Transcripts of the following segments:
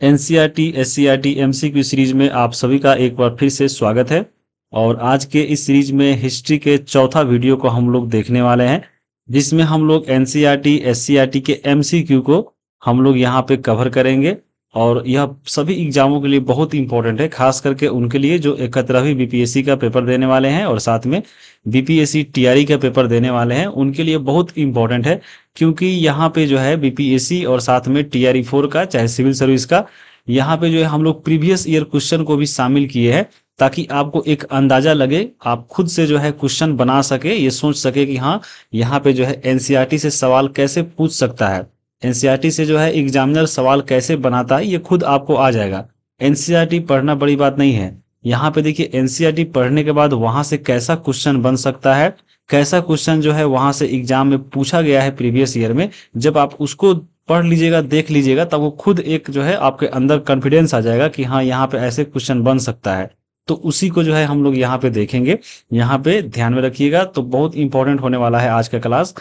NCERT, SCERT, MCQ series में आप सभी का एक बार फिर से स्वागत है। और आज के इस सीरीज में हिस्ट्री के चौथा वीडियो को हम लोग देखने वाले हैं, जिसमें हम लोग एनसीईआरटी, एससीईआरटी के एमसीक्यू को हम लोग यहाँ पे कवर करेंगे। और यह सभी एग्जामों के लिए बहुत इंपॉर्टेंट है, खास करके उनके लिए जो 71वीं बीपीएससी का पेपर देने वाले हैं और साथ में बीपीएससी टीआरई का पेपर देने वाले हैं, उनके लिए बहुत इंपॉर्टेंट है। क्योंकि यहाँ पे जो है बीपीएससी और साथ में टीआरई 4 का, चाहे सिविल सर्विस का, यहाँ पे जो है हम लोग प्रीवियस ईयर क्वेश्चन को भी शामिल किए हैं, ताकि आपको एक अंदाजा लगे, आप खुद से जो है क्वेश्चन बना सके, ये सोच सके कि हाँ यहाँ पे जो है एनसीईआरटी से सवाल कैसे पूछ सकता है, एनसीईआरटी से जो है एग्जामिनर सवाल कैसे बनाता है, ये खुद आपको आ जाएगा। एनसीईआरटी पढ़ना बड़ी बात नहीं है। यहाँ पे देखिए एनसीईआरटी पढ़ने के बाद वहां से कैसा क्वेश्चन बन सकता है, कैसा क्वेश्चन जो है वहां से एग्जाम में पूछा गया है प्रीवियस ईयर में, जब आप उसको पढ़ लीजिएगा, देख लीजिएगा, तब वो खुद एक जो है आपके अंदर कॉन्फिडेंस आ जाएगा कि हाँ यहाँ पे ऐसे क्वेश्चन बन सकता है। तो उसी को जो है हम लोग यहाँ पे देखेंगे। यहाँ पे ध्यान में रखिएगा, तो बहुत इंपॉर्टेंट होने वाला है आज का क्लास।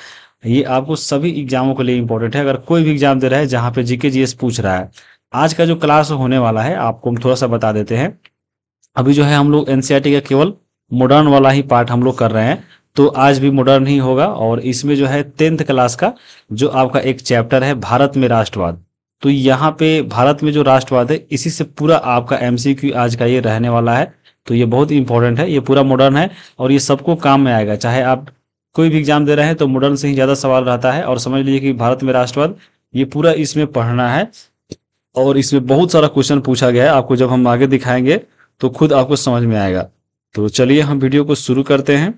ये आपको सभी एग्जामों के लिए इंपॉर्टेंट है, अगर कोई भी एग्जाम दे रहा है जहाँ पे जीके जीएस पूछ रहा है। आज का जो क्लास होने वाला है आपको हम थोड़ा सा बता देते हैं। अभी जो है हम लोग एनसीईआरटी का केवल मॉडर्न वाला ही पार्ट हम लोग कर रहे हैं, तो आज भी मॉडर्न ही होगा। और इसमें जो है 10th क्लास का जो आपका एक चैप्टर है भारत में राष्ट्रवाद, तो यहाँ पे भारत में जो राष्ट्रवाद है इसी से पूरा आपका एमसीक्यू आज का ये रहने वाला है। तो ये बहुत इंपॉर्टेंट है, ये पूरा मॉडर्न है और ये सबको काम में आएगा। चाहे आप कोई भी एग्जाम दे रहे हैं तो मॉडर्न से ही ज्यादा सवाल रहता है। और समझ लीजिए कि भारत में राष्ट्रवाद ये पूरा इसमें पढ़ना है और इसमें बहुत सारा क्वेश्चन पूछा गया है। आपको जब हम आगे दिखाएंगे तो खुद आपको समझ में आएगा। तो चलिए हम वीडियो को शुरू करते हैं।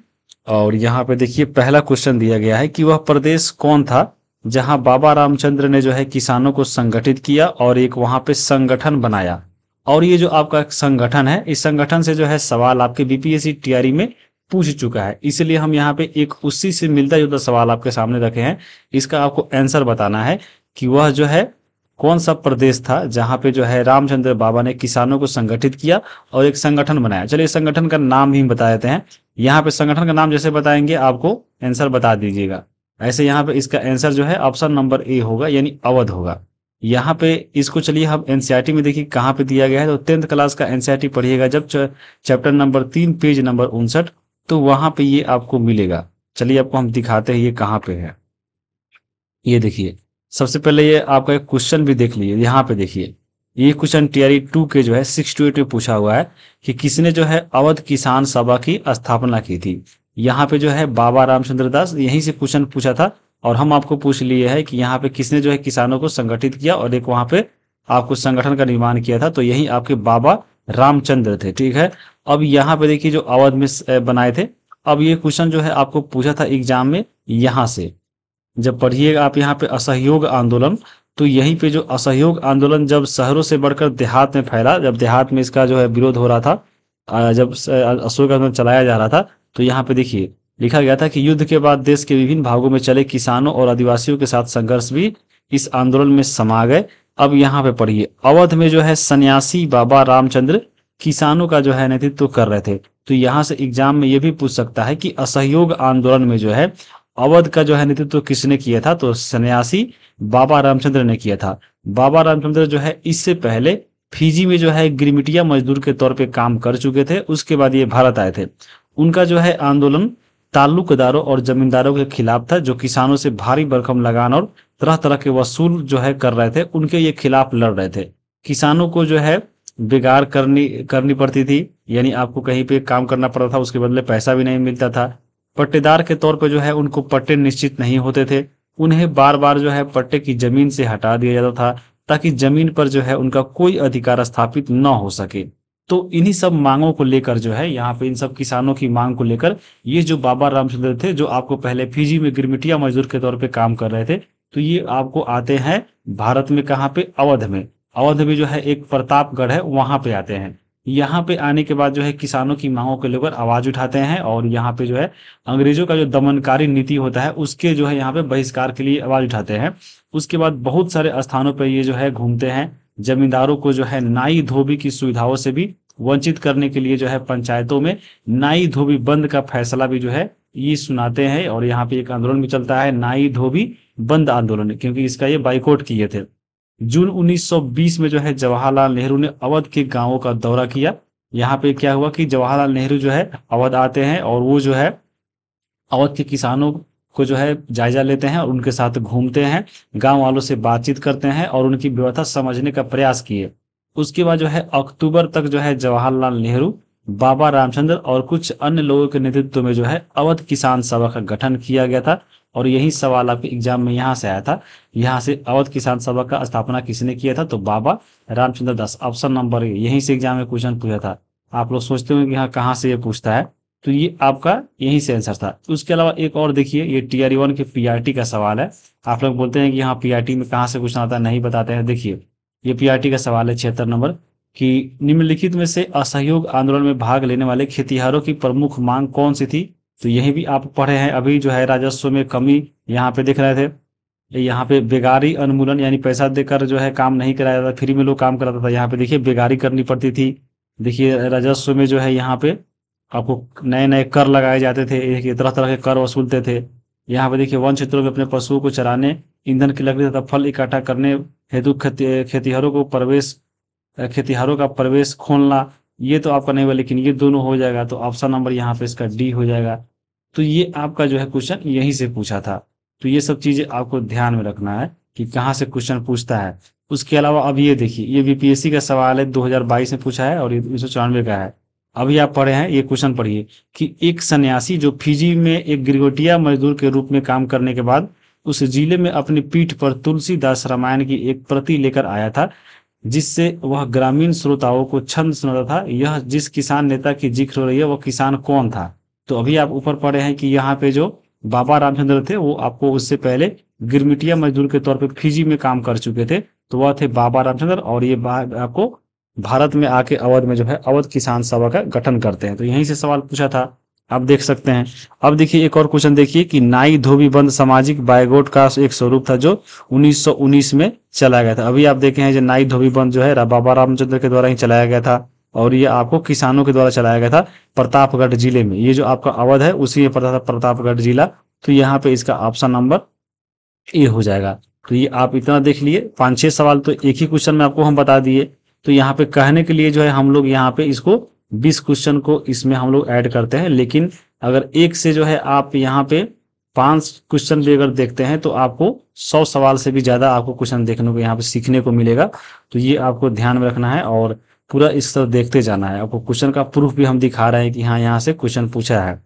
और यहाँ पे देखिए पहला क्वेश्चन दिया गया है कि वह प्रदेश कौन था जहां बाबा रामचंद्र ने जो है किसानों को संगठित किया और एक वहां पे संगठन बनाया। और ये जो आपका संगठन है, इस संगठन से जो है सवाल आपके बीपीएससी टीआरई में पूछ चुका है, इसलिए हम यहाँ पे एक उसी से मिलता जुलता सवाल आपके सामने रखे हैं। इसका आपको आंसर बताना है कि वह जो है कौन सा प्रदेश था जहां पे जो है रामचंद्र बाबा ने किसानों को संगठित किया और एक संगठन बनाया। चलिए संगठन का नाम भी बता देते हैं। यहाँ पे संगठन का नाम जैसे बताएंगे आपको आंसर बता दीजिएगा। ऐसे यहाँ पे इसका आंसर जो है ऑप्शन नंबर ए होगा, यानी अवध होगा। यहाँ पे इसको चलिए हम एनसीईआरटी में देखिए कहाँ पे दिया गया है। तो 10th क्लास का एनसीईआरटी पढ़िएगा जब चैप्टर नंबर 3 पेज नंबर 59, तो वहां पे ये आपको मिलेगा। चलिए आपको हम दिखाते हैं ये कहाँ पे है। ये देखिए सबसे पहले ये आपका एक क्वेश्चन भी देख लीजिए। यहाँ पे देखिए ये क्वेश्चन टीआरई 2 के जो है 6 to 8 में पूछा हुआ है कि किसने जो है अवध किसान सभा की स्थापना की थी। यहाँ पे जो है बाबा रामचंद्र दास, यहीं से क्वेश्चन पूछा था। और हम आपको पूछ लिए है कि यहाँ पे किसने जो है किसानों को संगठित किया और एक वहां पे आपको संगठन का निर्माण किया था, तो यही आपके बाबा रामचंद्र थे। ठीक है, अब यहाँ पे देखिए जो अवध में बनाए थे। अब ये क्वेश्चन जो है आपको पूछा था एग्जाम में, यहाँ से जब पढ़िएगा आप यहाँ पे असहयोग आंदोलन, तो यहीं पे जो असहयोग आंदोलन जब शहरों से बढ़कर देहात में फैला, जब देहात में इसका जो है विरोध हो रहा था, जब असहयोग आंदोलन चलाया जा रहा था, तो यहाँ पे देखिए लिखा गया था कि युद्ध के बाद देश के विभिन्न भागों में चले किसानों और आदिवासियों के साथ संघर्ष भी इस आंदोलन में समा गए। अब यहाँ पे पढ़िए अवध में जो है सन्यासी बाबा रामचंद्र किसानों का जो है नेतृत्व कर रहे थे। तो यहाँ से एग्जाम में ये भी पूछ सकता है कि असहयोग आंदोलन में जो है अवध का जो है नेतृत्व किसने किया था, तो सन्यासी बाबा रामचंद्र ने किया था। बाबा रामचंद्र जो है इससे पहले फिजी में जो है गिरमिटिया मजदूर के तौर पे काम कर चुके थे, उसके बाद ये भारत आए थे। उनका जो है आंदोलन ताल्लुकदारों और जमींदारों के खिलाफ था, जो किसानों से भारी भरकम लगान और तरह तरह के वसूल जो है कर रहे थे, उनके ये खिलाफ लड़ रहे थे। किसानों को जो है बेगार करनी पड़ती थी, यानी आपको कहीं पे काम करना पड़ता था, उसके बदले पैसा भी नहीं मिलता था। पट्टेदार के तौर पर जो है उनको पट्टे निश्चित नहीं होते थे, उन्हें बार बार जो है पट्टे की जमीन से हटा दिया जाता था, ताकि जमीन पर जो है उनका कोई अधिकार स्थापित न हो सके। तो इन्हीं सब मांगों को लेकर जो है यहाँ पे इन सब किसानों की मांग को लेकर ये जो बाबा रामचंद्र थे, जो आपको पहले फिजी में गिरमिटिया मजदूर के तौर पे काम कर रहे थे, तो ये आपको आते हैं भारत में, कहाँ पे, अवध में। अवध में जो है एक प्रतापगढ़ है, वहां पे आते हैं। यहाँ पे आने के बाद जो है किसानों की मांगों को लेकर आवाज उठाते हैं और यहाँ पे जो है अंग्रेजों का जो दमनकारी नीति होता है उसके जो है यहाँ पे बहिष्कार के लिए आवाज उठाते हैं। उसके बाद बहुत सारे स्थानों पर ये जो है घूमते हैं। जमींदारों को जो है नाई धोबी की सुविधाओं से भी वंचित करने के लिए जो है पंचायतों में नाई धोबी बंद का फैसला भी जो है ये सुनाते हैं। और यहाँ पे एक आंदोलन भी चलता है नाई धोबी बंद आंदोलन, क्योंकि इसका ये बाइकआउट किए थे। जून 1920 में जो है जवाहरलाल नेहरू ने अवध के गांवों का दौरा किया। यहाँ पे क्या हुआ कि जवाहरलाल नेहरू जो है अवध आते हैं और वो जो है अवध के किसानों को जो है जायजा लेते हैं और उनके साथ घूमते हैं, गांव वालों से बातचीत करते हैं और उनकी व्यवस्था समझने का प्रयास किए। उसके बाद जो है अक्टूबर तक जो है जवाहरलाल नेहरू, बाबा रामचंद्र और कुछ अन्य लोगों के नेतृत्व में जो है अवध किसान सभा का गठन किया गया था। और यही सवाल आपके एग्जाम में यहाँ से आया था, यहाँ से अवध किसान सभा का स्थापना किसने किया था, तो बाबा रामचंद्र दास। ऑप्शन नंबर यहीं से एग्जाम में क्वेश्चन पूछा था। आप लोग सोचते होंगे कि हाँ कहाँ से ये पूछता है, तो ये आपका यहीं से आंसर था। उसके अलावा एक और देखिए, ये टीआरई 1 के पीआरटी का सवाल है। आप लोग बोलते हैं कि हाँ पीआरटी में कहाँ से क्वेश्चन आता है, नहीं बताते हैं। देखिए ये पीआरटी का सवाल है 76 नंबर कि निम्नलिखित में से असहयोग आंदोलन में भाग लेने वाले खेतिहरों की प्रमुख मांग कौन सी थी। तो यही भी आप पढ़े हैं अभी, जो है राजस्व में कमी यहाँ पे देख रहे थे। यहाँ पे बेगारी उन्मूलन, यानी पैसा देकर जो है काम नहीं कराया जाता, फ्री में लोग काम कराता था। यहाँ पे देखिए बेगारी करनी पड़ती थी। देखिए राजस्व में जो है यहाँ पे आपको नए नए कर लगाए जाते थे, तरह तरह के कर वसूलते थे। यहाँ पे देखिए वन क्षेत्रों में अपने पशुओं को चराने, ईंधन की लकड़ी तथा फल इकट्ठा करने हेतु खेतिहरों का प्रवेश खोलना, ये तो आपका नहीं हुआ, लेकिन ये दोनों हो जाएगा। तो ऑप्शन नंबर यहाँ पे इसका डी हो जाएगा। तो ये आपका जो है क्वेश्चन यहीं से पूछा था। तो ये सब चीजें आपको ध्यान में रखना है कि कहाँ से क्वेश्चन पूछता है। उसके अलावा अब ये देखिए, ये बीपीएससी का सवाल है, 2022 में पूछा है और ये 1994 का है। अभी आप पढ़े हैं, ये क्वेश्चन पढ़िए कि एक सन्यासी जो फिजी में एक गिरगोटिया मजदूर के रूप में काम करने के बाद उस जिले में अपनी पीठ पर तुलसीदास रामायण की एक प्रति लेकर आया था, जिससे वह ग्रामीण श्रोताओं को छंद सुनाता था। यह जिस किसान नेता की जिक्र हो रही है, वह किसान कौन था। तो अभी आप ऊपर पढ़े हैं कि यहाँ पे जो बाबा रामचंद्र थे, वो आपको उससे पहले गिरमिटिया मजदूर के तौर पे फिजी में काम कर चुके थे। तो वह थे बाबा रामचंद्र, और ये आपको भारत में आके अवध में जो है अवध किसान सभा का गठन करते हैं। तो यहीं से सवाल पूछा था, आप देख सकते हैं। अब देखिए एक और क्वेश्चन देखिए कि नाई धोबी बंद सामाजिक बायगोट का एक स्वरूप था जो 1919 में चलाया गया था। अभी आप देखे हैं जो नाई धोबी बंद जो है बाबा रामचंद्र के द्वारा ही चलाया गया था, और ये आपको किसानों के द्वारा चलाया गया था प्रतापगढ़ जिले में। ये जो आपका अवध है उसी में पड़ता था प्रतापगढ़ जिला। तो यहाँ पे इसका ऑप्शन नंबर ए हो जाएगा। तो ये आप इतना देख लिए, 5-6 सवाल तो एक ही क्वेश्चन में आपको हम बता दिए। तो यहाँ पे कहने के लिए जो है हम लोग यहाँ पे इसको 20 क्वेश्चन को इसमें हम लोग ऐड करते हैं, लेकिन अगर एक से जो है आप यहाँ पे 5 क्वेश्चन भी अगर देखते हैं तो आपको 100 सवाल से भी ज्यादा आपको क्वेश्चन देखने को यहाँ पे सीखने को मिलेगा। तो ये आपको ध्यान में रखना है और पूरा इस तरह देखते जाना है। आपको क्वेश्चन का प्रूफ भी हम दिखा रहे हैं कि हाँ यहाँ से क्वेश्चन पूछा है।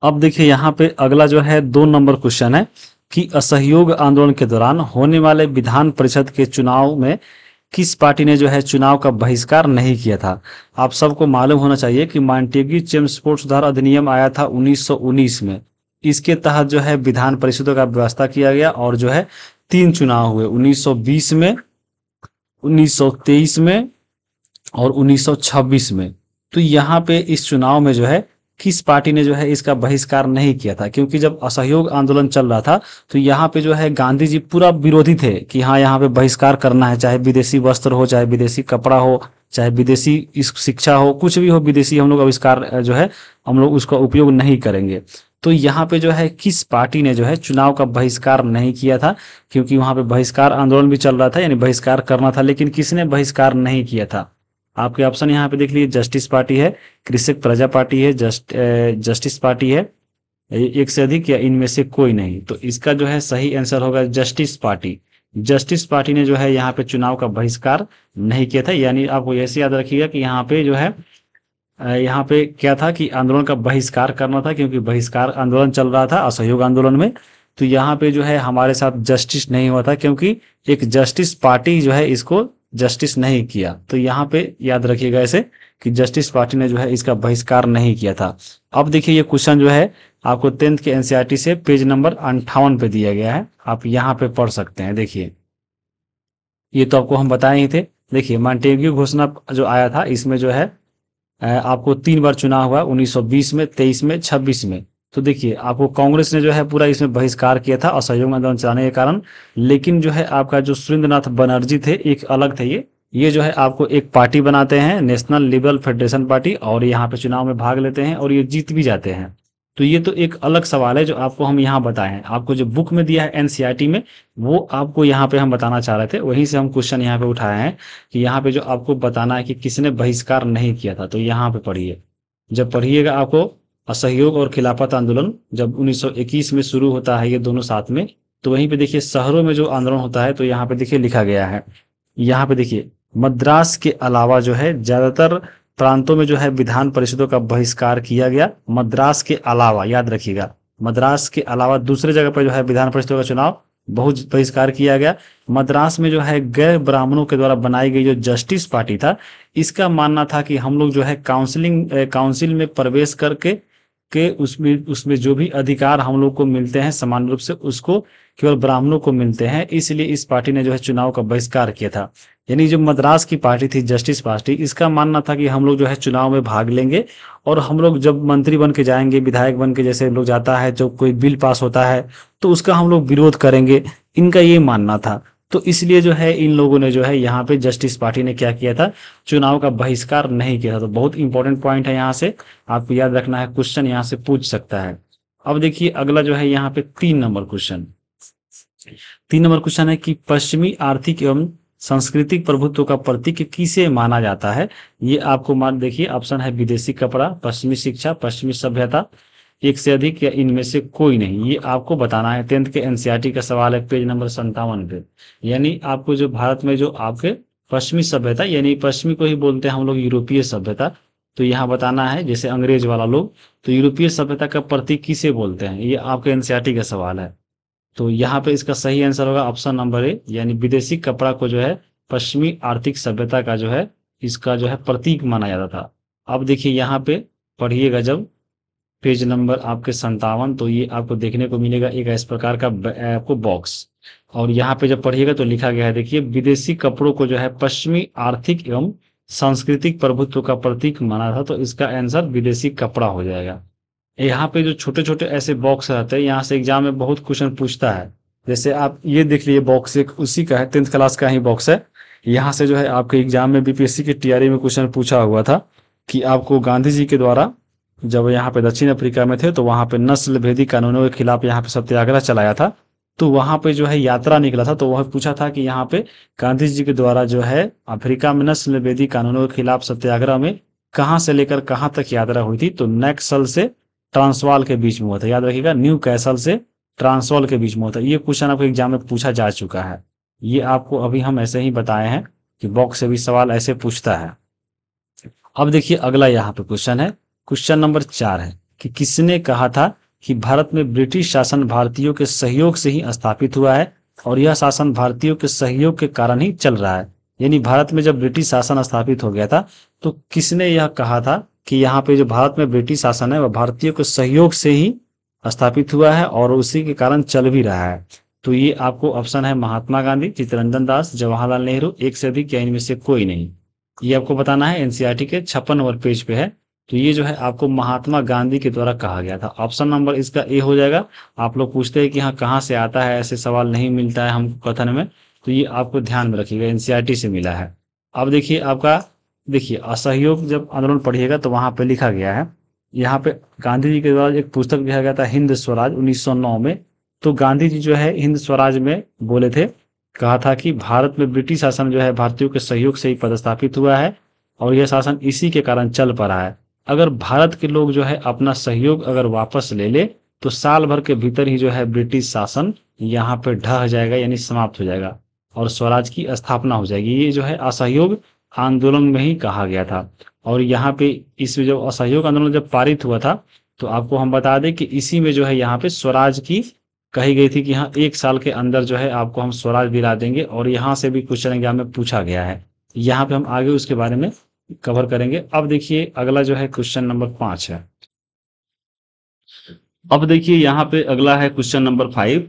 अब देखिए यहाँ पे अगला जो है 2 नंबर क्वेश्चन है कि असहयोग आंदोलन के दौरान होने वाले विधान परिषद के चुनाव में किस पार्टी ने जो है चुनाव का बहिष्कार नहीं किया था। आप सबको मालूम होना चाहिए कि मॉन्टेग्यू चेम्सफोर्ड सुधार अधिनियम आया था 1919 में। इसके तहत जो है विधान परिषदों का व्यवस्था किया गया और जो है 3 चुनाव हुए, 1920 में, 1923 में और 1926 में। तो यहाँ पे इस चुनाव में जो है किस पार्टी ने जो है इसका बहिष्कार नहीं किया था, क्योंकि जब असहयोग आंदोलन चल रहा था तो यहाँ पे जो है गांधी जी पूरा विरोधी थे कि हाँ यहाँ पे बहिष्कार करना है, चाहे विदेशी वस्त्र हो, चाहे विदेशी कपड़ा हो, चाहे विदेशी शिक्षा हो, कुछ भी हो, विदेशी हम लोग आविष्कार जो है हम लोग उसका उपयोग नहीं करेंगे। तो यहाँ पे जो है किस पार्टी ने जो है चुनाव का बहिष्कार नहीं किया था, क्योंकि वहां पे बहिष्कार आंदोलन भी चल रहा था, यानी बहिष्कार करना था, लेकिन किसने बहिष्कार नहीं किया था। आपके ऑप्शन यहाँ पे देख लीजिए, जस्टिस पार्टी है, कृषक प्रजा पार्टी है, जस्टिस पार्टी है, एक से अधिक या इनमें से कोई नहीं। तो इसका जो है सही आंसर होगा जस्टिस पार्टी। जस्टिस पार्टी ने जो है यहाँ पे चुनाव का बहिष्कार नहीं किया था। यानी आपको ऐसे याद रखिएगा कि यहाँ पे जो है यहाँ पे क्या था कि आंदोलन का बहिष्कार करना था, क्योंकि बहिष्कार आंदोलन चल रहा था असहयोग आंदोलन में। तो यहाँ पे जो है हमारे साथ जस्टिस नहीं हुआ था, क्योंकि एक जस्टिस पार्टी जो है इसको जस्टिस नहीं किया। तो यहाँ पे याद रखिएगा ऐसे कि जस्टिस पार्टी ने जो है इसका बहिष्कार नहीं किया था। अब देखिए ये क्वेश्चन जो है आपको 10th के एनसीईआरटी से पेज नंबर 58 पे दिया गया है, आप यहाँ पे पढ़ सकते हैं। देखिए ये तो आपको हम बताए ही थे। देखिए मॉन्टेग्यू घोषणा जो आया था इसमें जो है आपको 3 बार चुनाव हुआ, 1920 में, 23 में, 26 में। तो देखिए आपको कांग्रेस ने जो है पूरा इसमें बहिष्कार किया था असहयोग आंदोलन चलाने के कारण, लेकिन जो है आपका जो सुरेंद्रनाथ बनर्जी थे एक अलग थे। ये जो है आपको एक पार्टी बनाते हैं, नेशनल लिबरल फेडरेशन पार्टी, और यहाँ पे चुनाव में भाग लेते हैं और ये जीत भी जाते हैं। तो ये तो एक अलग सवाल है जो आपको हम यहाँ बताए हैं। आपको जो बुक में दिया है एनसीईआरटी में, वो आपको यहाँ पे हम बताना चाह रहे थे, वहीं से हम क्वेश्चन यहाँ पे उठाए हैं कि यहाँ पे जो आपको बताना है कि किसने बहिष्कार नहीं किया था। तो यहाँ पे पढ़िए, जब पढ़िएगा आपको असहयोग और खिलाफत आंदोलन जब 1921 में शुरू होता है, ये दोनों साथ में, तो वहीं पे देखिए शहरों में जो आंदोलन होता है तो यहाँ पे देखिए लिखा गया है, यहाँ पे देखिए मद्रास के अलावा जो है ज्यादातर प्रांतों में जो है विधान परिषदों का बहिष्कार किया गया। मद्रास के अलावा, याद रखिएगा, मद्रास के अलावा दूसरे जगह पर जो है विधान परिषदों का चुनाव बहुत बहिष्कार किया गया। मद्रास में जो है गैर ब्राह्मणों के द्वारा बनाई गई जो जस्टिस पार्टी था, इसका मानना था कि हम लोग जो है काउंसिल में प्रवेश करके उसमें जो भी अधिकार हम लोग को मिलते हैं समान रूप से, उसको केवल ब्राह्मणों को मिलते हैं। इसलिए इस पार्टी ने जो है चुनाव का बहिष्कार किया था। यानी जो मद्रास की पार्टी थी जस्टिस पार्टी, इसका मानना था कि हम लोग जो है चुनाव में भाग लेंगे और हम लोग जब मंत्री बन के जाएंगे, विधायक बन के जैसे लोग जाता है, जब कोई बिल पास होता है तो उसका हम लोग विरोध करेंगे, इनका ये मानना था। तो इसलिए जो है इन लोगों ने जो है यहाँ पे जस्टिस पार्टी ने क्या किया था, चुनाव का बहिष्कार नहीं किया था। तो बहुत इंपॉर्टेंट पॉइंट है, यहाँ से आपको याद रखना है, क्वेश्चन यहाँ से पूछ सकता है। अब देखिए अगला जो है यहाँ पे 3 नंबर क्वेश्चन, 3 नंबर क्वेश्चन है कि पश्चिमी आर्थिक एवं सांस्कृतिक प्रभुत्व का प्रतीक किसे माना जाता है। ये आपको मान देखिए, ऑप्शन है विदेशी कपड़ा, पश्चिमी शिक्षा, पश्चिमी सभ्यता, एक से अधिक या इनमें से कोई नहीं। ये आपको बताना है। 10th के एनसीईआरटी का सवाल है पेज नंबर 57 पे। यानी आपको जो भारत में जो आपके पश्चिमी सभ्यता, यानी पश्चिमी को ही बोलते हैं हम लोग यूरोपीय सभ्यता, तो यहाँ बताना है जैसे अंग्रेज वाला लोग, तो यूरोपीय सभ्यता का प्रतीक किसे बोलते हैं, ये आपके एनसीईआरटी का सवाल है। तो यहाँ पे इसका सही आंसर होगा ऑप्शन नंबर ए, यानी विदेशी कपड़ा को जो है पश्चिमी आर्थिक सभ्यता का जो है इसका जो है प्रतीक माना जाता था। अब देखिए यहाँ पे पढ़िएगा जब पेज नंबर आपके 57, तो ये आपको देखने को मिलेगा एक इस प्रकार का आपको बॉक्स, और यहाँ पे जब पढ़िएगा तो लिखा गया है, देखिए विदेशी कपड़ों को जो है पश्चिमी आर्थिक एवं सांस्कृतिक प्रभुत्व का प्रतीक माना था। तो इसका आंसर विदेशी कपड़ा हो जाएगा। यहाँ पे जो छोटे छोटे ऐसे बॉक्स रहते हैं, यहाँ से एग्जाम में बहुत क्वेश्चन पूछता है। जैसे आप ये देख लीजिए बॉक्स एक उसी का है, 10th क्लास का ही बॉक्स है। यहाँ से जो है आपके एग्जाम में बीपीएससी के टीआरई में क्वेश्चन पूछा हुआ था कि आपको गांधी जी के द्वारा जब यहाँ पे दक्षिण अफ्रीका में थे तो वहाँ पे नस्ल भेदी कानूनों के खिलाफ यहाँ पे सत्याग्रह चलाया था, तो वहाँ पे जो है यात्रा निकला था। तो वह पूछा था कि यहाँ पे गांधी जी के द्वारा जो है अफ्रीका में नस्ल भेदी कानूनों के खिलाफ सत्याग्रह में कहाँ से लेकर कहाँ तक यात्रा हुई थी, तो नक्सल से ट्रांसवाल के बीच में हुआ था। याद रखिएगा, न्यू कैसल से ट्रांसवाल के बीच में होता है। ये क्वेश्चन आपको एग्जाम में पूछा जा चुका है। ये आपको अभी हम ऐसे ही बताए हैं कि बॉक्स से भी सवाल ऐसे पूछता है। अब देखिए अगला यहाँ पे क्वेश्चन है, क्वेश्चन नंबर 4 है कि किसने कहा था कि भारत में ब्रिटिश शासन भारतीयों के सहयोग से ही स्थापित हुआ है और यह शासन भारतीयों के सहयोग के कारण ही चल रहा है। यानी भारत में जब ब्रिटिश शासन स्थापित हो गया था तो किसने यह कहा था कि यहाँ पे जो भारत में ब्रिटिश शासन है वह भारतीयों के सहयोग से ही स्थापित हुआ है और उसी के कारण चल भी रहा है। तो ये आपको ऑप्शन है महात्मा गांधी, चित्तरंजन दास, जवाहरलाल नेहरू, एक से अधिक या इनमें से कोई नहीं। ये आपको बताना है, एनसीईआरटी के 56 नंबर पेज पे है। तो ये जो है आपको महात्मा गांधी के द्वारा कहा गया था। ऑप्शन नंबर इसका ए हो जाएगा। आप लोग पूछते हैं कि हाँ कहाँ से आता है, ऐसे सवाल नहीं मिलता है हमको कथन में, तो ये आपको ध्यान में रखिएगा, एनसीईआरटी से मिला है। अब देखिए आपका देखिए असहयोग जब आंदोलन पढ़िएगा तो वहां पे लिखा गया है, यहाँ पे गांधी जी के द्वारा एक पुस्तक लिखा गया था हिंद स्वराज 1909 में। तो गांधी जी जो है हिंद स्वराज में बोले थे, कहा था कि भारत में ब्रिटिश शासन जो है भारतीयों के सहयोग से ही पदस्थापित हुआ है और यह शासन इसी के कारण चल पड़ा है। अगर भारत के लोग जो है अपना सहयोग अगर वापस ले ले तो साल भर के भीतर ही जो है ब्रिटिश शासन यहाँ पे ढह जाएगा, यानी समाप्त हो जाएगा और स्वराज की स्थापना हो जाएगी। ये जो है असहयोग आंदोलन में ही कहा गया था। और यहाँ पे इस जो असहयोग आंदोलन जब पारित हुआ था तो आपको हम बता दें कि इसी में जो है यहाँ पे स्वराज की कही गई थी कि हाँ 1 साल के अंदर जो है आपको हम स्वराज दिला देंगे, और यहाँ से भी क्वेश्चन एग्जाम में पूछा गया है। यहाँ पे हम आगे उसके बारे में कवर करेंगे। अब देखिए अगला जो है क्वेश्चन नंबर 5 है। अब देखिए यहाँ पे अगला है क्वेश्चन नंबर 5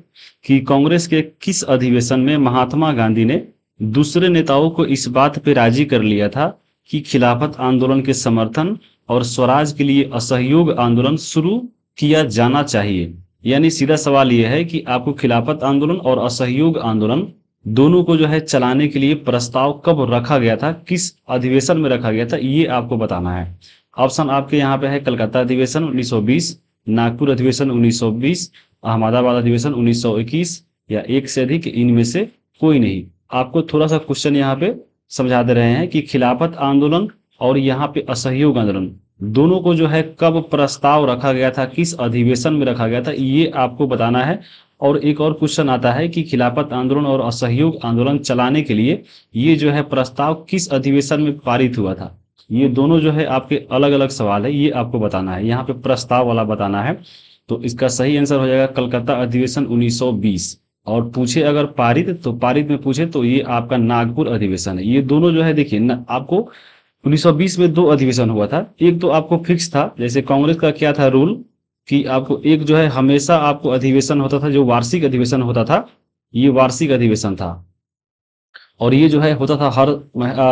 कि कांग्रेस के किस अधिवेशन में महात्मा गांधी ने दूसरे नेताओं को इस बात पे राजी कर लिया था कि खिलाफत आंदोलन के समर्थन और स्वराज के लिए असहयोग आंदोलन शुरू किया जाना चाहिए। यानी सीधा सवाल यह है कि आपको खिलाफत आंदोलन और असहयोग आंदोलन दोनों को जो है चलाने के लिए प्रस्ताव कब रखा गया था, किस अधिवेशन में रखा गया था, ये आपको बताना है। ऑप्शन आपके यहाँ पे है कलकत्ता अधिवेशन 1920, नागपुर अधिवेशन 1920, अहमदाबाद अधिवेशन 1921 या एक से अधिक, इनमें से कोई नहीं। आपको थोड़ा सा क्वेश्चन यहाँ पे समझा दे रहे हैं कि खिलाफत आंदोलन और यहाँ पे असहयोग आंदोलन दोनों को जो है कब प्रस्ताव रखा गया था, किस अधिवेशन में रखा गया था, ये आपको बताना है। और एक और क्वेश्चन आता है कि खिलाफत आंदोलन और असहयोग आंदोलन चलाने के लिए ये जो है प्रस्ताव किस अधिवेशन में पारित हुआ था। ये दोनों जो है आपके अलग अलग सवाल है, ये आपको बताना है, यहाँ पे प्रस्ताव वाला बताना है। तो इसका सही आंसर हो जाएगा कलकत्ता अधिवेशन 1920। और पूछे अगर पारित, तो पारित में पूछे तो ये आपका नागपुर अधिवेशन है। ये दोनों जो है देखिए आपको 1920 में 2 अधिवेशन हुआ था। एक तो आपको फिक्स था, जैसे कांग्रेस का क्या था रूल कि आपको एक जो है हमेशा आपको अधिवेशन होता था, जो वार्षिक अधिवेशन होता था, ये वार्षिक अधिवेशन था। और ये जो है होता था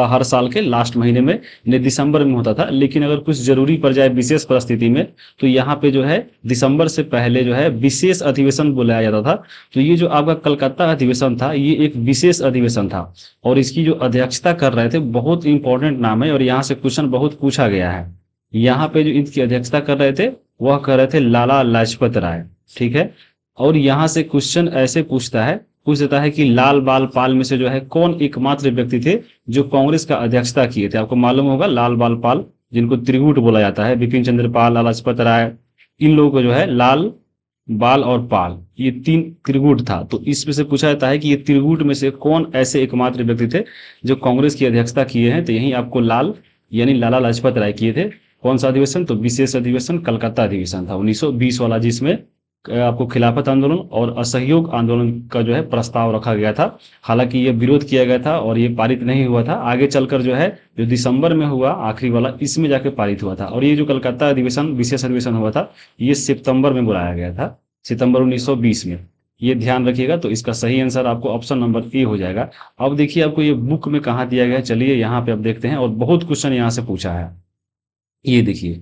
हर साल के लास्ट महीने में, यानी दिसंबर में होता था। लेकिन अगर कुछ जरूरी पड़ जाए विशेष परिस्थिति में, तो यहाँ पे जो है दिसंबर से पहले जो है विशेष अधिवेशन बुलाया जाता था। तो ये जो आपका कलकत्ता अधिवेशन था, ये एक विशेष अधिवेशन था और इसकी जो अध्यक्षता कर रहे थे, बहुत इंपॉर्टेंट नाम है और यहाँ से क्वेश्चन बहुत पूछा गया है। यहाँ पे जो इसकी अध्यक्षता कर रहे थे वह कर रहे थे लाला लाजपत राय, ठीक है। और यहाँ से क्वेश्चन ऐसे पूछ देता है कि लाल बाल पाल में से जो है कौन एकमात्र व्यक्ति थे जो कांग्रेस का अध्यक्षता किए थे। आपको मालूम होगा लाल बाल पाल, जिनको त्रिगुट बोला जाता है, बिपिन चंद्र पाल, लाला लाजपत राय, इन लोगों को जो है लाल बाल और पाल, ये 3 त्रिगुट था। तो इसमें से पूछा जाता है कि ये त्रिगुट में से कौन ऐसे एकमात्र व्यक्ति थे जो कांग्रेस की अध्यक्षता किए हैं। तो यही आपको लाल यानी लाला लाजपत राय किए थे। कौन सा अधिवेशन? तो विशेष अधिवेशन कलकत्ता अधिवेशन था 1920 वाला, जिसमें आपको खिलाफत आंदोलन और असहयोग आंदोलन का जो है प्रस्ताव रखा गया था। हालांकि ये विरोध किया गया था और ये पारित नहीं हुआ था। आगे चलकर जो है जो दिसंबर में हुआ आखिरी वाला, इसमें जाके पारित हुआ था। और ये जो कलकत्ता अधिवेशन विशेष अधिवेशन हुआ था, ये सितंबर में बुलाया गया था, सितंबर 1920 में। ये ध्यान रखिएगा। तो इसका सही आंसर आपको ऑप्शन नंबर ए हो जाएगा। अब देखिए आपको ये बुक में कहाँ दिया गया है, चलिए यहाँ पे अब देखते हैं। और बहुत क्वेश्चन यहाँ से पूछा है। ये देखिए,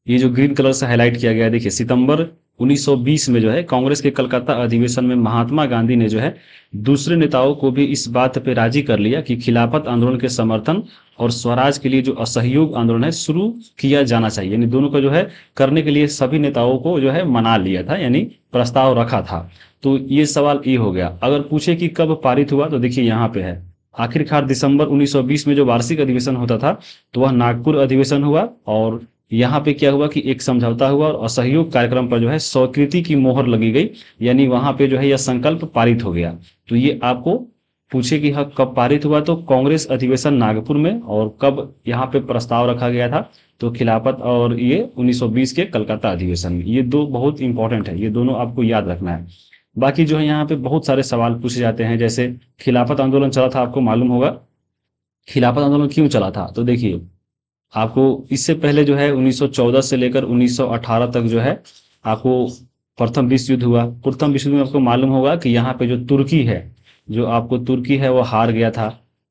ये जो ग्रीन कलर से हाईलाइट किया गया है, देखिए सितंबर 1920 में जो है कांग्रेस के कलकत्ता अधिवेशन में महात्मा गांधी ने जो है दूसरे नेताओं को भी इस बात पे राजी कर लिया कि खिलाफत आंदोलन के समर्थन और स्वराज के लिए जो असहयोग आंदोलन है शुरू किया जाना चाहिए। यानी दोनों का जो है करने के लिए सभी नेताओं को जो है मना लिया था, यानी प्रस्ताव रखा था। तो ये सवाल ये हो गया। अगर पूछे कि कब पारित हुआ, तो देखिए यहाँ पे है आखिरकार दिसंबर 1920 में जो वार्षिक अधिवेशन होता था, तो वह नागपुर अधिवेशन हुआ। और यहाँ पे क्या हुआ कि एक समझौता हुआ और असहयोग कार्यक्रम पर जो है स्वीकृति की मोहर लगी गई, यानी वहां पे जो है यह संकल्प पारित हो गया। तो ये आपको पूछे कि हाँ कब पारित हुआ, तो कांग्रेस अधिवेशन नागपुर में। और कब यहाँ पे प्रस्ताव रखा गया था, तो खिलाफत और ये 1920 के कलकत्ता अधिवेशन में। ये 2 बहुत इंपॉर्टेंट है, ये दोनों आपको याद रखना है। बाकी जो है यहाँ पे बहुत सारे सवाल पूछे जाते हैं, जैसे खिलाफत आंदोलन चला था, आपको मालूम होगा खिलाफत आंदोलन क्यों चला था। तो देखिए आपको इससे पहले जो है 1914 से लेकर 1918 तक जो है आपको प्रथम विश्व युद्ध हुआ। प्रथम विश्व युद्ध में आपको मालूम होगा कि यहाँ पे जो तुर्की है, जो आपको तुर्की है वो हार गया था।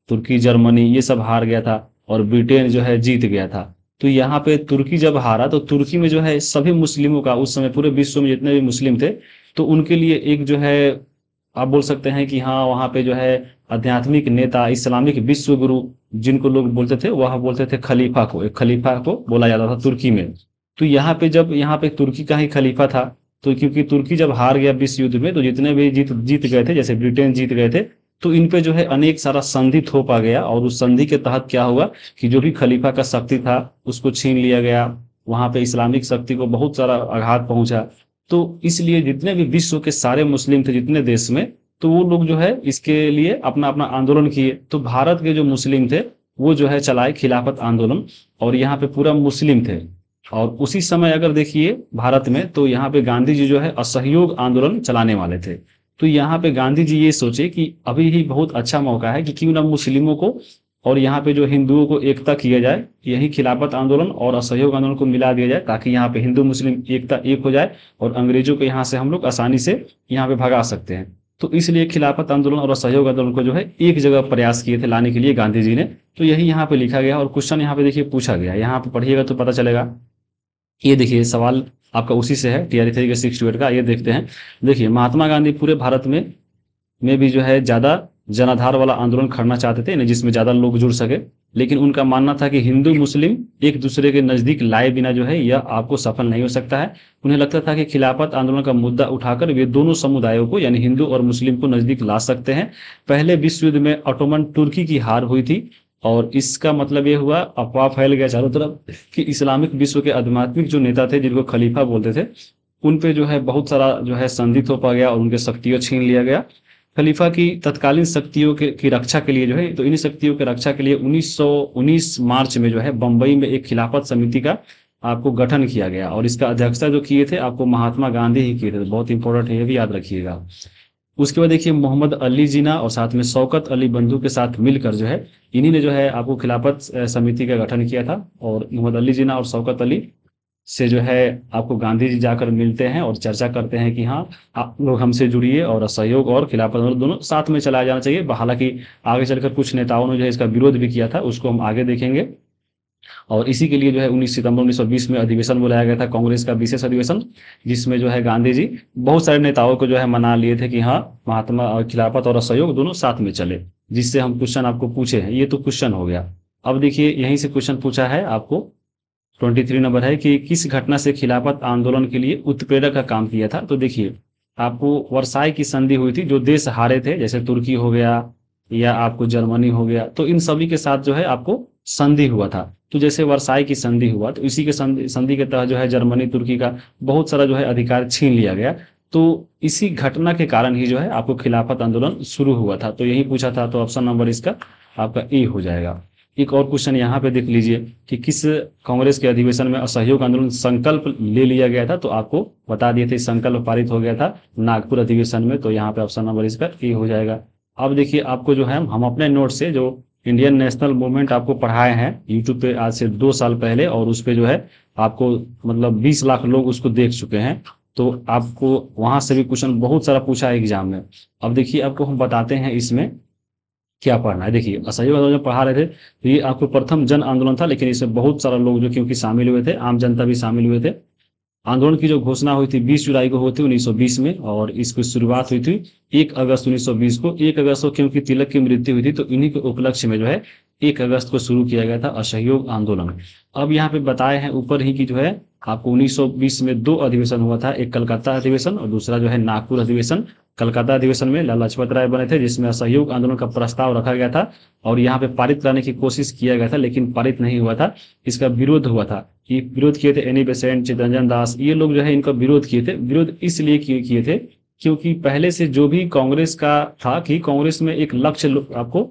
तुर्की, जर्मनी ये सब हार गया था और ब्रिटेन जो है जीत गया था। तो यहाँ पे तुर्की जब हारा, तो तुर्की में जो है सभी मुस्लिमों का, उस समय पूरे विश्व में जितने भी मुस्लिम थे, तो उनके लिए एक जो है आप बोल सकते हैं कि हाँ वहाँ पे जो है आध्यात्मिक नेता, इस्लामिक विश्व गुरु जिनको लोग बोलते थे, वह बोलते थे खलीफा को, एक खलीफा को बोला जाता था तुर्की में। तो यहाँ पे जब यहाँ पे तुर्की का ही खलीफा था, तो क्योंकि तुर्की जब हार गया विश्व युद्ध में, तो जितने भी जीत गए थे, जैसे ब्रिटेन जीत गए थे, तो इन पे जो है अनेक सारा संधि थोपा गया। और उस संधि के तहत क्या हुआ कि जो भी खलीफा का शक्ति था उसको छीन लिया गया। वहां पे इस्लामिक शक्ति को बहुत सारा आघात पहुंचा। तो इसलिए जितने भी विश्व के सारे मुस्लिम थे जितने देश में, तो वो लोग जो है इसके लिए अपना अपना आंदोलन किए। तो भारत के जो मुस्लिम थे वो जो है चलाए खिलाफत आंदोलन, और यहाँ पे पूरा मुस्लिम थे। और उसी समय अगर देखिए भारत में, तो यहाँ पे गांधी जी जो है असहयोग आंदोलन चलाने वाले थे। तो यहाँ पे गांधी जी ये सोचे कि अभी ही बहुत अच्छा मौका है कि क्यों ना मुस्लिमों को और यहाँ पे जो हिंदुओं को एकता किया जाए, यही खिलाफत आंदोलन और असहयोग आंदोलन को मिला दिया जाए, ताकि यहाँ पे हिंदू मुस्लिम एकता एक हो जाए और अंग्रेजों को यहाँ से हम लोग आसानी से यहाँ पे भगा सकते हैं। तो इसलिए खिलाफत आंदोलन और असहयोग आंदोलन को जो है एक जगह प्रयास किए थे लाने के लिए गांधी जी ने। तो यही यहाँ पे लिखा गया और क्वेश्चन यहाँ पे देखिए पूछा गया, यहाँ पे पढ़िएगा तो पता चलेगा। ये देखिए सवाल आपका उसी से है, TRE 3 के 68 का। ये देखते हैं, देखिए महात्मा गांधी पूरे भारत में भी जो है ज्यादा जनाधार वाला आंदोलन करना चाहते थे, जिसमें ज़्यादा लोग जुड़ सके। लेकिन उनका मानना था कि हिंदू मुस्लिम एक दूसरे के नज़दीक लाए बिना जो है यह आपको सफल नहीं हो सकता है। उन्हें लगता था कि खिलाफत आंदोलन का मुद्दा उठाकर वे दोनों समुदायों को यानी हिंदू और मुस्लिम को नज़दीक ला सकते हैं। पहले विश्व युद्ध में ऑटोमन तुर्की की हार हुई थी और इसका मतलब ये हुआ, अफवाह फैल गया चारों तरफ कि इस्लामिक विश्व के आध्यात्मिक जो नेता थे जिनको खलीफा बोलते थे, उन पे जो है बहुत सारा जो है संधि थोपा गया और उनके शक्तियों छीन लिया गया। खलीफा की तत्कालीन शक्तियों की रक्षा के लिए जो है, तो इन शक्तियों की रक्षा के लिए 1919 मार्च में जो है बंबई में एक खिलाफत समिति का आपको गठन किया गया और इसका अध्यक्षता जो किए थे आपको महात्मा गांधी ही किए थे। बहुत इंपॉर्टेंट है, ये भी याद रखिएगा। उसके बाद देखिए मोहम्मद अली जिना और साथ में शौकत अली बंधु के साथ मिलकर जो है इन्हीं ने जो है आपको खिलाफत समिति का गठन किया था। और मोहम्मद अली जिना और शौकत अली से जो है आपको गांधी जी जाकर मिलते हैं और चर्चा करते हैं कि हाँ आप लोग हमसे जुड़िए और असहयोग और खिलाफत दोनों साथ में चलाया जाना चाहिए। हालांकि आगे चलकर कुछ नेताओं ने जो है इसका विरोध भी किया था, उसको हम आगे देखेंगे। और इसी के लिए जो है 19 सितंबर 1920 में अधिवेशन बुलाया गया था, कांग्रेस का विशेष अधिवेशन, जिसमें जो है गांधी जी बहुत सारे नेताओं को जो है मना लिए थे कि हाँ महात्मा और खिलाफत और असहयोग दोनों साथ में चले। जिससे हम क्वेश्चन आपको पूछे हैं, ये तो क्वेश्चन हो गया। अब देखिए यहीं से क्वेश्चन पूछा है आपको 23 नंबर है कि किस घटना से खिलाफत आंदोलन के लिए उत्प्रेरक का काम किया था। तो देखिए आपको वर्साई की संधि हुई थी, जो देश हारे थे जैसे तुर्की हो गया या आपको जर्मनी हो गया, तो इन सभी के साथ जो है आपको संधि हुआ था। तो जैसे वर्साई की संधि हुआ तो इसी के संधि के तहत जो है जर्मनी तुर्की का बहुत सारा जो है अधिकार छीन लिया गया। तो इसी घटना के कारण ही जो है आपको खिलाफत आंदोलन शुरू हुआ था। तो यही पूछा था, तो ऑप्शन नंबर इसका आपका ए हो जाएगा। एक और क्वेश्चन यहाँ पे देख लीजिए कि किस कांग्रेस के अधिवेशन में असहयोग आंदोलन संकल्प ले लिया गया था। तो आपको बता दिए थे संकल्प पारित हो गया था नागपुर अधिवेशन में। तो यहाँ पे ऑप्शन नंबर इसका ए हो जाएगा। अब देखिए आपको जो है हम अपने नोट से जो इंडियन नेशनल मूवमेंट आपको पढ़ाए हैं यूट्यूब पे आज से 2 साल पहले, और उस पे जो है आपको मतलब 20 लाख लोग उसको देख चुके हैं। तो आपको वहां से भी क्वेश्चन बहुत सारा पूछा है एग्जाम में। अब देखिए आपको हम बताते हैं इसमें क्या पढ़ना है। देखिए असहयोग आंदोलन पढ़ा रहे थे तो ये आपको प्रथम जन आंदोलन था, लेकिन इसमें बहुत सारा लोग जो क्योंकि शामिल हुए थे, आम जनता भी शामिल हुए थे। आंदोलन की जो घोषणा हुई थी 20 जुलाई को हुई थी 1920 में, और इसकी शुरुआत हुई थी 1 अगस्त 1920 को। 1 अगस्त को क्योंकि तिलक की मृत्यु हुई थी तो इन्हीं के उपलक्ष्य में जो है 1 अगस्त को शुरू किया गया था असहयोग आंदोलन। अब यहाँ पे बताए हैं ऊपर ही कि जो है आपको 1920 में 2 अधिवेशन हुआ था, एक कलकत्ता अधिवेशन और दूसरा जो है नागपुर अधिवेशन। कलकत्ता अधिवेशन में लाला लाजपत राय बने थे, जिसमें असहयोग आंदोलन का प्रस्ताव रखा गया था और यहाँ पे पारित कराने की कोशिश किया गया था, लेकिन पारित नहीं हुआ था। इसका विरोध हुआ था। ये विरोध किए थे एनी बेसेंट, चित्तरंजन दास, ये लोग जो है इनका विरोध किए थे। विरोध इसलिए किए थे क्योंकि पहले से जो भी कांग्रेस का था कि कांग्रेस में एक लक्ष्य आपको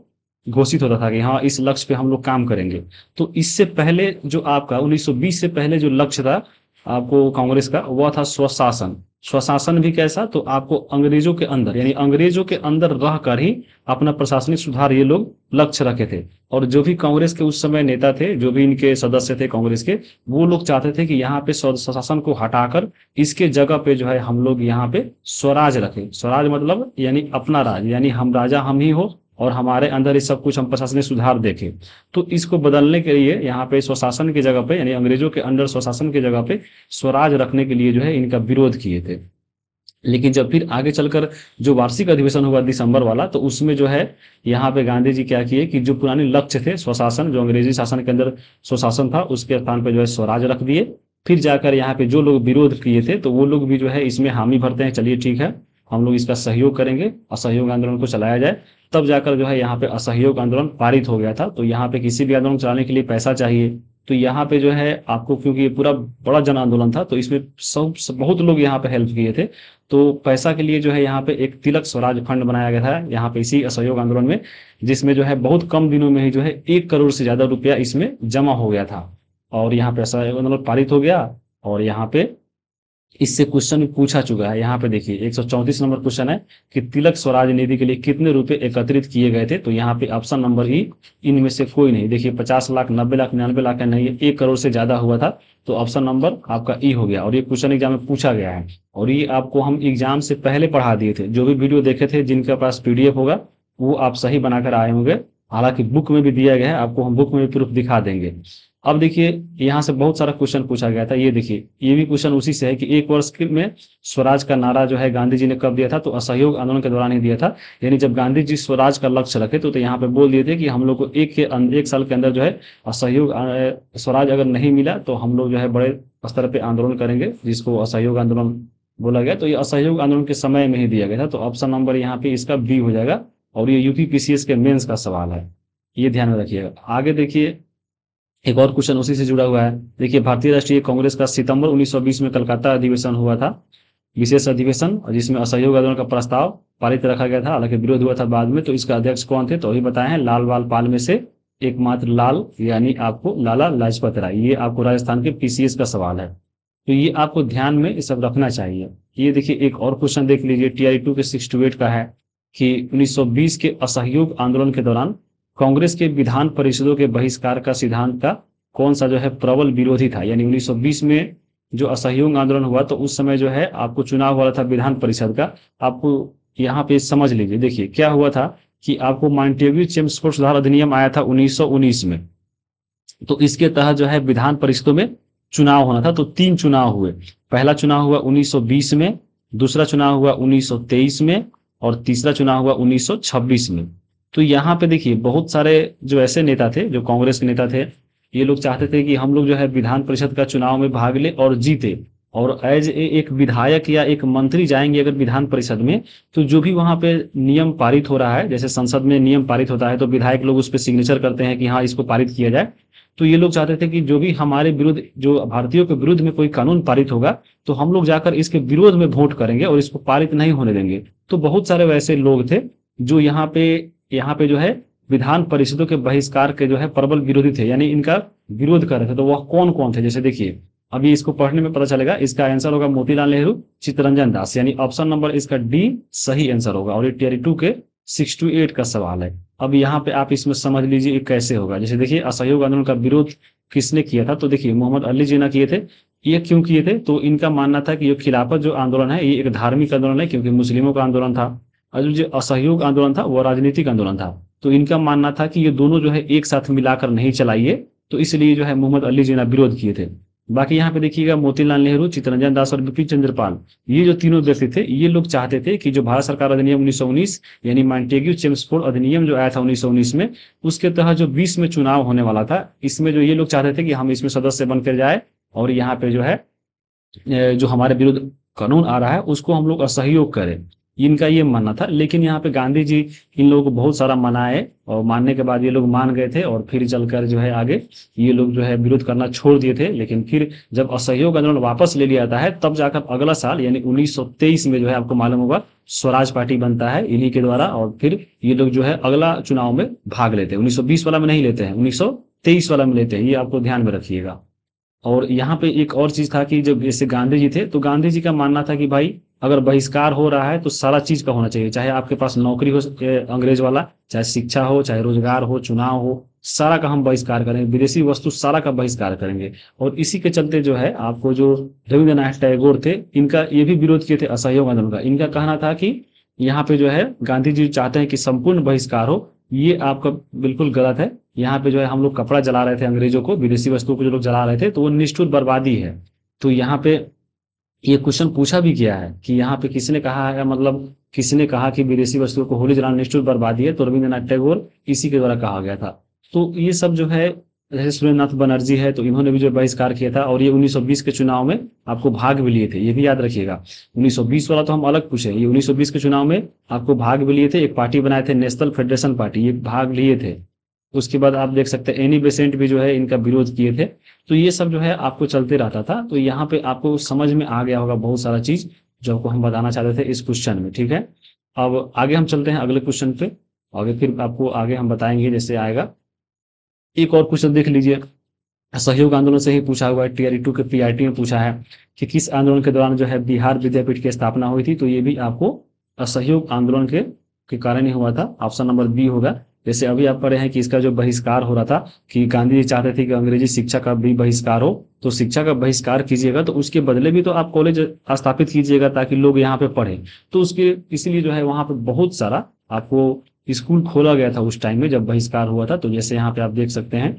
घोषित होता था कि हाँ इस लक्ष्य पे हम लोग काम करेंगे। तो इससे पहले जो आपका 1920 से पहले जो लक्ष्य था आपको कांग्रेस का, वह था स्वशासन। स्वशासन भी कैसा, तो आपको अंग्रेजों के अंदर यानी अंग्रेजों के अंदर रहकर ही अपना प्रशासनिक सुधार ये लोग लक्ष्य रखे थे। और जो भी कांग्रेस के उस समय नेता थे, जो भी इनके सदस्य थे कांग्रेस के, वो लोग चाहते थे कि यहाँ पे स्वशासन को हटाकर इसके जगह पे जो है हम लोग यहाँ पे स्वराज रखें। स्वराज मतलब यानी अपना राज, यानी हम राजा हम ही हो और हमारे अंदर ही सब कुछ, हम प्रशासनिक सुधार देखें। तो इसको बदलने के लिए यहाँ पे स्वशासन की जगह पे यानी अंग्रेजों के अंडर स्वशासन की जगह पे स्वराज रखने के लिए जो है इनका विरोध किए थे। लेकिन जब फिर आगे चलकर जो वार्षिक अधिवेशन हुआ दिसंबर वाला, तो उसमें जो है यहाँ पे गांधी जी क्या किए कि जो पुराने लक्ष्य थे स्वशासन, जो अंग्रेजी शासन के अंदर स्वशासन था, उसके स्थान पर जो है स्वराज रख दिए। फिर जाकर यहाँ पे जो लोग विरोध किए थे तो वो लोग भी जो है इसमें हामी भरते हैं, चलिए ठीक है हम लोग इसका सहयोग करेंगे, असहयोग आंदोलन को चलाया जाए। तब जाकर जो है यहाँ पे असहयोग आंदोलन पारित हो गया था। तो यहाँ पे किसी भी आंदोलन चलाने के लिए पैसा चाहिए, तो यहाँ पे जो है आपको, क्योंकि ये पूरा बड़ा जन आंदोलन था तो इसमें बहुत लोग यहाँ पे हेल्प किए थे। तो पैसा के लिए जो है यहाँ पे एक तिलक स्वराज फंड बनाया गया था यहाँ पे इसी असहयोग आंदोलन में, जिसमें जो है बहुत कम दिनों में ही जो है 1 करोड़ से ज्यादा रुपया इसमें जमा हो गया था। और यहाँ पे असहयोग आंदोलन पारित हो गया। और यहाँ पे इससे क्वेश्चन पूछा चुका है। यहाँ पे देखिए 134 नंबर क्वेश्चन है कि तिलक स्वराज निधि के लिए कितने रुपए एकत्रित किए गए थे। तो यहाँ पे ऑप्शन नंबर ही इनमें से कोई नहीं। देखिए 50 लाख, 90 लाख, 99 लाख है, नहीं, 1 करोड़ से ज्यादा हुआ था। तो ऑप्शन नंबर आपका ई हो गया। और ये क्वेश्चन एग्जाम में पूछा गया है और ये आपको हम एग्जाम से पहले पढ़ा दिए थे। जो भी वीडियो देखे थे, जिनके पास PDF होगा वो आप सही बनाकर आए होंगे हालांकि बुक में भी दिया गया है, आपको हम बुक में भी प्रूफ दिखा देंगे। अब देखिए यहाँ से बहुत सारा क्वेश्चन पूछा गया था, ये देखिए ये भी क्वेश्चन उसी से है कि एक वर्ष में स्वराज का नारा जो है गांधी जी ने कब दिया था, तो असहयोग आंदोलन के दौरान ही दिया था। यानी जब गांधी जी स्वराज का लक्ष्य रखे तो यहाँ पे बोल दिए थे कि हम लोग को एक साल के अंदर जो है असहयोग स्वराज अगर नहीं मिला तो हम लोग जो है बड़े स्तर पे आंदोलन करेंगे, जिसको असहयोग आंदोलन बोला गया। तो ये असहयोग आंदोलन के समय में ही दिया गया था। तो ऑप्शन नंबर यहाँ पे इसका बी हो जाएगा, और ये यूपीपीसीएस के मेंस का सवाल है, ये ध्यान में रखिएगा। आगे देखिए एक और क्वेश्चन उसी से जुड़ा हुआ है। देखिए भारतीय राष्ट्रीय कांग्रेस का सितंबर 1920 में कलकत्ता अधिवेशन हुआ था, विशेष अधिवेशन, जिसमें असहयोग आंदोलन का प्रस्ताव पारित रखा गया था, हालांकि विरोध हुआ था बाद में। तो इसका अध्यक्ष कौन थे, तो अभी बताए हैं लाल बाल पाल में से एकमात्र लाल, यानी आपको लाला लाजपत राय। ये आपको राजस्थान के पीसीएस का सवाल है, तो ये आपको ध्यान में ये सब रखना चाहिए। ये देखिए एक और क्वेश्चन देख लीजिए, टीआरई 2 के 6-8 का है कि 1920 के असहयोग आंदोलन के दौरान कांग्रेस के विधान परिषदों के बहिष्कार का सिद्धांत का कौन सा जो है प्रबल विरोधी था। यानी 1920 में जो असहयोग आंदोलन हुआ तो उस समय जो है आपको चुनाव हुआ था विधान परिषद का। आपको यहाँ पे समझ लीजिए, देखिए क्या हुआ था कि आपको मॉन्टेग्यू चेम्सफोर्ड सुधार अधिनियम आया था 1919 में, तो इसके तहत जो है विधान परिषदों में चुनाव होना था। तो 3 चुनाव हुए, पहला चुनाव हुआ 1920 में, दूसरा चुनाव हुआ 1923 में, और तीसरा चुनाव हुआ 1926 में। तो यहाँ पे देखिए बहुत सारे जो ऐसे नेता थे, जो कांग्रेस के नेता थे, ये लोग चाहते थे कि हम लोग जो है विधान परिषद का चुनाव में भाग ले और जीते, और एज एक विधायक या एक मंत्री जाएंगे अगर विधान परिषद में, तो जो भी वहां पे नियम पारित हो रहा है, जैसे संसद में नियम पारित होता है तो विधायक लोग उस पर सिग्नेचर करते हैं कि हाँ इसको पारित किया जाए। तो ये लोग चाहते थे कि जो भी हमारे विरुद्ध, जो भारतीयों के विरुद्ध में कोई कानून पारित होगा तो हम लोग जाकर इसके विरोध में वोट करेंगे और इसको पारित नहीं होने देंगे। तो बहुत सारे वैसे लोग थे जो यहाँ पे जो है विधान परिषदों के बहिष्कार के जो है प्रबल विरोधी थे, यानी इनका विरोध कर रहे थे। तो वह कौन कौन थे, जैसे देखिए अभी इसको पढ़ने में पता चलेगा। इसका आंसर होगा मोतीलाल नेहरू, चित्तरंजन दास, यानी ऑप्शन नंबर इसका डी सही आंसर होगा। और ये टीआरई 2 के 6-8 का सवाल है। अब यहाँ पे आप इसमें समझ लीजिए ये कैसे होगा। जैसे देखिए असहयोग आंदोलन का विरोध किसने किया था, तो देखिए मोहम्मद अली जिन्ना किए थे। ये क्यों किए थे, तो इनका मानना था कि ये खिलाफत जो आंदोलन है ये एक धार्मिक आंदोलन है, क्योंकि मुस्लिमों का आंदोलन था, और जो असहयोग आंदोलन था वो राजनीतिक आंदोलन था। तो इनका मानना था कि ये दोनों जो है एक साथ मिलाकर नहीं चलाइए, तो इसलिए जो है मोहम्मद अली जिन्ना विरोध किए थे। बाकी यहाँ पे देखिएगा मोतीलाल नेहरू, चित्तरंजन दास और बिपिन चंद्र पाल, ये जो तीनों व्यक्ति थे, ये लोग चाहते थे कि जो भारत सरकार अधिनियम 1919 यानी मॉन्टेग्यू चेम्सफोर्ड अधिनियम जो आया था 1919 में, उसके तहत जो 20 में चुनाव होने वाला था, इसमें जो ये लोग चाहते थे कि हम इसमें सदस्य बनकर जाए, और यहाँ पे जो है जो हमारे विरुद्ध कानून आ रहा है उसको हम लोग असहयोग करें, इनका ये मानना था। लेकिन यहाँ पे गांधी जी इन लोगों को बहुत सारा मनाए, और मानने के बाद ये लोग मान गए थे, और फिर चलकर जो है आगे ये लोग जो है विरोध करना छोड़ दिए थे। लेकिन फिर जब असहयोग आंदोलन वापस ले लिया जाता है, तब जाकर अगला साल यानी 1923 में जो है आपको मालूम होगा स्वराज पार्टी बनता है इन्हीं के द्वारा, और फिर ये लोग जो है अगला चुनाव में भाग लेते हैं। 1920 वाला में नहीं लेते हैं, 1923 वाला में लेते हैं, ये आपको ध्यान में रखिएगा। और यहाँ पे एक और चीज था कि जब जैसे गांधी जी थे, तो गांधी जी का मानना था कि भाई अगर बहिष्कार हो रहा है तो सारा चीज का होना चाहिए, चाहे आपके पास नौकरी हो अंग्रेज वाला, चाहे शिक्षा हो, चाहे रोजगार हो, चुनाव हो, सारा का हम बहिष्कार करेंगे, विदेशी वस्तु सारा का बहिष्कार करेंगे। और इसी के चलते जो है आपको जो रविंद्रनाथ टैगोर थे, इनका ये भी विरोध किए थे असहयोग आंदोलन का। इनका कहना था कि यहाँ पे जो है गांधी जी चाहते हैं कि संपूर्ण बहिष्कार हो, ये आपका बिल्कुल गलत है। यहाँ पे जो है हम लोग कपड़ा जला रहे थे अंग्रेजों को, विदेशी वस्तुओं को जो लोग जला रहे थे, तो वो निष्ठुर बर्बादी है। तो यहाँ पे ये क्वेश्चन पूछा भी गया है कि यहाँ पे किसने कहा है, मतलब किसने कहा कि विदेशी वस्तुओं को होली जलाना निष्ठुर बर्बादी है, तो रविंद्रनाथ टैगोर इसी के द्वारा कहा गया था। तो ये सब जो है, जैसे सुरेंद्रनाथ बनर्जी है, तो इन्होंने भी जो बहिष्कार किया था, और ये 1920 के चुनाव में आपको भाग भी लिए थे, ये भी याद रखिएगा। 1920 वाला तो हम अलग पूछे, ये 1920 के चुनाव में आपको भाग भी लिए थे, एक पार्टी बनाए थे नेशनल फेडरेशन पार्टी, ये भाग लिए थे। उसके बाद आप देख सकते हैं एनी बेसेंट भी जो है इनका विरोध किए थे। तो ये सब जो है आपको चलते रहता था। तो यहाँ पे आपको समझ में आ गया होगा बहुत सारा चीज जो आपको हम बताना चाहते थे इस क्वेश्चन में, ठीक है। अब आगे हम चलते हैं अगले क्वेश्चन पे, आगे फिर आपको आगे हम बताएंगे जैसे आएगा। एक और क्वेश्चन देख लीजिए, सहयोग आंदोलन से ही पूछा हुआ है, टीआरई 2 के पीआईटी में पूछा है कि किस आंदोलन के दौरान जो है बिहार विद्यापीठ की स्थापना हुई थी। तो ये भी आपको असहयोग आंदोलन के कारण ही हुआ था, ऑप्शन नंबर बी होगा। जैसे अभी आप पढ़े हैं कि इसका जो बहिष्कार हो रहा था कि गांधी जी चाहते थे कि अंग्रेजी शिक्षा का भी बहिष्कार हो, तो शिक्षा का बहिष्कार कीजिएगा तो उसके बदले भी तो आप कॉलेज स्थापित कीजिएगा ताकि लोग यहाँ पे पढ़े। तो उसके इसलिए जो है वहां पे बहुत सारा आपको स्कूल खोला गया था उस टाइम में जब बहिष्कार हुआ था। तो जैसे यहाँ पे आप देख सकते हैं,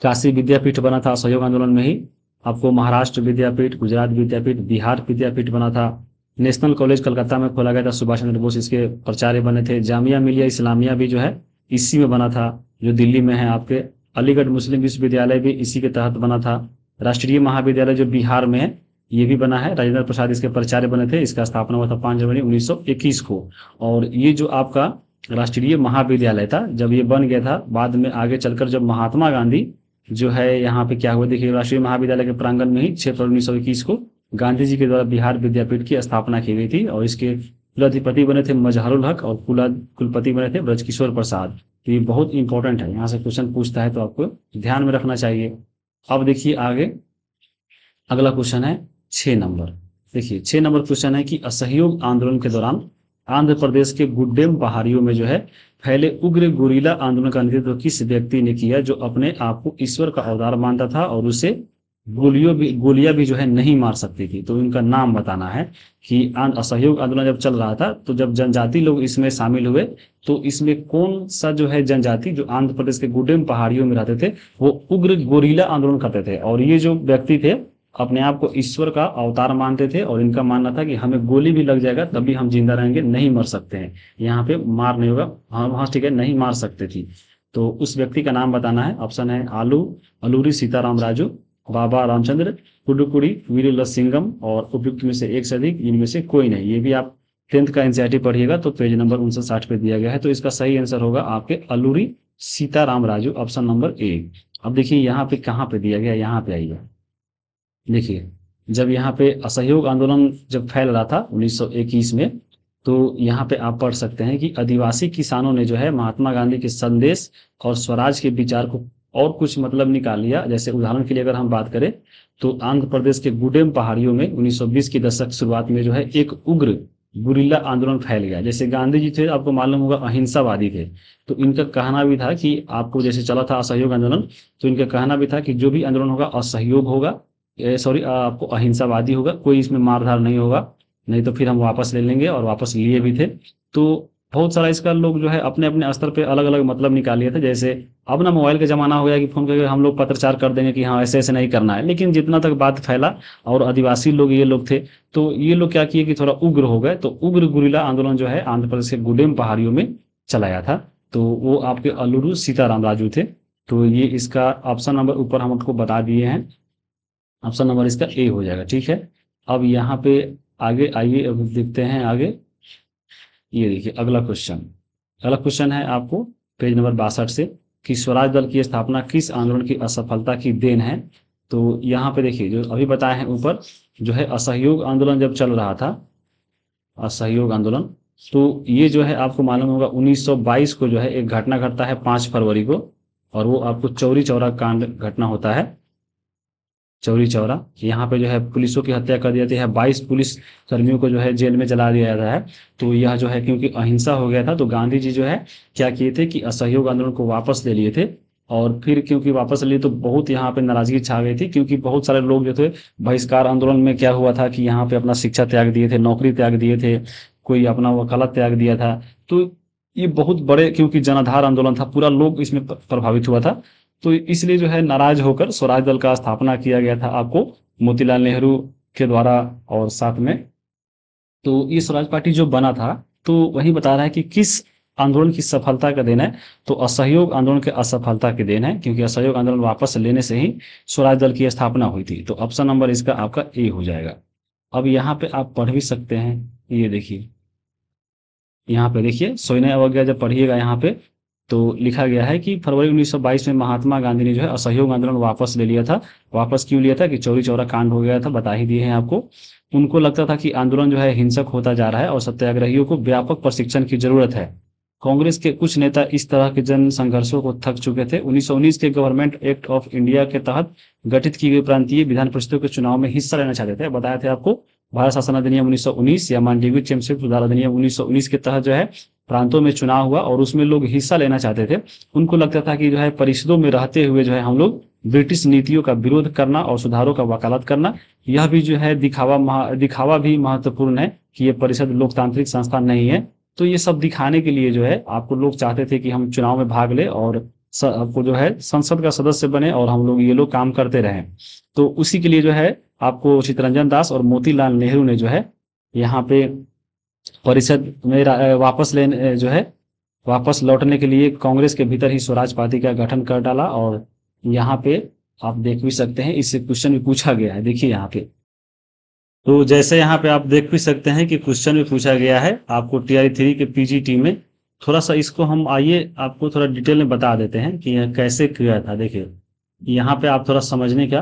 काशी विद्यापीठ बना था असहयोग आंदोलन में ही, आपको महाराष्ट्र विद्यापीठ, गुजरात विद्यापीठ, बिहार विद्यापीठ बना था, नेशनल कॉलेज कलकत्ता में खोला गया था, सुभाष चंद्र बोस इसके प्राचार्य बने थे, जामिया मिलिया इस्लामिया भी जो है इसी में बना था जो दिल्ली में है आपके, अलीगढ़ मुस्लिम विश्वविद्यालय भी इसी के तहत बना था, राष्ट्रीय महाविद्यालय जो बिहार में है ये भी बना है, राजेंद्र प्रसाद इसके प्राचार्य बने थे, इसका स्थापना हुआ था 5 जनवरी 1921 को। और ये जो आपका राष्ट्रीय महाविद्यालय था जब ये बन गया था, बाद में आगे चलकर जब महात्मा गांधी जो है यहाँ पे क्या हुआ देखिए, राष्ट्रीय महाविद्यालय के प्रांगण में ही 6 फरवरी 1921 को गांधी जी के द्वारा बिहार विद्यापीठ की स्थापना की गई थी और इसके कुलाधिपति बने थे मजहरुल हक और कुलपति बने थे ब्रजकिशोर प्रसाद। तो ये बहुत इंपॉर्टेंट है, यहाँ से क्वेश्चन पूछता है तो आपको ध्यान में रखना चाहिए। अब देखिए आगे अगला क्वेश्चन है 6 नंबर। देखिए 6 नंबर क्वेश्चन है कि असहयोग आंदोलन के दौरान आंध्र प्रदेश के गुड्डेम पहाड़ियों में जो है फैले उग्र गुरीला आंदोलन का नेतृत्व किस व्यक्ति ने किया जो अपने आप को ईश्वर का अवतार मानता था और उसे गोलियां भी जो है नहीं मार सकती थी। तो इनका नाम बताना है कि असहयोग आंदोलन जब चल रहा था तो जब जनजाति लोग इसमें शामिल हुए तो इसमें कौन सा जो है जनजाति जो आंध्र प्रदेश के गुड्डेम पहाड़ियों में रहते थे वो उग्र गोरिल्ला आंदोलन करते थे और ये जो व्यक्ति थे अपने आप को ईश्वर का अवतार मानते थे और इनका मानना था कि हमें गोली भी लग जाएगा तभी हम जिंदा रहेंगे, नहीं मर सकते हैं, यहाँ पे मार नहीं होगा, हाँ ठीक है, नहीं मार सकते थी। तो उस व्यक्ति का नाम बताना है। ऑप्शन है अलूरी सीताराम राजू, बाबा रामचंद्र, पुडुकुड़ी, वीर सिंगम और उपयुक्त में से एक से अधिक, इनमें से कोई नहीं। ये भी आप 10th का एनसीईआरटी पढ़िएगा तो पेज नंबर 59 पे दिया गया है। तो इसका सही आंसर होगा आपके Alluri Sitaram Raju, option number A. अब देखिए यहाँ पे कहाँ पे दिया गया, यहाँ पे आइए। देखिए जब यहाँ पे असहयोग आंदोलन जब फैल रहा था 1921 में तो यहाँ पे आप पढ़ सकते हैं कि आदिवासी किसानों ने जो है महात्मा गांधी के संदेश और स्वराज के विचार को और कुछ मतलब निकाल लिया। जैसे उदाहरण के लिए अगर हम बात करें तो आंध्र प्रदेश के गुडेम पहाड़ियों में 1920 के दशक शुरुआत में जो है एक उग्र गुरिल्ला आंदोलन फैल गया। जैसे गांधी जी थे, आपको मालूम होगा अहिंसावादी थे, तो इनका कहना भी था कि आपको जैसे चला था असहयोग आंदोलन तो इनका कहना भी था कि जो भी आंदोलन होगा असहयोग होगा, आपको अहिंसावादी होगा, कोई इसमें मारधार नहीं होगा, नहीं तो फिर हम वापस ले लेंगे, और वापस लिए भी थे। तो बहुत सारा इसका लोग जो है अपने अपने स्तर पे अलग अलग मतलब निकाल लिए थे। जैसे अब ना मोबाइल का जमाना हो गया कि फोन करके हम लोग पत्रचार कर देंगे कि हाँ ऐसे ऐसे नहीं करना है, लेकिन जितना तक बात फैला और आदिवासी लोग ये लोग थे तो ये लोग क्या किए कि थोड़ा उग्र हो गए। तो उग्र गुरिल्ला आंदोलन जो है आंध्र प्रदेश के गुडेम पहाड़ियों में चलाया था, तो वो आपके अलूरू सीताराम राजू थे। तो ये इसका ऑप्शन नंबर ऊपर हम आपको बता दिए हैं, ऑप्शन नंबर इसका ए हो जाएगा। ठीक है, अब यहाँ पे आगे आइए, अब देखते हैं आगे। ये देखिए अगला क्वेश्चन है आपको पेज नंबर 62 से कि स्वराज दल की स्थापना किस आंदोलन की असफलता की देन है। तो यहाँ पे देखिए जो अभी बताए हैं ऊपर जो है असहयोग आंदोलन जब चल रहा था, असहयोग आंदोलन, तो ये जो है आपको मालूम होगा 1922 को जो है एक घटना घटता है 5 फरवरी को, और वो आपको चौरी चौरा कांड घटना होता है। चौरी चौरा यहाँ पे जो है पुलिसों की हत्या कर दी जाती है, 22 पुलिस कर्मियों को जो है जेल में जला दिया जाता है। तो यह जो है क्योंकि अहिंसा हो गया था तो गांधी जी जो है क्या किए थे कि असहयोग आंदोलन को वापस ले लिए थे, और फिर क्योंकि वापस लिए तो बहुत यहाँ पे नाराजगी छा गई थी, क्योंकि बहुत सारे लोग जो थे बहिष्कार आंदोलन में क्या हुआ था कि यहाँ पे अपना शिक्षा त्याग दिए थे, नौकरी त्याग दिए थे, कोई अपना वकालत त्याग दिया था। तो ये बहुत बड़े क्योंकि जनाधार आंदोलन था, पूरा लोग इसमें प्रभावित हुआ था, तो इसलिए जो है नाराज होकर स्वराज दल का स्थापना किया गया था आपको मोतीलाल नेहरू के द्वारा। और साथ में तो ये स्वराज पार्टी जो बना था तो वही बता रहा है कि किस आंदोलन की सफलता का देन है, तो असहयोग आंदोलन के असफलता के देन है, क्योंकि असहयोग आंदोलन वापस लेने से ही स्वराज दल की स्थापना हुई थी। तो ऑप्शन नंबर इसका आपका ए हो जाएगा। अब यहाँ पे आप पढ़ भी सकते हैं, ये देखिए यहाँ पे देखिए सविनय अवज्ञा जब पढ़िएगा यहाँ पे तो लिखा गया है कि फरवरी 1922 में महात्मा गांधी ने जो है असहयोग आंदोलन वापस ले लिया था। वापस क्यों लिया था कि चौरी चौरा कांड हो गया था, बता ही दिए हैं आपको। उनको लगता था कि आंदोलन जो है हिंसक होता जा रहा है और सत्याग्रहियों को व्यापक प्रशिक्षण की जरूरत है। कांग्रेस के कुछ नेता इस तरह के जन संघर्षों को थक चुके थे। 1919 के गवर्नमेंट एक्ट ऑफ इंडिया के तहत गठित की गई प्रांतीय विधान परिषदों के चुनाव में हिस्सा लेना चाहते थे। बताया थे आपको भारत शासन अधिनियम 1919 या मांडलिक चेमशिप सुधार अधिनियम 1919 के तहत जो है प्रांतों में चुनाव हुआ और उसमें लोग हिस्सा लेना चाहते थे। उनको लगता था कि जो है परिषदों में रहते हुए जो है हम लोग ब्रिटिश नीतियों का विरोध करना और सुधारों का वकालत करना, यह भी जो है दिखावा भी महत्वपूर्ण है कि ये परिषद लोकतांत्रिक संस्था नहीं है, तो ये सब दिखाने के लिए जो है आपको लोग चाहते थे कि हम चुनाव में भाग ले और आपको जो है संसद का सदस्य बने और हम लोग ये लोग काम करते रहें। तो उसी के लिए जो है आपको चित्तरंजन दास और मोतीलाल नेहरू ने जो है यहाँ पे परिषद में वापस लेने जो है वापस लौटने के लिए कांग्रेस के भीतर ही स्वराज पार्टी का गठन कर डाला। और यहाँ पे आप देख भी सकते हैं, इससे क्वेश्चन भी पूछा गया है, देखिए यहाँ पे। तो जैसे यहाँ पे आप देख भी सकते हैं कि क्वेश्चन भी पूछा गया है आपको TR3 के PGT में। थोड़ा सा इसको हम आइए आपको थोड़ा डिटेल में बता देते हैं कि यह कैसे किया था। देखिए यहाँ पे आप थोड़ा समझने का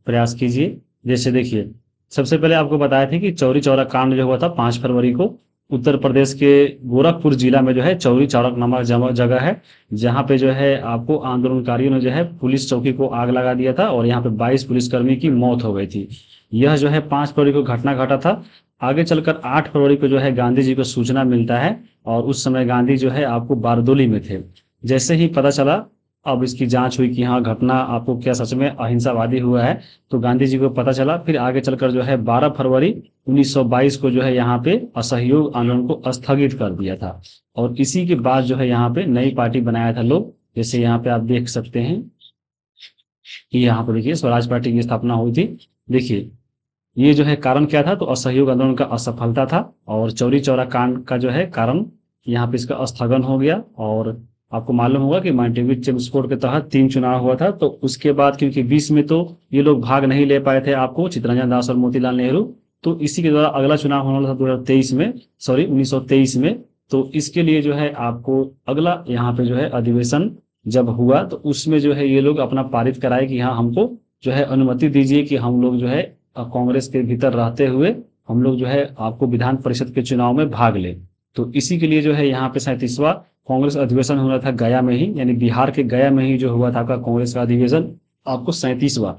प्रयास कीजिए। जैसे देखिए सबसे पहले आपको बताया था कि चौरी चौरा कांड जो हुआ था 5 फरवरी को उत्तर प्रदेश के गोरखपुर जिला में जो है चौरी चौरक नामक जगह है, जहाँ पे जो है आपको आंदोलनकारियों ने जो है पुलिस चौकी को आग लगा दिया था और यहाँ पे 22 पुलिसकर्मी की मौत हो गई थी। यह जो है 5 फरवरी को घटना घटा था। आगे चलकर 8 फरवरी को जो है गांधी जी को सूचना मिलता है और उस समय गांधी जो है आपको बारदोली में थे। जैसे ही पता चला, अब इसकी जांच हुई कि हाँ घटना आपको क्या सच में अहिंसावादी हुआ है, तो गांधी जी को पता चला। फिर आगे चलकर जो है 12 फरवरी 1922 को जो है यहाँ पे असहयोग आंदोलन को स्थगित कर दिया था और इसी के बाद जो है यहाँ पे नई पार्टी बनाया था लोग। जैसे यहाँ पे आप देख सकते हैं कि यहाँ पे देखिए स्वराज पार्टी की स्थापना हुई थी। देखिए ये जो है कारण क्या था, तो असहयोग आंदोलन का असफलता था और चौरी चौरा कांड का जो है कारण यहाँ पे इसका स्थगन हो गया। और आपको मालूम होगा कि मॉन्टेग्यू चेम्स्फोर्ड के तहत 3 चुनाव हुआ था, तो उसके बाद क्योंकि 20 में तो ये लोग भाग नहीं ले पाए थे आपको चित्तरंजन दास और मोतीलाल नेहरू, तो इसी के द्वारा अगला चुनाव होने वाला था 2023 में, सॉरी 1923 में। तो इसके लिए जो है आपको अगला यहाँ पे जो है अधिवेशन जब हुआ तो उसमें जो है ये लोग अपना पारित कराए कि हाँ हमको जो है अनुमति दीजिए कि हम लोग जो है कांग्रेस के भीतर रहते हुए हम लोग जो है आपको विधान परिषद के चुनाव में भाग ले। तो इसी के लिए जो है यहाँ पे 37वां कांग्रेस अधिवेशन हो रहा था गया में ही, यानी बिहार के गया में ही जो हुआ था आपका कांग्रेस का अधिवेशन आपको 37वां।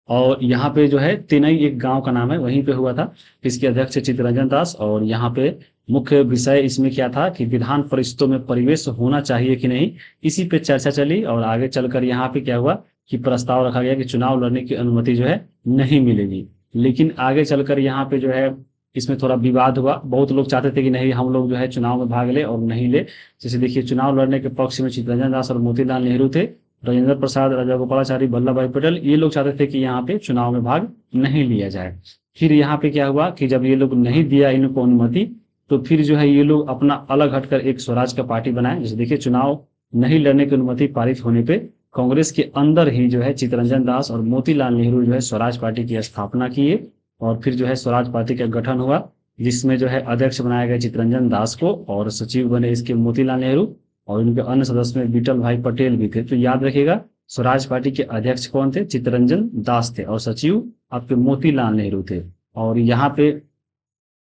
और यहाँ पे जो है तेनई एक गांव का नाम है, वहीं पे हुआ था। इसके अध्यक्ष चित्तरंजन दास और यहाँ पे मुख्य विषय इसमें क्या था कि विधान परिषदों में परिवेश होना चाहिए कि नहीं, इसी पे चर्चा चली। और आगे चलकर यहाँ पे क्या हुआ कि प्रस्ताव रखा गया कि चुनाव लड़ने की अनुमति जो है नहीं मिलेगी। लेकिन आगे चलकर यहाँ पे जो है इसमें थोड़ा विवाद हुआ। बहुत लोग चाहते थे कि नहीं हम लोग जो है चुनाव में भाग ले और नहीं ले। जैसे देखिए चुनाव लड़ने के पक्ष में चित्तरंजन दास और मोतीलाल नेहरू थे, राजेंद्र प्रसाद, राजागोपालाचारी, वल्लभ भाई पटेल, ये लोग चाहते थे कि यहाँ पे चुनाव में भाग नहीं लिया जाए। फिर यहाँ पे क्या हुआ कि जब ये लोग नहीं दिया इनको अनुमति, तो फिर जो है ये लोग अपना अलग हटकर एक स्वराज का पार्टी बनाए। जैसे देखिए चुनाव नहीं लड़ने की अनुमति पारित होने पे कांग्रेस के अंदर ही जो है चित्तरंजन दास और मोतीलाल नेहरू जो है स्वराज पार्टी की स्थापना किए और फिर जो है स्वराज पार्टी का गठन हुआ, जिसमें जो है अध्यक्ष बनाया गया चित्तरंजन दास को और सचिव बने इसके मोतीलाल नेहरू और उनके अन्य सदस्य में विठल भाई पटेल भी थे। तो याद रखिएगा स्वराज पार्टी के अध्यक्ष कौन थे, चित्तरंजन दास थे और सचिव आपके मोतीलाल नेहरू थे। और यहाँ पे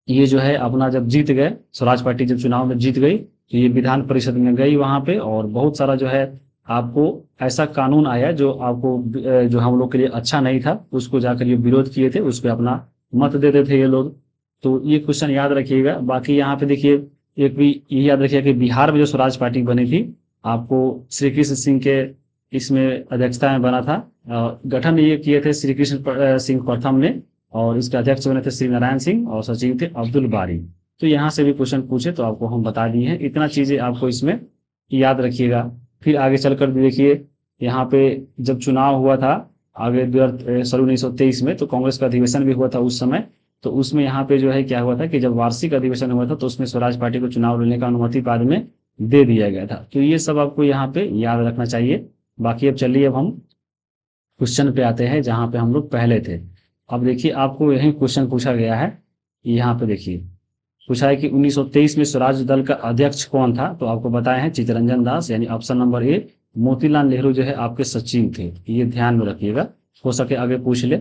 ये जो है अपना जब जीत गए, स्वराज पार्टी जब चुनाव में जीत गई तो ये विधान परिषद में गई वहां पे और बहुत सारा जो है आपको ऐसा कानून आया जो आपको जो हम लोग के लिए अच्छा नहीं था, उसको जाकर ये विरोध किए थे, उस पर अपना मत देते थे ये लोग। तो ये क्वेश्चन याद रखिएगा। बाकी यहाँ पे देखिए एक भी ये याद रखिएगा कि बिहार में जो स्वराज पार्टी बनी थी आपको श्री कृष्ण सिंह के इसमें अध्यक्षता में बना था। गठन ये किए थे श्री कृष्ण सिंह प्रथम ने और इसके अध्यक्ष बने थे श्री नारायण सिंह और सचिव थे अब्दुल बारी। तो यहाँ से भी क्वेश्चन पूछे तो आपको हम बता दिए हैं, इतना चीजें आपको इसमें याद रखिएगा। फिर आगे चलकर देखिए यहाँ पे जब चुनाव हुआ था आगे 1923 में, तो कांग्रेस का अधिवेशन भी हुआ था उस समय। तो उसमें यहाँ पे जो है क्या हुआ था कि जब वार्षिक अधिवेशन हुआ था तो उसमें स्वराज पार्टी को चुनाव लड़ने का अनुमति बाद में दे दिया गया था। तो ये सब आपको यहाँ पे याद रखना चाहिए। बाकी अब चलिए अब हम क्वेश्चन पे आते हैं जहाँ पे हम लोग पहले थे। अब देखिए आपको यही क्वेश्चन पूछा गया है, यहाँ पे देखिए पूछा है कि 1923 में स्वराज दल का अध्यक्ष कौन था, तो आपको बताए हैं चित्तरंजन दास, यानी option number A. Motilal Nehru जो है आपके सचिव थे, ये ध्यान में रखिएगा, हो सके आगे पूछ ले।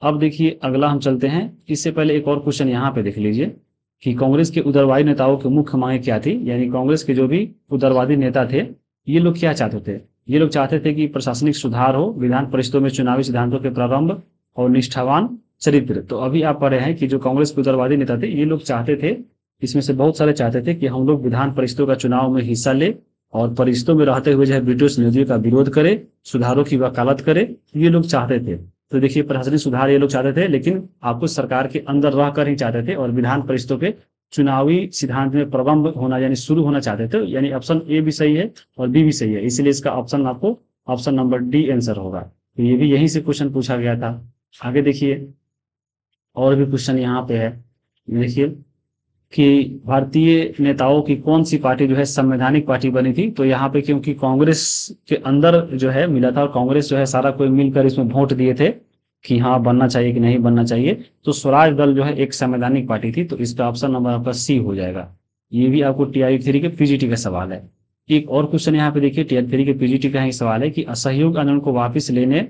अब देखिए अगला हम चलते हैं। इससे पहले एक और क्वेश्चन यहाँ पे देख लीजिए कि कांग्रेस के उदारवादी नेताओं की मुख्य मांगे क्या थी, यानी कांग्रेस के जो भी उदारवादी नेता थे ये लोग क्या चाहते थे। ये लोग चाहते थे कि प्रशासनिक सुधार हो, विधान परिषदों में चुनावी सिद्धांतों के प्रारंभ और निष्ठावान चरित्र। तो अभी आप पढ़े हैं कि जो कांग्रेस के उदारवादी नेता थे ये लोग चाहते थे, इसमें से बहुत सारे चाहते थे कि हम लोग विधान परिषदों का चुनाव में हिस्सा ले और परिषदों में रहते हुए जो है ब्रिटिश नियमों का विरोध करे, सुधारों की वकालत करे, ये लोग चाहते थे। तो देखिए प्रशासनिक सुधार ये लोग चाहते थे, लेकिन आपको सरकार के अंदर रहकर ही चाहते थे और विधान परिषदों के चुनावी सिद्धांत में प्रारंभ होना यानी शुरू होना चाहते थे, यानी ऑप्शन ए भी सही है और बी भी सही है, इसलिए इसका ऑप्शन आपको ऑप्शन नंबर डी आंसर होगा। तो ये भी यहीं से क्वेश्चन पूछा गया था। आगे देखिए और भी क्वेश्चन यहाँ पे है, देखिए कि भारतीय नेताओं की कौन सी पार्टी जो है संवैधानिक पार्टी बनी थी। तो यहाँ पे क्योंकि कांग्रेस के अंदर जो है मिला था और कांग्रेस जो है सारा कोई मिलकर इसमें वोट दिए थे कि हाँ बनना चाहिए कि नहीं बनना चाहिए, तो स्वराज दल जो है एक संवैधानिक पार्टी थी। तो इसका ऑप्शन नंबर आपका सी हो जाएगा। ये भी आपको TI3 के PGT का सवाल है। एक और क्वेश्चन यहाँ पे देखिए TI3 के PGT का ही सवाल है कि असहयोग आंदोलन को वापस लेने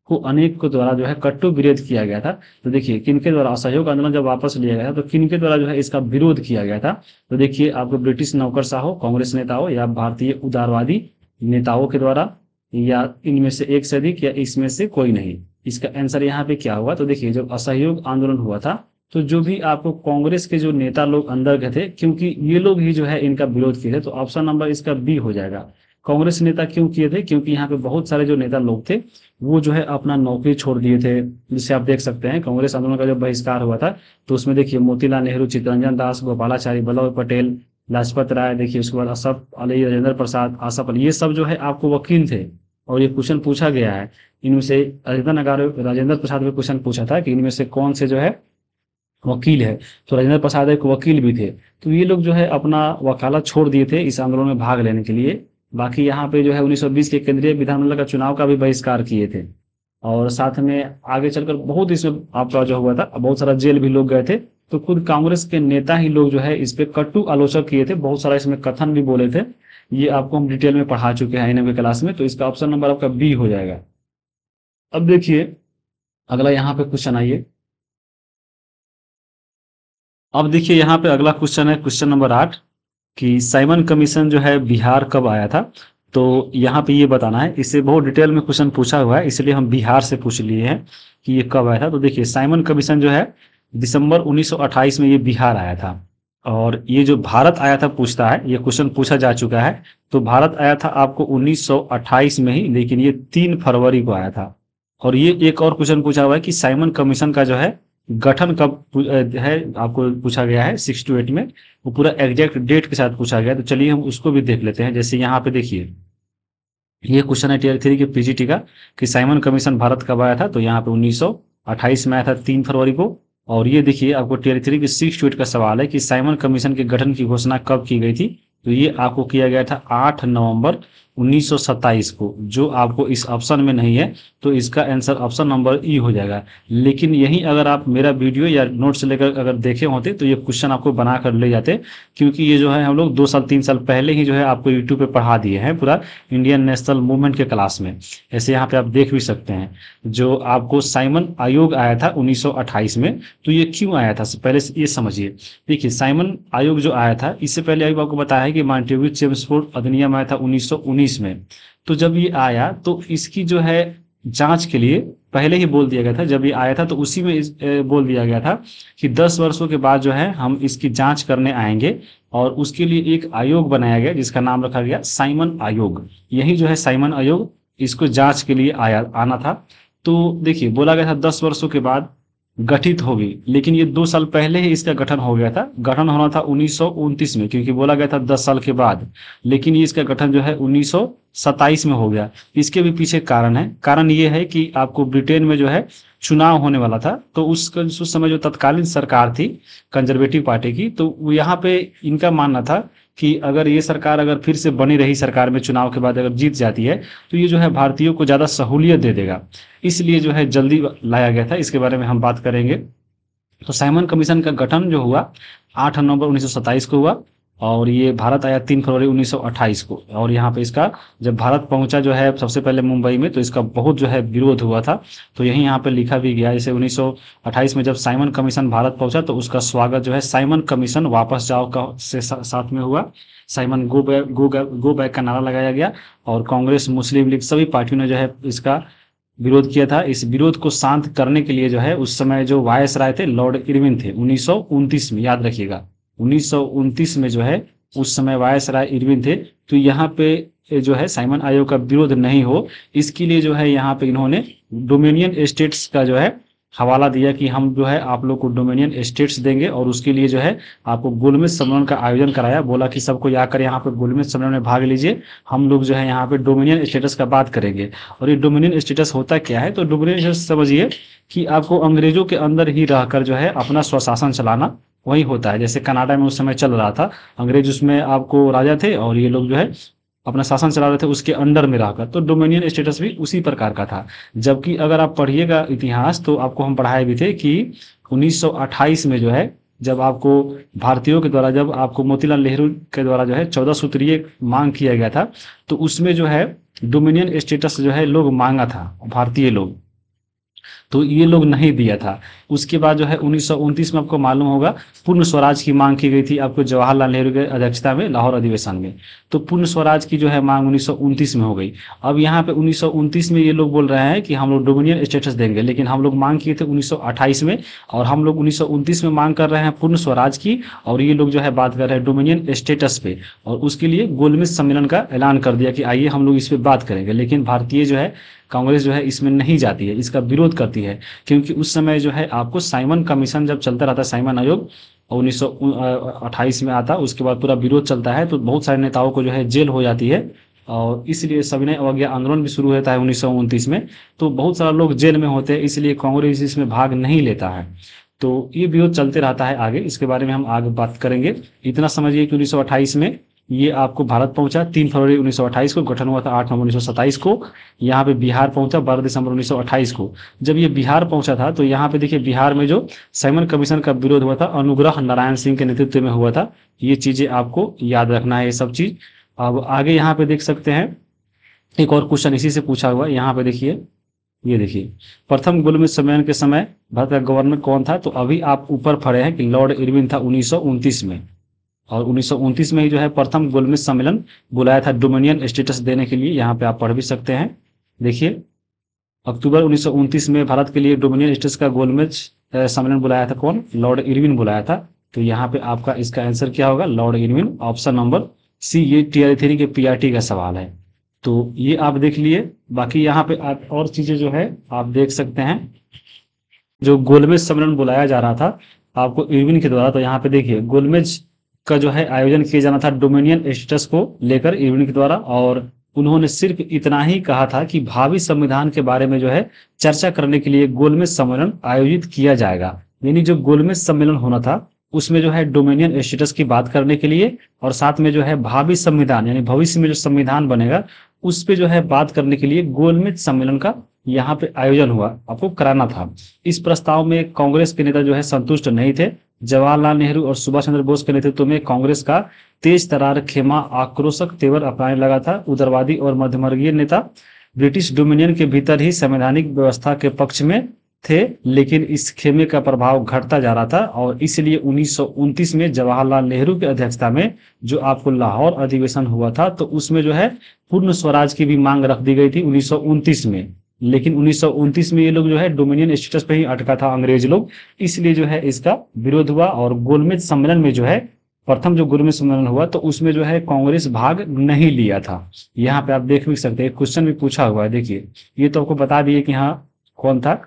को अनेक को द्वारा जो है कट्टु विरोध किया गया था। तो देखिए किनके द्वारा असहयोग आंदोलन जब वापस लिया गया था तो किनके द्वारा जो है इसका विरोध किया गया था। तो देखिए आपको ब्रिटिश नौकरशाहों, कांग्रेस नेताओं या भारतीय उदारवादी नेताओं के द्वारा, या इनमें से एक से अधिक, या इसमें से कोई नहीं। इसका आंसर यहाँ पे क्या हुआ। तो देखिए जब असहयोग आंदोलन हुआ था तो जो भी आपको कांग्रेस के जो नेता लोग अंदर गए थे, क्योंकि ये लोग ही जो है इनका विरोध किए थे, तो ऑप्शन नंबर इसका बी हो जाएगा। कांग्रेस नेता क्यों किए थे, क्योंकि यहाँ पे बहुत सारे जो नेता लोग थे वो जो है अपना नौकरी छोड़ दिए थे। जिससे आप देख सकते हैं कांग्रेस आंदोलन का जब बहिष्कार हुआ था तो उसमें देखिए मोतीलाल नेहरू, चित्तरंजन दास, गोपालाचारी, वल्लभ पटेल, लाजपत राय, देखिए उसके बाद असफ अली, राजेंद्र प्रसाद, आसफ अली, ये सब जो है आपको वकील थे। और ये क्वेश्चन पूछा गया है इनमें से, राजेंद्र प्रसाद में क्वेश्चन पूछा था कि इनमें से कौन से जो है वकील है, तो राजेंद्र प्रसाद एक वकील भी थे। तो ये लोग जो है अपना वकालत छोड़ दिए थे इस आंदोलन में भाग लेने के लिए। बाकी यहाँ पे जो है 1920 के केंद्रीय विधानमंडल का चुनाव का भी बहिष्कार किए थे। और साथ में आगे चलकर बहुत इसमें आपका जो हुआ था, बहुत सारा जेल भी लोग गए थे। तो खुद कांग्रेस के नेता ही लोग जो है इस पे कटु आलोचना किए थे, बहुत सारा इसमें कथन भी बोले थे। ये आपको हम डिटेल में पढ़ा चुके हैं इनके क्लास में। तो इसका ऑप्शन नंबर आपका बी हो जाएगा। अब देखिए अगला यहाँ पे क्वेश्चन आइए। अब देखिए यहाँ पे अगला क्वेश्चन है क्वेश्चन नंबर 8 कि साइमन कमीशन जो है बिहार कब आया था। तो यहाँ पे ये बताना है, इससे बहुत डिटेल में क्वेश्चन पूछा हुआ है इसलिए हम बिहार से पूछ लिए हैं कि ये कब आया था। तो देखिए साइमन कमीशन जो है दिसंबर 1928 में ये बिहार आया था। और ये जो भारत आया था पूछता है, ये क्वेश्चन पूछा जा चुका है। तो भारत आया था आपको 1928 में ही, लेकिन ये 3 फरवरी को आया था। और ये एक और क्वेश्चन पूछा हुआ है कि साइमन कमीशन का जो है गठन कब है, आपको पूछा गया है 6 to 8 में, वो पूरा एग्जैक्ट डेट के साथ पूछा गया है। तो चलिए हम उसको भी देख लेते हैं। जैसे यहाँ पे देखिए ये क्वेश्चन है TI3 के PGT का कि साइमन कमीशन भारत कब आया था। तो यहाँ पे 1928 में आया था 3 फरवरी को। और ये देखिए आपको TI3 के 6 to 8 का सवाल है कि साइमन कमीशन के गठन की घोषणा कब की गई थी। तो ये आपको किया गया था 8 नवंबर 1927 को, जो आपको इस ऑप्शन में नहीं है। तो इसका आंसर ऑप्शन नंबर ई हो जाएगा। लेकिन यही अगर आप मेरा वीडियो या नोट्स लेकर अगर देखे होते तो ये क्वेश्चन आपको बना कर ले जाते, क्योंकि ये जो है हम लोग 2 साल 3 साल पहले ही जो है आपको यूट्यूब पे पढ़ा दिए हैं पूरा इंडियन नेशनल मूवमेंट के क्लास में। ऐसे यहाँ पे आप देख भी सकते हैं जो आपको साइमन आयोग आया था 1928 में। तो ये क्यों आया था पहले ये समझिए। देखिए साइमन आयोग जो आया था, इससे पहले अभी आपको बताया है कि मॉन्टेग्यू चेम्सफोर्ड अधिनियम आया था 1919 में। तो जब ये आया तो इसकी जो है जांच के लिए पहले ही बोल दिया गया था, जब ये आया था तो उसी में बोल दिया गया था कि 10 वर्षों के बाद जो है हम इसकी जांच करने आएंगे। और उसके लिए एक आयोग बनाया गया जिसका नाम रखा गया साइमन आयोग। यही जो है साइमन आयोग इसको जांच के लिए आना था। तो देखिए बोला गया था 10 वर्षों के बाद गठित होगी, लेकिन ये 2 साल पहले ही इसका गठन हो गया था। गठन होना था 1929 में, क्योंकि बोला गया था 10 साल के बाद, लेकिन ये इसका गठन जो है 1927 में हो गया। इसके भी पीछे कारण है। कारण ये है कि आपको ब्रिटेन में जो है चुनाव होने वाला था। तो उस समय जो तत्कालीन सरकार थी कंजर्वेटिव पार्टी की, तो यहाँ पे इनका मानना था कि अगर ये सरकार अगर फिर से बनी रही, सरकार में चुनाव के बाद अगर जीत जाती है तो ये जो है भारतीयों को ज़्यादा सहूलियत दे देगा, इसलिए जो है जल्दी लाया गया था। इसके बारे में हम बात करेंगे। तो साइमन कमीशन का गठन जो हुआ 8 नवंबर 1927 को हुआ और ये भारत आया 3 फरवरी 1928 को। और यहाँ पे इसका जब भारत पहुंचा जो है सबसे पहले मुंबई में, तो इसका बहुत जो है विरोध हुआ था। तो यही यहाँ पे लिखा भी गया, जैसे 1928 में जब साइमन कमीशन भारत पहुंचा तो उसका स्वागत जो है साइमन कमीशन वापस जाओ का से साथ में हुआ। साइमन गो बैक का नारा लगाया गया और कांग्रेस, मुस्लिम लीग सभी पार्टियों ने जो है इसका विरोध किया था। इस विरोध को शांत करने के लिए जो है उस समय जो वायसराय थे लॉर्ड इरविन थे 1929 में, याद रखिएगा 1929 में जो है उस समय वायसराय इरविन थे। तो यहाँ पे जो है साइमन आयोग का विरोध नहीं हो, इसके लिए जो है यहाँ पे इन्होंने डोमिनियन स्टेट्स का जो है हवाला दिया कि हम जो है आप लोग को डोमिनियन स्टेट्स देंगे और उसके लिए जो है आपको गोलमेज सम्मेलन का आयोजन कराया। बोला कि सबको आकर यहाँ पे गोलमेज सम्मेलन में भाग लीजिए, हम लोग जो है यहाँ पे डोमिनियन स्टेटस का बात करेंगे। और ये डोमिनियन स्टेटस होता क्या है, तो डोमिनियन स्टेटस समझिए कि आपको अंग्रेजों के अंदर ही रहकर जो है अपना स्वशासन चलाना वही होता है। जैसे कनाडा में उस समय चल रहा था, अंग्रेज उसमें आपको राजा थे और ये लोग जो है अपना शासन चला रहे थे उसके अंडर में रहकर, तो डोमिनियन स्टेटस भी उसी प्रकार का था। जबकि अगर आप पढ़िएगा इतिहास तो आपको हम पढ़ाए भी थे कि 1928 में जो है जब आपको भारतीयों के द्वारा, जब आपको मोतीलाल नेहरू के द्वारा जो है 14 सूत्रीय मांग किया गया था, तो उसमें जो है डोमिनियन स्टेटस जो है लोग मांगा था भारतीय लोग, तो ये लोग नहीं दिया था। उसके बाद जो है 1929 में आपको मालूम होगा पूर्ण स्वराज की मांग की गई थी आपको जवाहरलाल नेहरू की अध्यक्षता में लाहौर अधिवेशन में, तो पूर्ण स्वराज की जो है मांग 1929 में हो गई। अब यहाँ पे 1929 में ये लोग बोल रहे हैं कि हम लोग डोमिनियन स्टेटस देंगे, लेकिन हम लोग मांग किए थे 1928 में और हम लोग 1929 में मांग कर रहे हैं पूर्ण स्वराज की, और ये लोग जो है बात कर रहे हैं डोमिनियन स्टेटस पे। और उसके लिए गोलमेज सम्मेलन का ऐलान कर दिया कि आइए हम लोग इस पर बात करेंगे, लेकिन भारतीय जो है कांग्रेस जो है इसमें नहीं जाती है, इसका विरोध करती है। क्योंकि उस समय जो है आपको साइमन कमीशन जब चलता रहता है, साइमन आयोग 1928 में आता, उसके बाद पूरा विरोध चलता है, तो बहुत सारे नेताओं को जो है जेल हो जाती है और इसलिए सविनय अवज्ञा आंदोलन भी शुरू होता है 1929 में, तो बहुत सारे लोग जेल में होते हैं, इसलिए कांग्रेस इसमें भाग नहीं लेता है। तो ये विरोध चलते रहता है आगे, इसके बारे में हम आगे बात करेंगे। इतना समझिए कि 1928 में ये आपको भारत पहुंचा 3 फरवरी 1928 को, गठन हुआ था 8 नवंबर 1927 को। यहाँ पे बिहार पहुंचा 12 दिसंबर 1928 को। जब ये बिहार पहुंचा था तो यहाँ पे देखिए बिहार में जो साइमन कमीशन का विरोध हुआ था अनुग्रह नारायण सिंह के नेतृत्व में हुआ था। ये चीजें आपको याद रखना है, ये सब चीज। अब आगे यहाँ पे देख सकते हैं एक और क्वेश्चन इसी से पूछा हुआ है। यहाँ पे देखिए, ये देखिए प्रथम गोलमेज सम्मेलन के समय भारत का गवर्नर कौन था, तो अभी आप ऊपर पढ़े हैं कि लॉर्ड इरविन था 1929 में, और 1929 में ही जो है प्रथम गोलमेज सम्मेलन बुलाया था डोमिनियन स्टेटस देने के लिए। यहाँ पे आप पढ़ भी सकते हैं। देखिए अक्टूबर 1929 में भारत के लिए डोमिनियन स्टेटस का गोलमेज सम्मेलन बुलाया था कौन, लॉर्ड इरविन बुलाया था। तो यहाँ पे आपका इसका आंसर क्या होगा, Lord Irwin, option number C. ये TR3 के PRT का सवाल है, तो ये आप देख लिए। बाकी यहाँ पे आप और चीजें जो है आप देख सकते हैं। जो गोलमेज सम्मेलन बुलाया जा रहा था आपको इरविन के द्वारा, तो यहाँ पे देखिए गोलमेज का जो है आयोजन किया जाना था डोमिनियन स्टेटस को लेकर इरविन के द्वारा, और उन्होंने सिर्फ इतना ही कहा था कि भावी संविधान के बारे में जो है चर्चा करने के लिए गोलमेज सम्मेलन आयोजित किया जाएगा। यानी जो गोलमेज सम्मेलन होना था उसमें जो है डोमिनियन स्टेटस की बात करने के लिए, और साथ में जो है भावी संविधान यानी भविष्य में जो संविधान बनेगा उस पे जो है बात करने के लिए गोलमेज सम्मेलन का यहाँ पे आयोजन हुआ, आपको कराना था। इस प्रस्ताव में कांग्रेस के नेता जो है संतुष्ट नहीं थे। जवाहरलाल नेहरू और सुभाष चंद्र बोस के नेतृत्व में कांग्रेस का तेज तरार खेमा आक्रोशक तेवर अपनाने लगा था। उदारवादी और मध्यवर्गीय नेता ब्रिटिश डोमिनियन के भीतर ही संवैधानिक व्यवस्था के पक्ष में थे, लेकिन इस खेमे का प्रभाव घटता जा रहा था, और इसलिए 1929 में जवाहरलाल नेहरू की अध्यक्षता में जो आपको लाहौर अधिवेशन हुआ था, तो उसमें जो है पूर्ण स्वराज की भी मांग रख दी गई थी 1929 में। लेकिन 1929 में ये लोग जो है डोमिनियन स्टेटस पे ही अटका था अंग्रेज लोग, इसलिए जो है इसका विरोध हुआ। और गोलमेज सम्मेलन में जो है प्रथम जो गोलमेज सम्मेलन हुआ तो उसमें जो है कांग्रेस भाग नहीं लिया था। यहाँ पे आप देख भी सकते हैं, क्वेश्चन भी पूछा हुआ है। देखिए ये तो आपको बता दिए कि हाँ कौन था।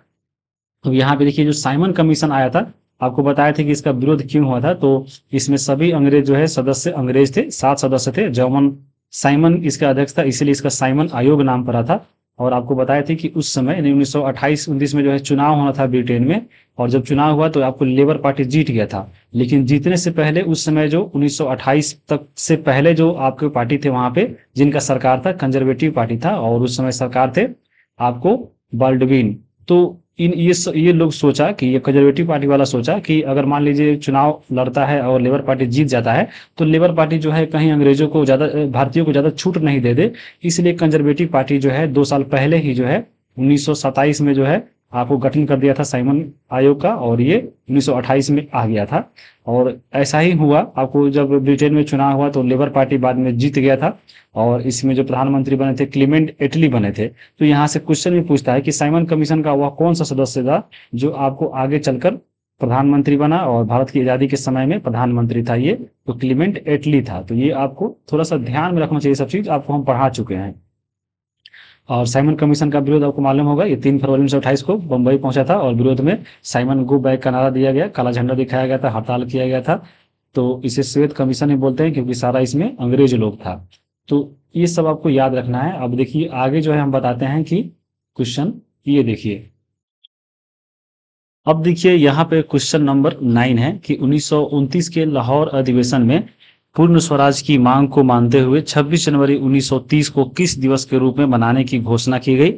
तो यहाँ पे देखिए जो साइमन कमीशन आया था, आपको बताया था कि इसका विरोध क्यों हुआ था, तो इसमें सभी अंग्रेज जो है सदस्य अंग्रेज थे, 7 सदस्य थे। जॉन साइमन इसका अध्यक्ष था, इसीलिए इसका साइमन आयोग नाम पड़ा था। और आपको बताया था कि उस समय 1928-29 में जो है चुनाव होना था ब्रिटेन में, और जब चुनाव हुआ तो आपको लेबर पार्टी जीत गया था। लेकिन जीतने से पहले उस समय जो 1928 तक से पहले जो आपके पार्टी थे वहां पे जिनका सरकार था, कंजर्वेटिव पार्टी था, और उस समय सरकार थे आपको बाल्डविन। तो ये लोग सोचा कि ये कंजर्वेटिव पार्टी वाला सोचा कि अगर मान लीजिए चुनाव लड़ता है और लेबर पार्टी जीत जाता है तो लेबर पार्टी जो है कहीं अंग्रेजों को ज्यादा, भारतीयों को ज्यादा छूट नहीं दे दे, इसलिए कंजर्वेटिव पार्टी जो है 2 साल पहले ही जो है 1927 में जो है आपको गठन कर दिया था साइमन आयोग का, और ये 1928 में आ गया था। और ऐसा ही हुआ, आपको जब ब्रिटेन में चुनाव हुआ तो लेबर पार्टी बाद में जीत गया था, और इसमें जो प्रधानमंत्री बने थे क्लीमेंट एटली बने थे। तो यहाँ से क्वेश्चन भी पूछता है कि साइमन कमीशन का वह कौन सा सदस्य था जो आपको आगे चलकर प्रधानमंत्री बना, और भारत की आजादी के समय में प्रधानमंत्री था ये, तो क्लीमेंट एटली था। तो ये आपको थोड़ा सा ध्यान में रखना चाहिए, सब चीज आपको हम पढ़ा चुके हैं। और साइमन कमीशन का विरोध आपको मालूम होगा, ये 3 फरवरी 1928 को बम्बई पहुंचा था और विरोध में साइमन गो बैक का नारा दिया गया, काला झंडा दिखाया गया था, हड़ताल किया गया था। तो इसे श्वेत कमीशन ही बोलते हैं क्योंकि सारा इसमें अंग्रेज लोग था। तो ये सब आपको याद रखना है। अब देखिए आगे जो है हम बताते हैं कि क्वेश्चन ये देखिए, अब देखिए यहाँ पे क्वेश्चन नंबर 9 है कि 1929 के लाहौर अधिवेशन में पूर्ण स्वराज की मांग को मानते हुए 26 जनवरी 1930 को किस दिवस के रूप में मनाने की घोषणा की गई।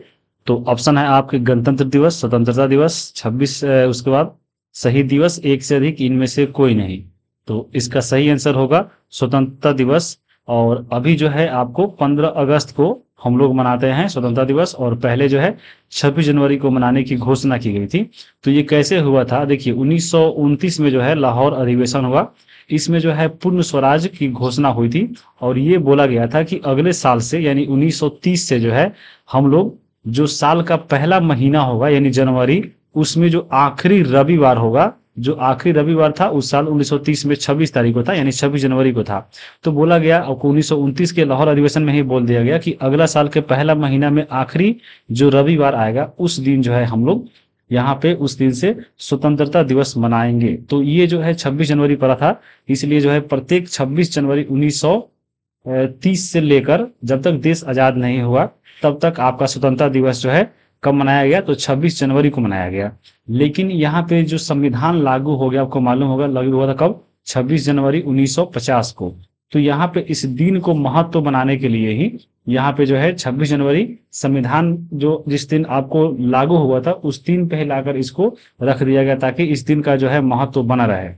तो ऑप्शन है आपके गणतंत्र दिवस, स्वतंत्रता दिवस, 26 उसके बाद शहीद दिवस, एक से अधिक, इनमें से कोई नहीं। तो इसका सही आंसर होगा स्वतंत्रता दिवस। और अभी जो है आपको 15 अगस्त को हम लोग मनाते हैं स्वतंत्रता दिवस, और पहले जो है 26 जनवरी को मनाने की घोषणा की गई थी। तो ये कैसे हुआ था, देखिए 1929 में जो है लाहौर अधिवेशन हुआ, इसमें जो है पूर्ण स्वराज की घोषणा हुई थी और ये बोला गया था कि अगले साल से यानी 1930 से जो है हम लोग जो साल का पहला महीना होगा यानी जनवरी, उसमें जो आखिरी रविवार होगा, जो आखिरी रविवार था उस साल 1930 में 26 तारीख को था यानी 26 जनवरी को था। तो बोला गया आपको 1929 के लाहौर अधिवेशन में ही बोल दिया गया कि अगला साल के पहला महीना में आखिरी जो रविवार आएगा उस दिन जो है हम लोग यहाँ पे उस दिन से स्वतंत्रता दिवस मनाएंगे। तो ये जो है 26 जनवरी पड़ा था, इसलिए जो है प्रत्येक 26 जनवरी 1930 से लेकर जब तक देश आजाद नहीं हुआ तब तक आपका स्वतंत्रता दिवस जो है कब मनाया गया, तो 26 जनवरी को मनाया गया। लेकिन यहाँ पे जो संविधान लागू हो गया, आपको मालूम होगा लागू हुआ था कब, 26 जनवरी 1950 को। तो यहाँ पे इस दिन को महत्व बनाने के लिए ही यहाँ पे जो है 26 जनवरी संविधान जो जिस दिन आपको लागू हुआ था उस दिन पे लाकर इसको रख दिया गया ताकि इस दिन का जो है महत्व बना रहे।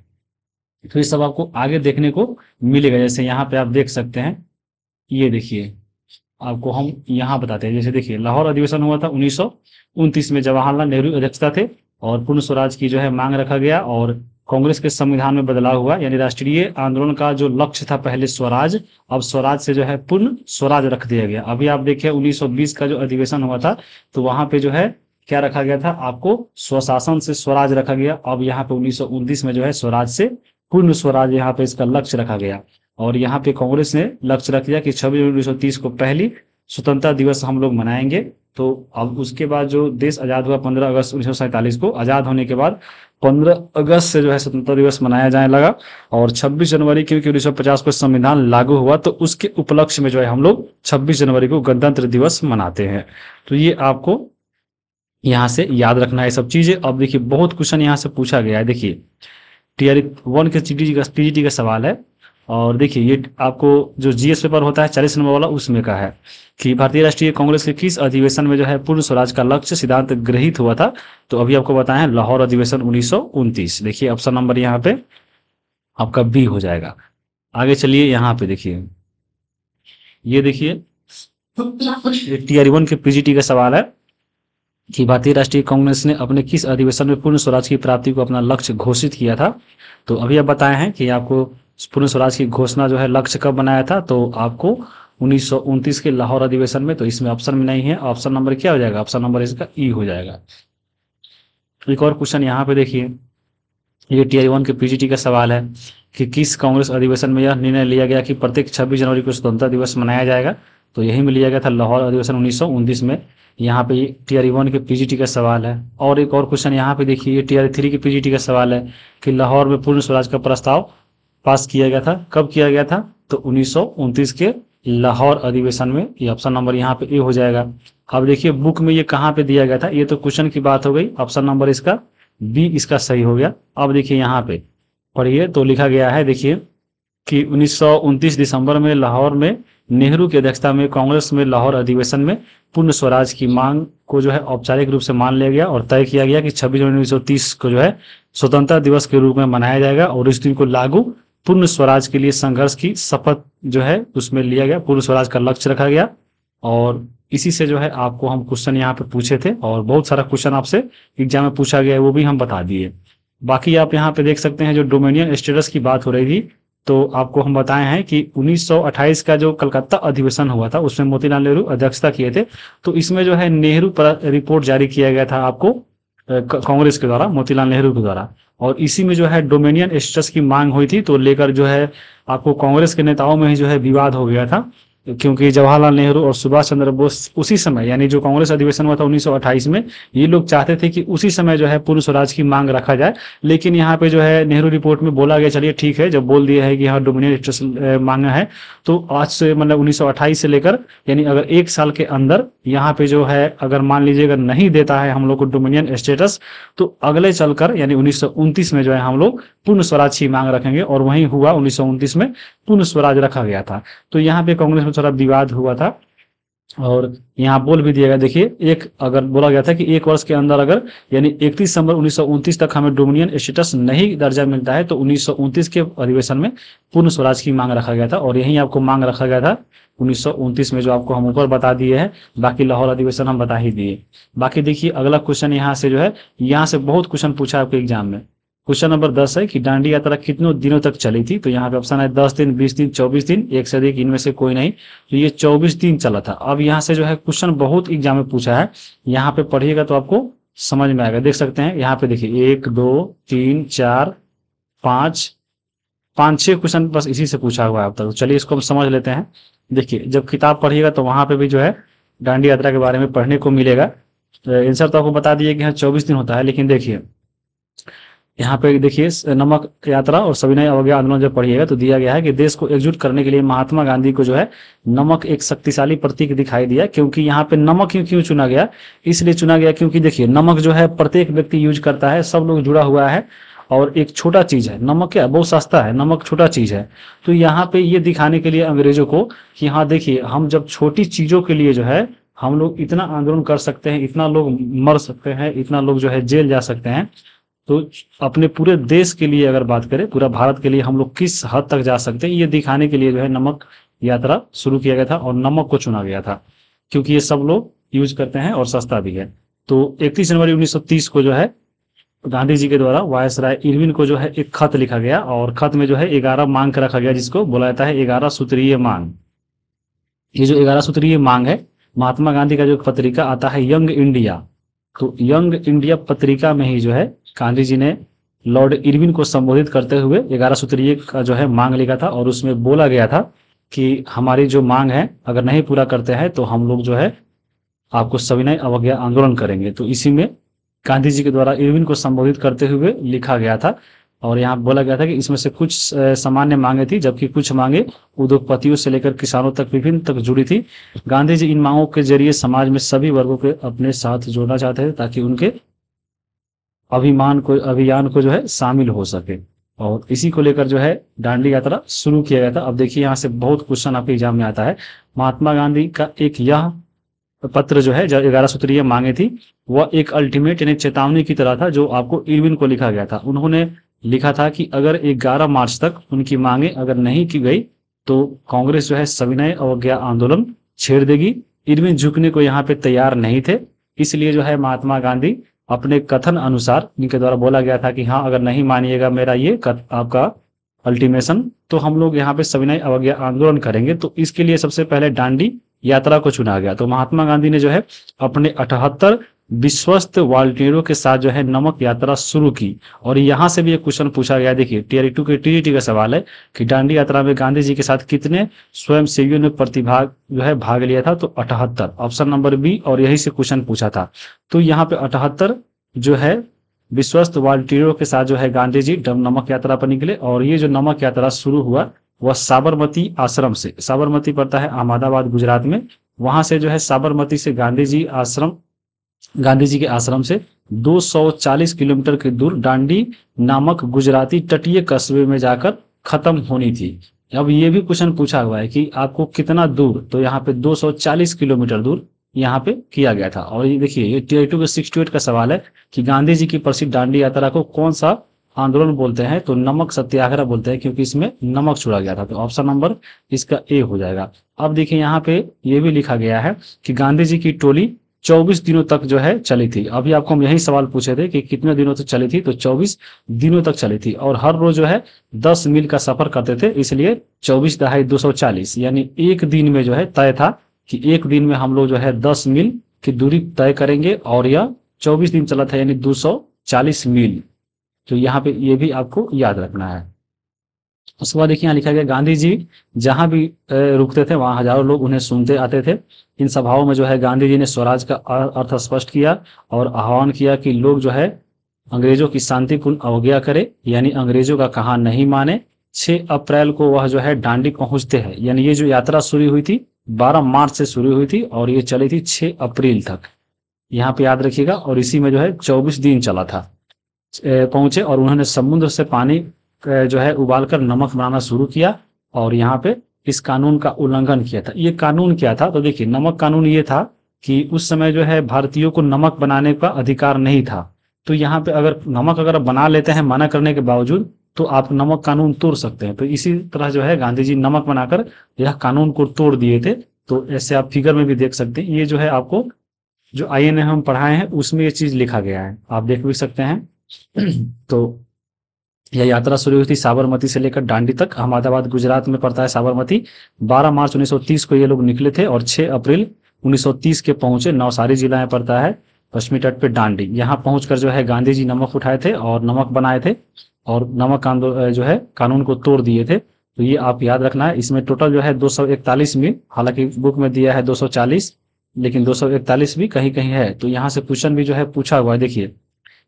तो ये सब आपको आगे देखने को मिलेगा। जैसे यहाँ पे आप देख सकते हैं, ये देखिए आपको हम यहाँ बताते हैं। जैसे देखिए लाहौर अधिवेशन हुआ था 1929 में, जवाहरलाल नेहरू अध्यक्षता थे और पूर्ण स्वराज की जो है मांग रखा गया और कांग्रेस के संविधान में बदलाव हुआ, यानी राष्ट्रीय आंदोलन का जो लक्ष्य था पहले स्वराज, अब स्वराज से जो है पूर्ण स्वराज रख दिया गया। अभी आप देखिए 1920 का जो अधिवेशन हुआ था तो वहां पे जो है क्या रखा गया था, आपको स्वशासन से स्वराज रखा गया। अब यहाँ पे 1929 में जो है स्वराज से पूर्ण स्वराज यहाँ पे इसका लक्ष्य रखा गया। और यहाँ पे कांग्रेस ने लक्ष्य रख दिया कि 26 जनवरी 1930 को पहली स्वतंत्रता दिवस हम लोग मनाएंगे। तो अब उसके बाद जो देश आजाद हुआ 15 अगस्त 1947 को, आजाद होने के बाद 15 अगस्त से जो है स्वतंत्रता दिवस मनाया जाने लगा। और 26 जनवरी क्योंकि 1950 को संविधान लागू हुआ तो उसके उपलक्ष्य में जो है हम लोग 26 जनवरी को गणतंत्र दिवस मनाते हैं। तो ये आपको यहाँ से याद रखना है सब चीजें। अब देखिए बहुत क्वेश्चन यहाँ से पूछा गया है। देखिए TR1 के TGT का सवाल है और देखिए ये आपको जो GS पेपर होता है 40 नंबर वाला उसमें का है कि भारतीय राष्ट्रीय कांग्रेस के किस अधिवेशन में जो है पूर्ण स्वराज का लक्ष्य सिद्धांत गृहीत हुआ था। तो अभी आपको बताया है लाहौर अधिवेशन 1929। देखिए ऑप्शन नंबर यहाँ पे आपका बी हो जाएगा। आगे चलिए यहाँ पे देखिए, ये देखिए TR1 के PGT का सवाल है कि भारतीय राष्ट्रीय कांग्रेस ने अपने किस अधिवेशन में पूर्ण स्वराज की प्राप्ति को अपना लक्ष्य घोषित किया था। तो अभी आप बताए हैं कि आपको पूर्ण स्वराज की घोषणा जो है लक्ष्य कब बनाया था, तो आपको 1929 के लाहौर अधिवेशन में। तो इसमें ऑप्शन में नहीं है, ऑप्शन नंबर क्या हो जाएगा, ऑप्शन नंबर इसका ई हो जाएगा। एक और क्वेश्चन यहाँ पे देखिए, ये TR1 के PGT का सवाल है कि किस कांग्रेस अधिवेशन में यह निर्णय लिया गया कि प्रत्येक 26 जनवरी को स्वतंत्रता दिवस मनाया जाएगा। तो यही में लिया गया था लाहौर अधिवेशन 1929 में। यहाँ पे TR1 के PGT का सवाल है। और एक और क्वेश्चन यहाँ पे देखिए, TR3 के PGT का सवाल है कि लाहौर में पूर्ण स्वराज का प्रस्ताव पास किया गया था, कब किया गया था, तो 1929 के लाहौर अधिवेशन में। ये ऑप्शन नंबर यहाँ पे ए हो जाएगा। अब देखिए बुक में ये कहाँ पे दिया गया था, ये तो क्वेश्चन की बात हो गई, ऑप्शन नंबर इसका बी इसका सही हो गया। अब देखिए यहाँ पे पढ़िए, तो लिखा गया है देखिए कि 1929 दिसंबर में लाहौर में नेहरू की अध्यक्षता में कांग्रेस में लाहौर अधिवेशन में पूर्ण स्वराज की मांग को जो है औपचारिक रूप से मान लिया गया और तय किया गया कि 26 जनवरी 1930 को जो है स्वतंत्रता दिवस के रूप में मनाया जाएगा और इस दिन को लागू पूर्ण स्वराज के लिए संघर्ष की शपथ जो है उसमें लिया गया, पूर्ण स्वराज का लक्ष्य रखा गया। और इसी से जो है आपको हम क्वेश्चन यहाँ पे पूछे थे और बहुत सारा क्वेश्चन आपसे एग्जाम में पूछा गया है, वो भी हम बता दिए। बाकी आप यहाँ पे देख सकते हैं जो डोमिनियन स्टेटस की बात हो रही थी, तो आपको हम बताए हैं कि 1928 का जो कलकत्ता अधिवेशन हुआ था उसमें मोतीलाल नेहरू अध्यक्षता किए थे। तो इसमें जो है नेहरू पर रिपोर्ट जारी किया गया था आपको कांग्रेस के द्वारा, मोतीलाल नेहरू के द्वारा। और इसी में जो है डोमिनियन स्टेटस की मांग हुई थी, तो लेकर जो है आपको कांग्रेस के नेताओं में ही जो है विवाद हो गया था। क्योंकि जवाहरलाल नेहरू और सुभाष चंद्र बोस उसी समय, यानी जो कांग्रेस अधिवेशन हुआ था 1928 में, ये लोग चाहते थे कि उसी समय जो है पूर्ण स्वराज की मांग रखा जाए। लेकिन यहाँ पे जो है नेहरू रिपोर्ट में बोला गया, चलिए ठीक है, जब बोल दिया है कि हाँ डोमिनियन स्टेटस मांगा है, तो आज से मतलब 1928 से लेकर, यानी अगर 1 साल के अंदर यहाँ पे जो है अगर मान लीजिए अगर नहीं देता है हम लोग को डोमिनियन स्टेटस, तो अगले चलकर यानी 1929 में जो है हम लोग पूर्ण स्वराज की मांग रखेंगे। और वही हुआ, 1929 में पूर्ण स्वराज रखा गया था। तो यहाँ पे कांग्रेस में थोड़ा विवाद हुआ था और यहाँ बोल भी दिया गया, देखिए एक अगर बोला गया था कि 1 वर्ष के अंदर अगर यानी 31 दिसंबर 1929 तक हमें डोमिनियन स्टेटस नहीं दर्जा मिलता है, तो 1929 के अधिवेशन में पूर्ण स्वराज की मांग रखा गया था। और यही आपको मांग रखा गया था 1929 में, जो आपको हम ऊपर बता दिए हैं। बाकी लाहौर अधिवेशन हम बता ही दिए। बाकी देखिए अगला क्वेश्चन यहाँ से जो है, यहाँ से बहुत क्वेश्चन पूछा आपके एग्जाम में। क्वेश्चन नंबर 10 है कि दांडी यात्रा कितने दिनों तक चली थी। तो यहाँ पे ऑप्शन है 10 दिन, 20 दिन, 24 दिन, एक से अधिक, इनमें से कोई नहीं। तो ये 24 दिन चला था। अब यहाँ से जो है क्वेश्चन बहुत एग्जाम में पूछा है, यहाँ पे पढ़िएगा तो आपको समझ में आएगा। देख सकते हैं यहाँ पे, देखिए 1 2 3 4 5 6 क्वेश्चन बस इसी से पूछा हुआ है अब तक। चलिए इसको हम समझ लेते हैं। देखिए जब किताब पढ़िएगा तो वहां पे भी जो है दांडी यात्रा के बारे में पढ़ने को मिलेगा। आंसर तो आपको बता दिए कि हाँ 24 दिन होता है, लेकिन देखिए यहाँ पे देखिए नमक यात्रा और सविनय अवज्ञा आंदोलन जब पढ़िएगा तो दिया गया है कि देश को एकजुट करने के लिए महात्मा गांधी को जो है नमक एक शक्तिशाली प्रतीक दिखाई दिया। क्योंकि यहाँ पे नमक क्यों चुना गया, इसलिए चुना गया क्योंकि देखिए नमक जो है प्रत्येक व्यक्ति यूज करता है, सब लोग जुड़ा हुआ है और एक छोटा चीज है। नमक क्या बहुत सस्ता है, नमक छोटा चीज है। तो यहाँ पे ये दिखाने के लिए अंग्रेजों को कि हाँ देखिए हम जब छोटी चीजों के लिए जो है हम लोग इतना आंदोलन कर सकते हैं, इतना लोग मर सकते हैं, इतना लोग जो है जेल जा सकते हैं, तो अपने पूरे देश के लिए अगर बात करें, पूरा भारत के लिए हम लोग किस हद तक जा सकते हैं, ये दिखाने के लिए जो है नमक यात्रा शुरू किया गया था और नमक को चुना गया था क्योंकि ये सब लोग यूज करते हैं और सस्ता भी है। तो 31 जनवरी 1930 को जो है गांधी जी के द्वारा वायसराय इरविन को जो है एक खत लिखा गया और खत में जो है 11 मांग का रखा गया, जिसको बोला जाता है 11 सूत्रीय मांग। ये जो 11 सूत्रीय मांग है, महात्मा गांधी का जो पत्रिका आता है यंग इंडिया, तो यंग इंडिया पत्रिका में ही जो है गांधी जी ने लॉर्ड इरविन को संबोधित करते हुए 11 सूत्रीय का जो है मांग लिखा था। और उसमें बोला गया था कि हमारी जो मांग है अगर नहीं पूरा करते हैं तो हम लोग जो है आपको सविनय अवज्ञा आंदोलन करेंगे। तो इसी में गांधी जी के द्वारा इरविन को संबोधित करते हुए लिखा गया था। और यहाँ बोला गया था कि इसमें से कुछ सामान्य मांगे थी, जबकि कुछ मांगे उद्योगपतियों से लेकर किसानों तक विभिन्न तक जुड़ी थी। गांधी जी इन मांगों के जरिए समाज में सभी वर्गों के अपने साथ जोड़ना चाहते थे ताकि उनके अभियान को जो है शामिल हो सके। और इसी को लेकर जो है दांडी यात्रा शुरू किया गया था। अब देखिए यहाँ से बहुत क्वेश्चन आपके एग्जाम में आता है। महात्मा गांधी का एक यह पत्र जो है, जो 11 सूत्रीय मांगे थी, वह एक अल्टीमेट यानी चेतावनी की तरह था जो आपको इरविन को लिखा गया था। उन्होंने लिखा था कि अगर 11 मार्च तक उनकी मांगे अगर नहीं की गई तो कांग्रेस जो है सविनय अवज्ञा आंदोलन छेड़ देगी। इरविन झुकने को यहाँ पे तैयार नहीं थे, इसलिए जो है महात्मा गांधी अपने कथन अनुसार, इनके द्वारा बोला गया था कि हाँ अगर नहीं मानिएगा मेरा ये आपका अल्टीमेशन, तो हम लोग यहाँ पे सविनय अवज्ञा आंदोलन करेंगे। तो इसके लिए सबसे पहले दांडी यात्रा को चुना गया। तो महात्मा गांधी ने जो है अपने 78 विश्वस्त वॉलंटियरों के साथ जो है नमक यात्रा शुरू की। और यहाँ से भी एक क्वेश्चन पूछा गया, देखिए टीआर 2 के टीडीटी का सवाल है कि दांडी यात्रा में गांधी जी के साथ कितने स्वयंसेवियों ने प्रतिभाग जो है भाग लिया था। तो 78, ऑप्शन नंबर बी, और यही से क्वेश्चन पूछा था। तो यहाँ पे 78 जो है विश्वस्त वॉलंटियरों के साथ जो है गांधी जी नमक यात्रा पर निकले। और ये जो नमक यात्रा शुरू हुआ वह साबरमती आश्रम से, साबरमती पड़ता है अहमदाबाद गुजरात में, वहां से जो है साबरमती से गांधी जी के आश्रम से 240 किलोमीटर की दूर दांडी नामक गुजराती तटीय कस्बे में जाकर खत्म होनी थी। अब ये भी क्वेश्चन पूछा हुआ है कि आपको कितना दूर, तो यहाँ पे 240 किलोमीटर दूर यहाँ पे किया गया था। और ये देखिए ये टीआर 2 के 68 का सवाल है कि गांधी जी की प्रसिद्ध दांडी यात्रा को कौन सा आंदोलन बोलते हैं। तो नमक सत्याग्रह बोलते हैं क्योंकि इसमें नमक छोड़ा गया था। तो ऑप्शन नंबर इसका ए हो जाएगा। अब देखिए यहाँ पे ये भी लिखा गया है कि गांधी जी की टोली 24 दिनों तक जो है चली थी। अभी आपको हम यही सवाल पूछे थे कि कितने दिनों तक चली थी, तो 24 दिनों तक चली थी। और हर रोज जो है 10 मील का सफर करते थे, इसलिए 24 दहाई 240, यानी एक दिन में जो है तय था कि एक दिन में हम लोग जो है 10 मील की दूरी तय करेंगे। और यह 24 दिन चला था, यानी 240 मील। तो यहाँ पे ये भी आपको याद रखना है। उसके बाद देखिए यहाँ लिखा गया, गांधी जी जहां भी रुकते थे वहां हजारों लोग उन्हें सुनते आते थे। इन सभाओं में जो है गांधी जी ने स्वराज का अर्थ स्पष्ट किया और आह्वान किया कि लोग जो है अंग्रेजों की शांतिपूर्ण अवज्ञा करे, यानी अंग्रेजों का कहा नहीं माने। 6 अप्रैल को वह जो है दांडी पहुंचते हैं, यानी ये जो यात्रा शुरू हुई थी 12 मार्च से शुरू हुई थी और ये चली थी 6 अप्रैल तक, यहाँ पे याद रखिएगा। और इसी में जो है 24 दिन चला था। पहुंचे और उन्होंने समुद्र से पानी जो है उबालकर नमक बनाना शुरू किया और यहाँ पे इस कानून का उल्लंघन किया था। ये कानून क्या था, तो देखिए नमक कानून ये था कि उस समय जो है भारतीयों को नमक बनाने का अधिकार नहीं था। तो यहाँ पे अगर नमक अगर बना लेते हैं मना करने के बावजूद, तो आप नमक कानून तोड़ सकते हैं। तो इसी तरह जो है गांधी जी नमक बनाकर यह कानून को तोड़ दिए थे। तो ऐसे आप फिगर में भी देख सकते हैं। ये जो है आपको जो IN हम पढ़ाए हैं उसमें ये चीज लिखा गया है, आप देख भी सकते हैं। तो यह यात्रा शुरू हुई थी साबरमती से लेकर दांडी तक। अहमदाबाद गुजरात में पड़ता है साबरमती। 12 मार्च 1930 को ये लोग निकले थे और 6 अप्रैल 1930 के पहुंचे। नवसारी जिला में पड़ता है पश्चिमी तट पे दांडी। यहाँ पहुंचकर जो है गांधी जी नमक उठाए थे और नमक बनाए थे और नमक जो है कानून को तोड़ दिए थे। तो ये आप याद रखना है। इसमें टोटल जो है 241 मील, हालांकि बुक में दिया है 240, लेकिन 241 भी कहीं कहीं है। तो यहाँ से क्वेश्चन भी जो है पूछा हुआ है। देखिए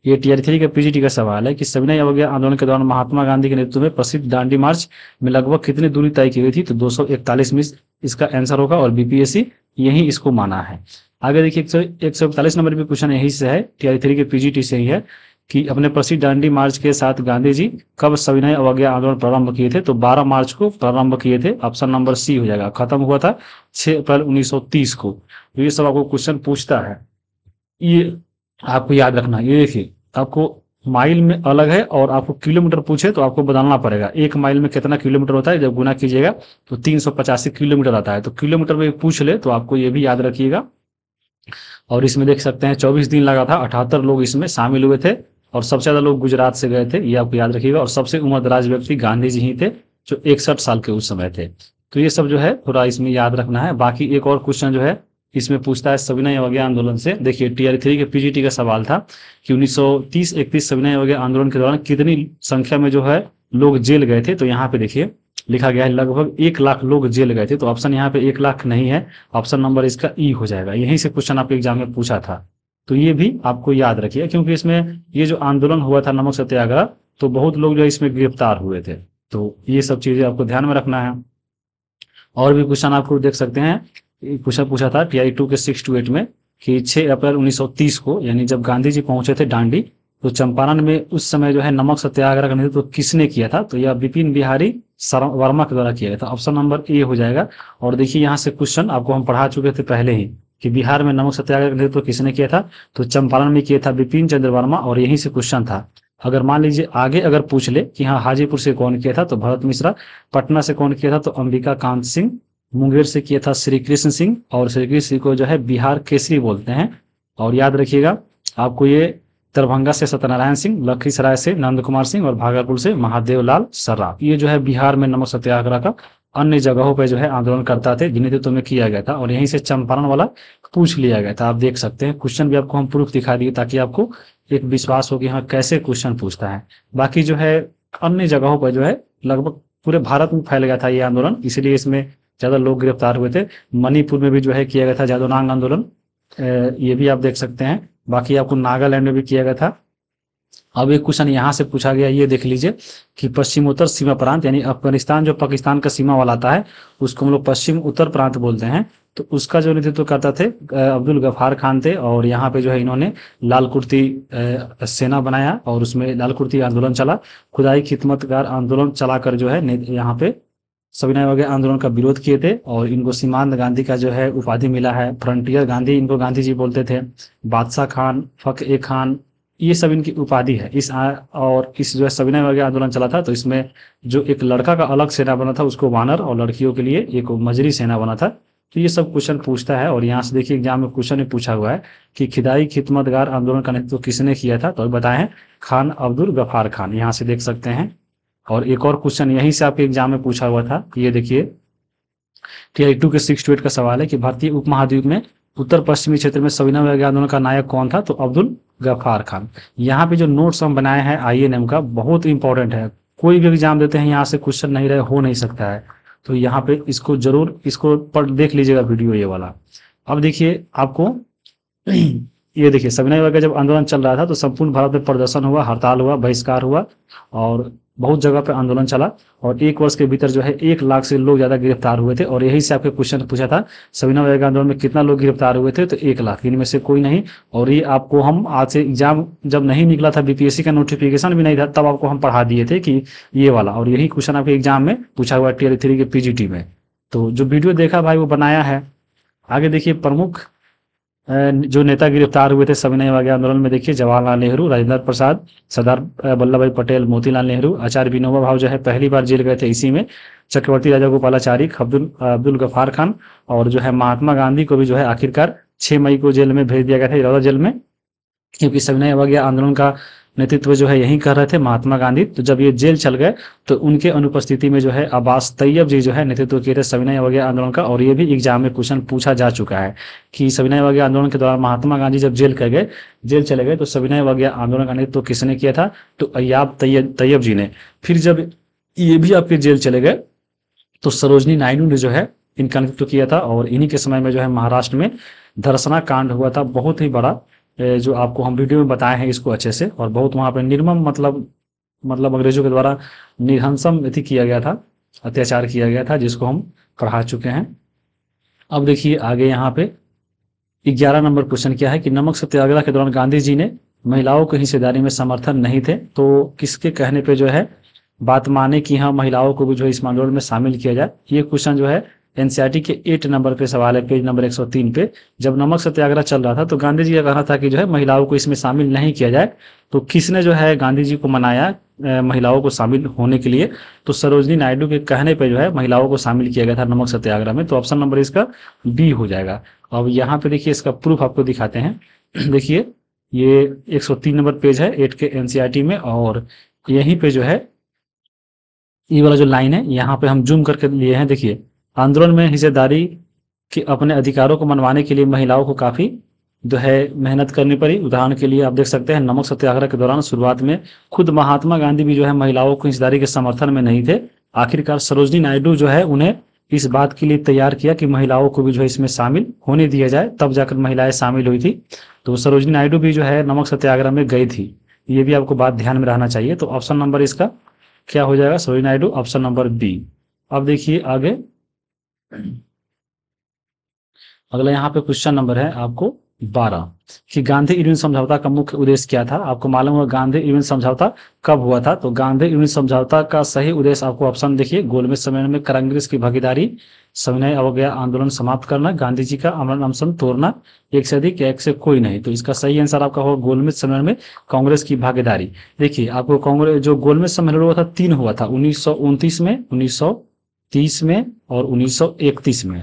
ये Tier 3 के PGT का सवाल है कि सविनय अवज्ञा आंदोलन के दौरान महात्मा गांधी के नेतृत्व में प्रसिद्ध दांडी मार्च में लगभग कितनी दूरी तय की गई थी, तो 241 मील इसका आंसर होगा और BPSC यही इसको माना है। आगे देखिए 141 नंबर भी क्वेश्चन यही से है, Tier 3 के PGT से ही है कि अपने प्रसिद्ध दांडी मार्च के साथ गांधी जी कब सविनय अवज्ञा आंदोलन प्रारंभ किए थे, तो 12 मार्च को प्रारंभ किए थे। ऑप्शन नंबर C हो जाएगा। खत्म हुआ था 6 अप्रैल 1930 को। तो ये सब आपको क्वेश्चन पूछता है, ये आपको याद रखना। ये देखिए आपको माइल में अलग है और आपको किलोमीटर पूछे तो आपको बदलना पड़ेगा। 1 माइल में कितना किलोमीटर होता है, जब गुना कीजिएगा तो 385 किलोमीटर आता है। तो किलोमीटर में पूछ ले तो आपको ये भी याद रखिएगा। और इसमें देख सकते हैं 24 दिन लगा था, 78 लोग इसमें शामिल हुए थे और सबसे ज्यादा लोग गुजरात से गए थे, ये आपको याद रखिएगा। और सबसे उम्रदराज व्यक्ति गांधी जी ही थे जो 61 साल के उस समय थे। तो ये सब जो है थोड़ा इसमें याद रखना है। बाकी एक और क्वेश्चन जो है इसमें पूछता है सविनय अवज्ञा आंदोलन से। देखिए Tier 3 के PGT का सवाल था कि 1930-31 सविनय अवज्ञा आंदोलन के दौरान कितनी संख्या में जो है लोग जेल गए थे। तो यहाँ पे देखिए लिखा गया है लगभग 1 लाख लोग जेल गए थे। तो ऑप्शन यहाँ पे 1 लाख नहीं है, ऑप्शन नंबर इसका E हो जाएगा। यहीं से क्वेश्चन आपके एग्जाम में पूछा था, तो ये भी आपको याद रखिए, क्योंकि इसमें ये जो आंदोलन हुआ था नमक सत्याग्रह, तो बहुत लोग जो इसमें गिरफ्तार हुए थे। तो ये सब चीजें आपको ध्यान में रखना है। और भी क्वेश्चन आपको देख सकते हैं। क्वेश्चन पूछा था Tier 2 के 6 to 8 में कि 6 अप्रैल 1930 को, यानी जब गांधी जी पहुंचे थे दांडी, तो चंपारण में उस समय जो है नमक सत्याग्रह का नेतृत्व किसने किया था, तो यह विपिन बिहारी वर्मा के द्वारा किया गया था। ऑप्शन नंबर A हो जाएगा। और देखिए यहाँ से क्वेश्चन आपको हम पढ़ा चुके थे पहले ही कि बिहार में नमक सत्याग्रह का नेतृत्व किसने किया था, तो चंपारण में किया था बिपिन चंद्र वर्मा, और यहीं से क्वेश्चन था। अगर मान लीजिए आगे अगर पूछ ले कि हाँ हाजीपुर से कौन किया था, तो भरत मिश्रा। पटना से कौन किया था, तो अंबिका कांत सिंह। मुंगेर से किया था श्री कृष्ण सिंह, और श्री कृष्ण सिंह को जो है बिहार केसरी बोलते हैं। और याद रखिएगा आपको ये दरभंगा से सत्यनारायण सिंह, लखीसराय से नंद कुमार सिंह और भागलपुर से महादेव लाल सर्राफ, ये जो है बिहार में नमक सत्याग्रह का अन्य जगहों पर जो है आंदोलन करता थे, जिन्हें नेतृत्व में किया गया था। और यहीं से चंपारण वाला पूछ लिया गया था। आप देख सकते हैं क्वेश्चन भी आपको हम प्रूफ दिखा दिए ताकि आपको एक विश्वास हो कि हाँ कैसे क्वेश्चन पूछता है। बाकी जो है अन्य जगहों पर जो है लगभग पूरे भारत में फैल गया था ये आंदोलन, इसीलिए इसमें ज्यादा लोग गिरफ्तार हुए थे। मणिपुर में भी जो है किया गया था जादोनांग आंदोलन, ये भी आप देख सकते हैं। बाकी आपको नागालैंड में भी किया गया था। अब एक क्वेश्चन यहाँ से पूछा गया, ये देख लीजिए कि पश्चिमोत्तर सीमा प्रांत, यानी अफगानिस्तान जो पाकिस्तान का सीमा वाला आता है उसको हम लोग पश्चिम उत्तर प्रांत बोलते हैं। तो उसका जो नेतृत्व करता थे अब्दुल गफार खान थे। और यहाँ पे जो है इन्होंने लाल कुर्ती सेना बनाया और उसमें लाल कुर्ती आंदोलन चला। खुदाई खिदमतगार आंदोलन चलाकर जो है यहाँ पे सविनय अवज्ञा आंदोलन का विरोध किए थे। और इनको सीमांत गांधी का जो है उपाधि मिला है, फ्रंटियर गांधी इनको गांधी जी बोलते थे। बादशाह खान, फक ए खान, ये सब इनकी उपाधि है। और इस जो है सविनय अवज्ञा आंदोलन चला था तो इसमें जो एक लड़का का अलग सेना बना था उसको वानर, और लड़कियों के लिए एक मजरी सेना बना था। तो ये सब क्वेश्चन पूछता है। और यहाँ से देखिए एग्जाम में क्वेश्चन में पूछा हुआ है कि खिदाई खिदमतगार आंदोलन का नेतृत्व किसने किया था, तो बताएं खान अब्दुल गफार खान, यहाँ से देख सकते हैं। और एक और क्वेश्चन यहीं से आपके एग्जाम में पूछा हुआ था, ये देखिए Tier 2 के 6 to 8 का सवाल है कि भारतीय उपमहाद्वीप में उत्तर पश्चिमी क्षेत्र में सविनय अवज्ञा आंदोलन का नायक कौन था, तो अब्दुल गफार खान। यहाँ पे जो नोट्स हम बनाए हैं INM का बहुत इंपॉर्टेंट है, कोई भी एग्जाम देते हैं यहाँ से क्वेश्चन नहीं रहे, हो नहीं सकता है। तो यहाँ पे इसको जरूर इसको पढ़ देख लीजिएगा वीडियो ये वाला। अब देखिए आपको ये देखिए सविनय अवज्ञा जब आंदोलन चल रहा था तो संपूर्ण भारत में प्रदर्शन हुआ, हड़ताल हुआ, बहिष्कार हुआ और बहुत जगह पे आंदोलन चला और 1 वर्ष के भीतर जो है 1 लाख से लोग ज्यादा गिरफ्तार हुए थे। और यही से आपके क्वेश्चन पूछा था सविनय अवज्ञा आंदोलन में कितना लोग गिरफ्तार हुए थे, तो 1 लाख, इनमें से कोई नहीं। और ये आपको हम आज से एग्जाम जब नहीं निकला था, बीपीएससी का नोटिफिकेशन भी नहीं था, तब आपको हम पढ़ा दिए थे कि ये वाला, और यही क्वेश्चन आपके एग्जाम में पूछा हुआ टियर 3 के पीजीटी में। तो जो वीडियो देखा भाई वो बनाया है। आगे देखिए प्रमुख जो नेता गिरफ्तार हुए थे सविनय अवज्ञा आंदोलन में, देखिए जवाहरलाल नेहरू, राजेंद्र प्रसाद, सरदार वल्लभ भाई पटेल, मोतीलाल नेहरू, आचार्य विनोबा भावे जो है पहली बार जेल गए थे इसी में, चक्रवर्ती राजा गोपालाचारी, अब्दुल गफार खान, और जो है महात्मा गांधी को भी जो है आखिरकार 6 मई को जेल में भेज दिया गया था, इरौदा जेल में, क्योंकि सविनय अवज्ञा आंदोलन का नेतृत्व जो है यही कर रहे थे महात्मा गांधी। तो जब ये जेल चल गए तो उनके अनुपस्थिति में जो है अब्बास तैयब जी जो है नेतृत्व किए थे सविनय अवज्ञा आंदोलन का। और ये भी एग्जाम में क्वेश्चन पूछा जा चुका है कि सविनय अवज्ञा आंदोलन के दौरान महात्मा गांधी जब जेल चले गए तो सविनय अवज्ञा आंदोलन का नेतृत्व किसने किया था, तो अय्याब तैयब जी ने। फिर जब ये भी आपके जेल चले गए तो सरोजनी नायडू ने जो है इनका नेतृत्व किया था। और इन्हीं के समय में जो है महाराष्ट्र में धरसना कांड हुआ था, बहुत ही बड़ा, जो आपको हम वीडियो में बताए हैं इसको अच्छे से। और बहुत वहां पे निर्मम मतलब अंग्रेजों के द्वारा निहंसम किया गया था, अत्याचार किया गया था, जिसको हम पढ़ा चुके हैं। अब देखिए आगे यहाँ पे 11 नंबर क्वेश्चन क्या है कि नमक सत्याग्रह के दौरान गांधी जी ने महिलाओं की हिस्सेदारी में समर्थन नहीं थे, तो किसके कहने पे जो है बात माने कि हाँ महिलाओं को भी जो है इस आंदोलन में शामिल किया जाए। ये क्वेश्चन जो है एनसीईआरटी के 8 नंबर पे सवाल है, पेज नंबर 103 पे। जब नमक सत्याग्रह चल रहा था तो गांधी जी का कहना था कि जो है महिलाओं को इसमें शामिल नहीं किया जाए। तो किसने जो है गांधी जी को मनाया महिलाओं को शामिल होने के लिए, तो सरोजनी नायडू के कहने पे जो है महिलाओं को शामिल किया गया था नमक सत्याग्रह में। तो ऑप्शन नंबर इसका बी हो जाएगा। अब यहाँ पे देखिए इसका प्रूफ आपको दिखाते हैं। देखिए ये 103 नंबर पेज है 8 के एनसीईआरटी में, और यहीं पे जो है ये वाला जो लाइन है यहाँ पे हम जूम करके लिए हैं। देखिए आंदोलन में हिस्सेदारी के अपने अधिकारों को मनवाने के लिए महिलाओं को काफी जो है मेहनत करनी पड़ी। उदाहरण के लिए आप देख सकते हैं नमक सत्याग्रह के दौरान शुरुआत में खुद महात्मा गांधी भी जो है महिलाओं को हिस्सेदारी के समर्थन में नहीं थे। आखिरकार सरोजनी नायडू जो है उन्हें इस बात के लिए तैयार किया कि महिलाओं को भी जो है इसमें शामिल होने दिया जाए, तब जाकर महिलाएं शामिल हुई थी। तो सरोजनी नायडू भी जो है नमक सत्याग्रह में गई थी, ये भी आपको बात ध्यान में रहना चाहिए। तो ऑप्शन नंबर इसका क्या हो जाएगा, Sarojini Naidu, option number B. अब देखिए आगे अगला यहाँ पे क्वेश्चन नंबर है आपको 12 कि गांधी इरविन समझौता का मुख्य उद्देश्य क्या था। आपको मालूम होगा गांधी इरविन समझौता कब हुआ था, तो गांधी इरविन समझौता का सही उद्देश्य आपको ऑप्शन देखिए, गोलमेज सम्मेलन में कांग्रेस की भागीदारी, सविनय अवज्ञा आंदोलन समाप्त करना, गांधी जी का अमर अनशन तोड़ना, एक से अधिक या एक से कोई नहीं। तो इसका सही आंसर आपका होगा गोलमेज सम्मेलन में कांग्रेस की भागीदारी। देखिए आपको कांग्रेस जो गोलमेज सम्मेलन हुआ था 3 हुआ था, 1929 में, 1930 में और 1931 में।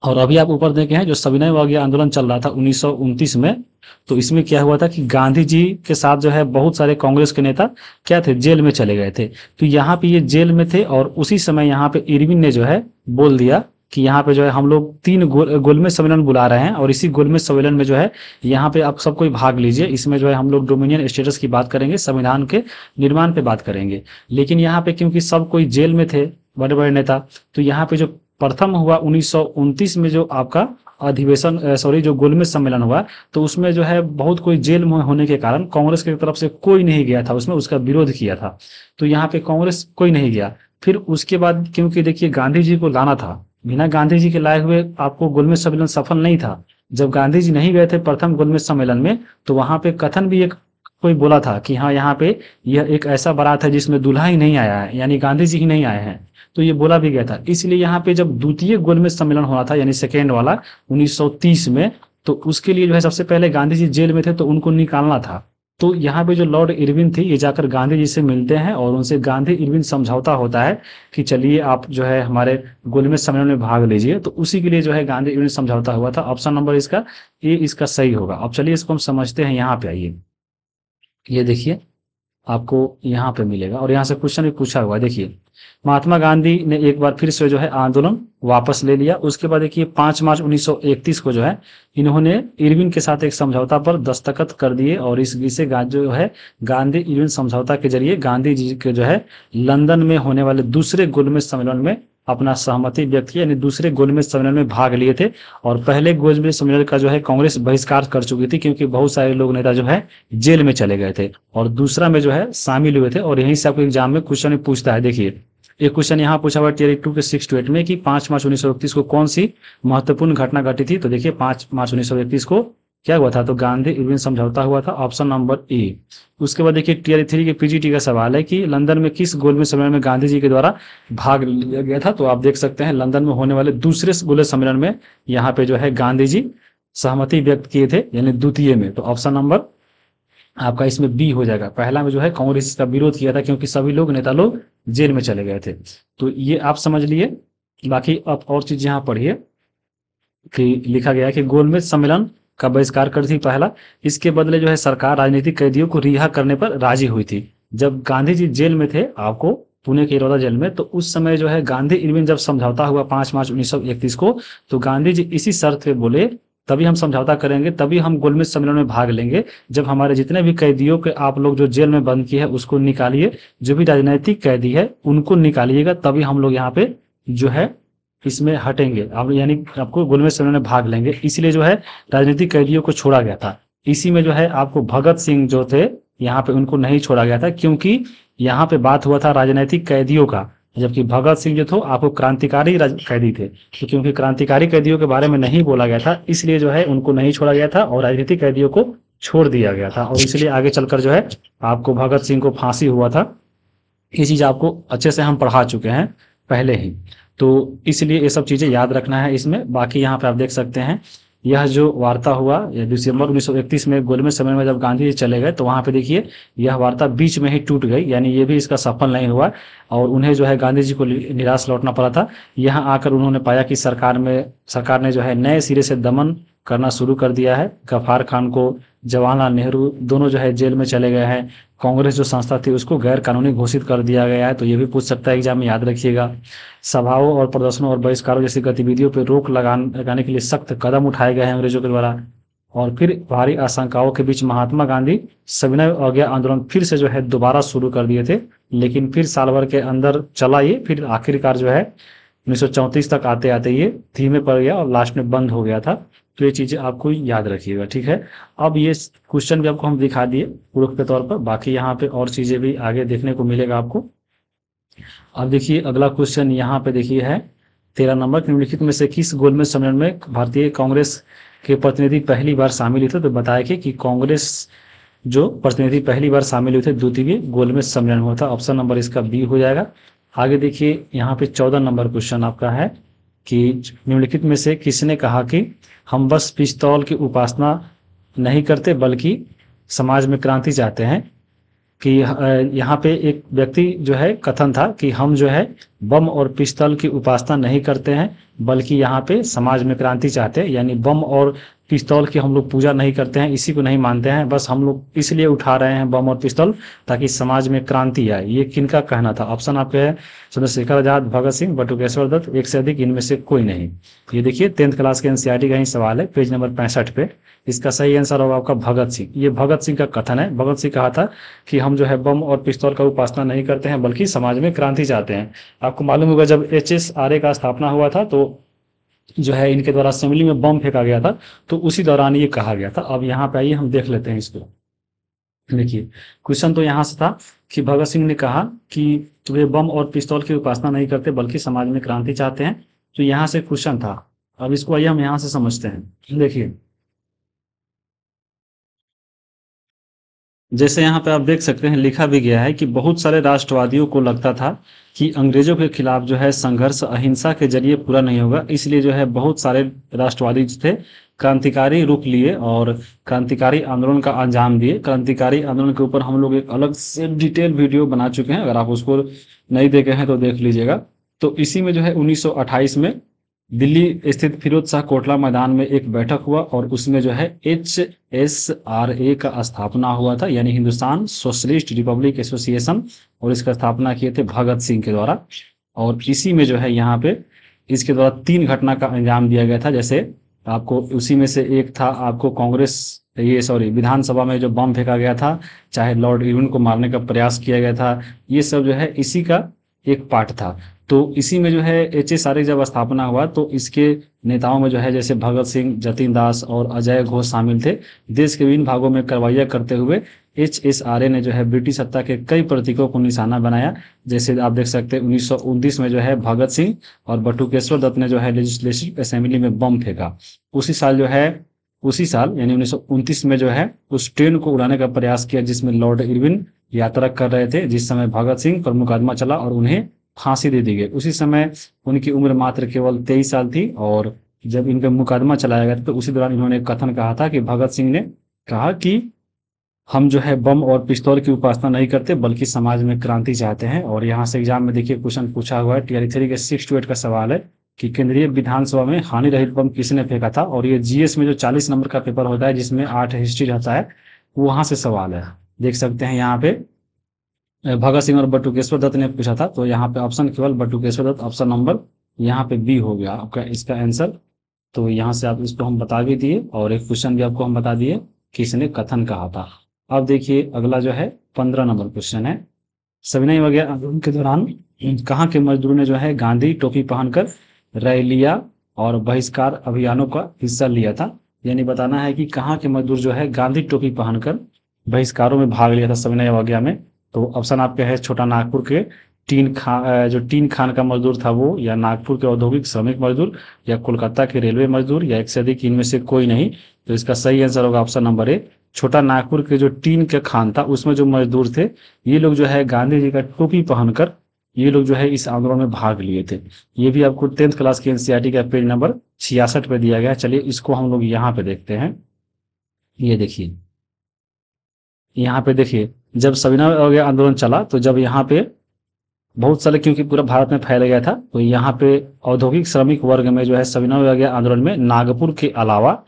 और अभी आप ऊपर देखे हैं जो सविनय अवज्ञा आंदोलन चल रहा था 1929 में, तो इसमें क्या हुआ था कि गांधी जी के साथ जो है बहुत सारे कांग्रेस के नेता क्या थे, जेल में चले गए थे। तो यहाँ पे ये जेल में थे और उसी समय यहाँ पे इरविन ने जो है बोल दिया कि यहाँ पे जो है हम लोग 3 गोलमेज सम्मेलन बुला रहे हैं और इसी गोलमेज सम्मेलन में जो है यहाँ पे आप सब कोई भाग लीजिए। इसमें जो है हम लोग डोमिनियन स्टेटस की बात करेंगे, संविधान के निर्माण पे बात करेंगे। लेकिन यहाँ पे क्योंकि सब कोई जेल में थे बड़े बड़े नेता, तो यहाँ पे जो प्रथम हुआ 1929 में जो आपका अधिवेशन जो गोलमेज सम्मेलन हुआ, तो उसमें जो है बहुत कोई जेल में होने के कारण कांग्रेस की तरफ से कोई नहीं गया था, उसमें उसका विरोध किया था। तो यहाँ पे कांग्रेस कोई नहीं गया। फिर उसके बाद क्योंकि देखिए गांधी जी को लाना था, बिना गांधी जी के लाए हुए आपको गोलमेज सम्मेलन सफल नहीं था। जब गांधी जी नहीं गए थे प्रथम गोलमेज सम्मेलन में, तो वहां पे कथन भी एक कोई बोला था कि हाँ यहाँ पे यह एक ऐसा बारात है जिसमें दूल्हा ही नहीं आया है, यानी गांधी जी ही नहीं आए हैं। तो ये बोला भी गया था। इसलिए यहाँ पे जब द्वितीय गोलमेज सम्मेलन हुआ था यानी सेकेंड वाला 1930 में, तो उसके लिए जो है सबसे पहले गांधी जी जेल में थे तो उनको निकालना था। तो यहाँ पे जो लॉर्ड इरविन थी ये जाकर गांधी जी से मिलते हैं और उनसे गांधी इरविन समझौता होता है कि चलिए आप जो है हमारे गोलमेज सम्मेलन में भाग लीजिए। तो उसी के लिए जो है गांधी इरविन समझौता हुआ था। ऑप्शन नंबर इसका ए इसका सही होगा। अब चलिए इसको हम समझते हैं। यहाँ पे आइए, ये देखिए आपको यहाँ पे मिलेगा और यहाँ से क्वेश्चन भी पूछा हुआ है। देखिए महात्मा गांधी ने एक बार फिर से जो है आंदोलन वापस ले लिया। उसके बाद देखिए 5 मार्च 1931 को जो है इन्होंने इरविन के साथ एक समझौता पर दस्तखत कर दिए और इसे जो है गांधी इरविन समझौता के जरिए गांधी जी के जो है लंदन में होने वाले दूसरे गोलमेज सम्मेलन में अपना सहमति व्यक्त किया, यानी दूसरे गोलमेज सम्मेलन में भाग लिए थे। और पहले गोलमेज सम्मेलन का जो है कांग्रेस बहिष्कार कर चुकी थी क्योंकि बहुत सारे लोग नेता जो है जेल में चले गए थे, और दूसरा में जो है शामिल हुए थे। और यहीं से आपको एग्जाम में क्वेश्चन पूछता है। देखिए एक क्वेश्चन यहाँ पूछा हुआ टियर 2 के 6 to 8 में कि 5 मार्च 1931 को कौन सी महत्वपूर्ण घटना घटी थी। तो देखिए 5 मार्च 1931 को क्या हुआ था, तो गांधी इरविन समझौता हुआ था, ऑप्शन नंबर ए। उसके बाद देखिए टियर 3 के पीजीटी का सवाल है कि लंदन में किस गोलमेज सम्मेलन में गांधी जी के द्वारा भाग लिया गया था। तो आप देख सकते हैं लंदन में होने वाले दूसरे गोलमेज सम्मेलन में यहाँ पे जो है गांधी जी सहमति व्यक्त किए थे, यानी द्वितीय में। तो ऑप्शन नंबर आपका इसमें बी हो जाएगा। पहला में जो है कांग्रेस का विरोध किया था क्योंकि सभी लोग नेता लोग जेल में चले गए थे। तो ये आप समझ लिए। बाकी अब और चीज यहाँ पढ़िए कि लिखा गया है कि गोलमेज सम्मेलन का बहिष्कार कर थी पहला, इसके बदले जो है सरकार राजनीतिक कैदियों को रिहा करने पर राजी हुई थी। जब गांधी जी जेल में थे, आपको पुणे के इरौदा जेल में, तो उस समय जो है गांधी इरविन जब समझौता हुआ 5 मार्च 1931 को, तो गांधी जी इसी शर्त पे बोले तभी हम समझौता करेंगे, तभी हम गोलमेज सम्मेलन में भाग लेंगे जब हमारे जितने भी कैदियों के आप लोग जो जेल में बंद किए है उसको निकालिए, जो भी राजनीतिक कैदी है उनको निकालिएगा, तभी हम लोग यहाँ पे जो है इसमें हटेंगे, अब यानी आपको गोलमेज सम्मेलन में भाग लेंगे। इसलिए जो है राजनीतिक कैदियों को छोड़ा गया था। इसी में जो है आपको भगत सिंह जो थे यहाँ पे उनको नहीं छोड़ा गया था क्योंकि यहाँ पे बात हुआ था राजनीतिक कैदियों का, जबकि भगत सिंह जो थे आपको क्रांतिकारी कैदी थे। तो क्योंकि क्रांतिकारी कैदियों के बारे में नहीं बोला गया था, इसलिए जो है उनको नहीं छोड़ा गया था और राजनीतिक कैदियों को छोड़ दिया गया था। और इसलिए आगे चलकर जो है आपको भगत सिंह को फांसी हुआ था। ये चीज आपको अच्छे से हम पढ़ा चुके हैं पहले ही, तो इसलिए ये सब चीजें याद रखना है इसमें। बाकी यहाँ पे आप देख सकते हैं यह जो वार्ता हुआ दिसंबर 1931 में गोलमेज सम्मेलन में जब गांधी जी चले गए, तो वहां पे देखिए यह वार्ता बीच में ही टूट गई, यानी ये भी इसका सफल नहीं हुआ और उन्हें जो है गांधी जी को निराश लौटना पड़ा था। यहाँ आकर उन्होंने पाया कि सरकार ने जो है नए सिरे से दमन करना शुरू कर दिया है। गफ्फार खान को, जवाहरलाल नेहरू दोनों जो है जेल में चले गए हैं। कांग्रेस जो संस्था थी उसको गैर कानूनी घोषित कर दिया गया है। तो ये भी पूछ सकता है एग्जाम में, याद रखिएगा। सभाओं और प्रदर्शनों और बहिष्कारों जैसी गतिविधियों पर रोक लगाने के लिए सख्त कदम उठाए गए हैं अंग्रेजों के द्वारा। और फिर भारी आशंकाओं के बीच महात्मा गांधी सविनय अवज्ञा आंदोलन फिर से जो है दोबारा शुरू कर दिए थे, लेकिन फिर साल भर के अंदर चला ये, फिर आखिरकार जो है 1934 तक आते आते ये धीमे पड़ गया और लास्ट में बंद हो गया था। तो ये चीजें आपको याद रखिएगा, ठीक है। अब ये क्वेश्चन भी आपको हम दिखा दिए प्रूफ के तौर पर, बाकी यहाँ पे और चीजें भी आगे देखने को मिलेगा आपको। अब देखिए अगला क्वेश्चन यहाँ पे देखिए है 13 नंबर, निम्नलिखित में से किस गोलमेज सम्मेलन में भारतीय कांग्रेस के प्रतिनिधि पहली बार शामिल हुए थे। तो बताया कि कांग्रेस जो प्रतिनिधि पहली बार शामिल हुए थे द्वितीय गोलमेज सम्मेलन में था। ऑप्शन नंबर इसका बी हो जाएगा। आगे देखिए यहाँ पे 14 नंबर क्वेश्चन आपका है कि निम्नलिखित में से किसने कहा कि हम बस पिस्तौल की उपासना नहीं करते बल्कि समाज में क्रांति चाहते हैं। कि यहाँ पे एक व्यक्ति जो है कथन था कि हम जो है बम और पिस्तौल की उपासना नहीं करते हैं बल्कि यहाँ पे समाज में क्रांति चाहते हैं, यानी बम और पिस्तौल की हम लोग पूजा नहीं करते हैं, इसी को नहीं मानते हैं, बस हम लोग इसलिए उठा रहे हैं बम और पिस्तौल ताकि समाज में क्रांति आए। ये किनका कहना था। ऑप्शन आपके है चंद्रशेखर आजाद, भगत सिंह, बटुकेश्वर दत्त, एक से अधिक, इनमें से कोई नहीं। ये देखिए 10th क्लास के एनसीईआरटी का ही सवाल है, पेज नंबर 65 पे। इसका सही आंसर होगा आपका भगत सिंह। ये भगत सिंह का कथन है। भगत सिंह कहा था कि हम जो है बम और पिस्तौल का उपासना नहीं करते हैं बल्कि समाज में क्रांति चाहते हैं। आपको मालूम होगा जब HSRA का स्थापना हुआ था तो जो है इनके द्वारा असेंबली में बम फेंका गया था, तो उसी दौरान ये कहा गया था। अब यहाँ पे आइए हम देख लेते हैं इसको। देखिए क्वेश्चन तो यहाँ से था कि भगत सिंह ने कहा कि वे बम और पिस्तौल की उपासना नहीं करते बल्कि समाज में क्रांति चाहते हैं, तो यहाँ से क्वेश्चन था। अब इसको आइए हम यहाँ से समझते हैं। देखिए जैसे यहाँ पे आप देख सकते हैं लिखा भी गया है कि बहुत सारे राष्ट्रवादियों को लगता था कि अंग्रेजों के खिलाफ जो है संघर्ष अहिंसा के जरिए पूरा नहीं होगा, इसलिए जो है बहुत सारे राष्ट्रवादी जो थे क्रांतिकारी रुख लिए और क्रांतिकारी आंदोलन का अंजाम दिए। क्रांतिकारी आंदोलन के ऊपर हम लोग एक अलग से डिटेल वीडियो बना चुके हैं, अगर आप उसको नहीं देखे हैं तो देख लीजिएगा। तो इसी में जो है 1928 में दिल्ली स्थित फिरोज शाह कोटला मैदान में एक बैठक हुआ और उसमें जो है HSRA का स्थापना हुआ था, यानी हिंदुस्तान सोशलिस्ट रिपब्लिक एसोसिएशन, और इसका स्थापना किए थे भगत सिंह के द्वारा। और इसी में जो है यहाँ पे इसके द्वारा 3 घटना का अंजाम दिया गया था। जैसे आपको उसी में से एक था, आपको विधानसभा में जो बम फेंका गया था, चाहे लॉर्ड इरविन को मारने का प्रयास किया गया था, ये सब जो है इसी का एक पार्ट था। तो इसी में जो है HSRA जब स्थापना हुआ तो इसके नेताओं में जो है जैसे भगत सिंह, जतिन दास और अजय घोष शामिल थे। देश के विभिन्न भागों में कार्रवाइयां करते हुए HSRA ने जो है ब्रिटिश सत्ता के कई प्रतीकों को निशाना बनाया। जैसे आप देख सकते हैं 1929 में जो है भगत सिंह और बटुकेश्वर दत्त ने जो है लेजिस्लेटिव असेंबली में बम फेंका। उसी साल यानी 1929 में जो है उस ट्रेन को उड़ाने का प्रयास किया जिसमें लॉर्ड इरविन यात्रा कर रहे थे, जिस समय भगत सिंह पर मुकदमा चला और उन्हें फांसी दे दी गई। उसी समय उनकी उम्र मात्र केवल 23 साल थी और जब इनका मुकदमा चलाया गया तो उसी दौरान इन्होंने कथन कहा था कि भगत सिंह ने कहा कि हम जो है बम और पिस्तौल की उपासना नहीं करते बल्कि समाज में क्रांति चाहते हैं। और यहाँ से एग्जाम में देखिए क्वेश्चन पूछा हुआ है, टीआरई 3 के 6 to 8 का सवाल है कि केंद्रीय विधानसभा में हानि रहित बम किसने फेंका था। और ये जीएस में जो 40 नंबर का पेपर होता है जिसमें 8 हिस्ट्री रहता है, वहां से सवाल है। देख सकते हैं यहाँ पे भगत सिंह और बटुकेश्वर दत्त ने पूछा था, तो यहाँ पे ऑप्शन केवल बटुकेश्वर दत्त, ऑप्शन नंबर यहाँ पे बी हो गया आपका इसका आंसर। तो यहाँ से आप इसको हम बता भी दिए और एक क्वेश्चन भी आपको हम बता दिए किसने कथन कहा था। अब देखिए अगला जो है 15 नंबर क्वेश्चन है, सविनय वगैरह आंदोलन के दौरान कहाँ के मजदूरों ने जो है गांधी टोपी पहनकर रैलियां और बहिष्कार अभियानों का हिस्सा लिया था। यानी बताना है कि कहाँ के मजदूर जो है गांधी टोपी पहनकर बहिष्कारों में भाग लिया था सविनय वगैरह में। तो ऑप्शन आपके है छोटा नागपुर के टीन खान का मजदूर था वो, या नागपुर के औद्योगिक श्रमिक मजदूर, या कोलकाता के रेलवे मजदूर, या एक से अधिक इनमें से कोई नहीं। तो इसका सही आंसर होगा ऑप्शन नंबर ए, छोटा नागपुर के जो टीन के खान था उसमें जो मजदूर थे ये लोग जो है गांधी जी का टोपी पहनकर ये लोग जो है इस आंदोलन में भाग लिए थे। ये भी आपको 10th क्लास की एनसीईआरटी का पेज नंबर 66 पे दिया गया है। चलिए इसको हम लोग यहाँ पे देखते हैं। ये देखिए यहाँ पे देखिए जब सविनय अवज्ञा आंदोलन चला तो जब यहाँ पे बहुत सारे, क्योंकि पूरा भारत में फैल गया था, तो यहाँ पे औद्योगिक श्रमिक वर्ग में जो है सविनय अवज्ञा आंदोलन में नागपुर के अलावा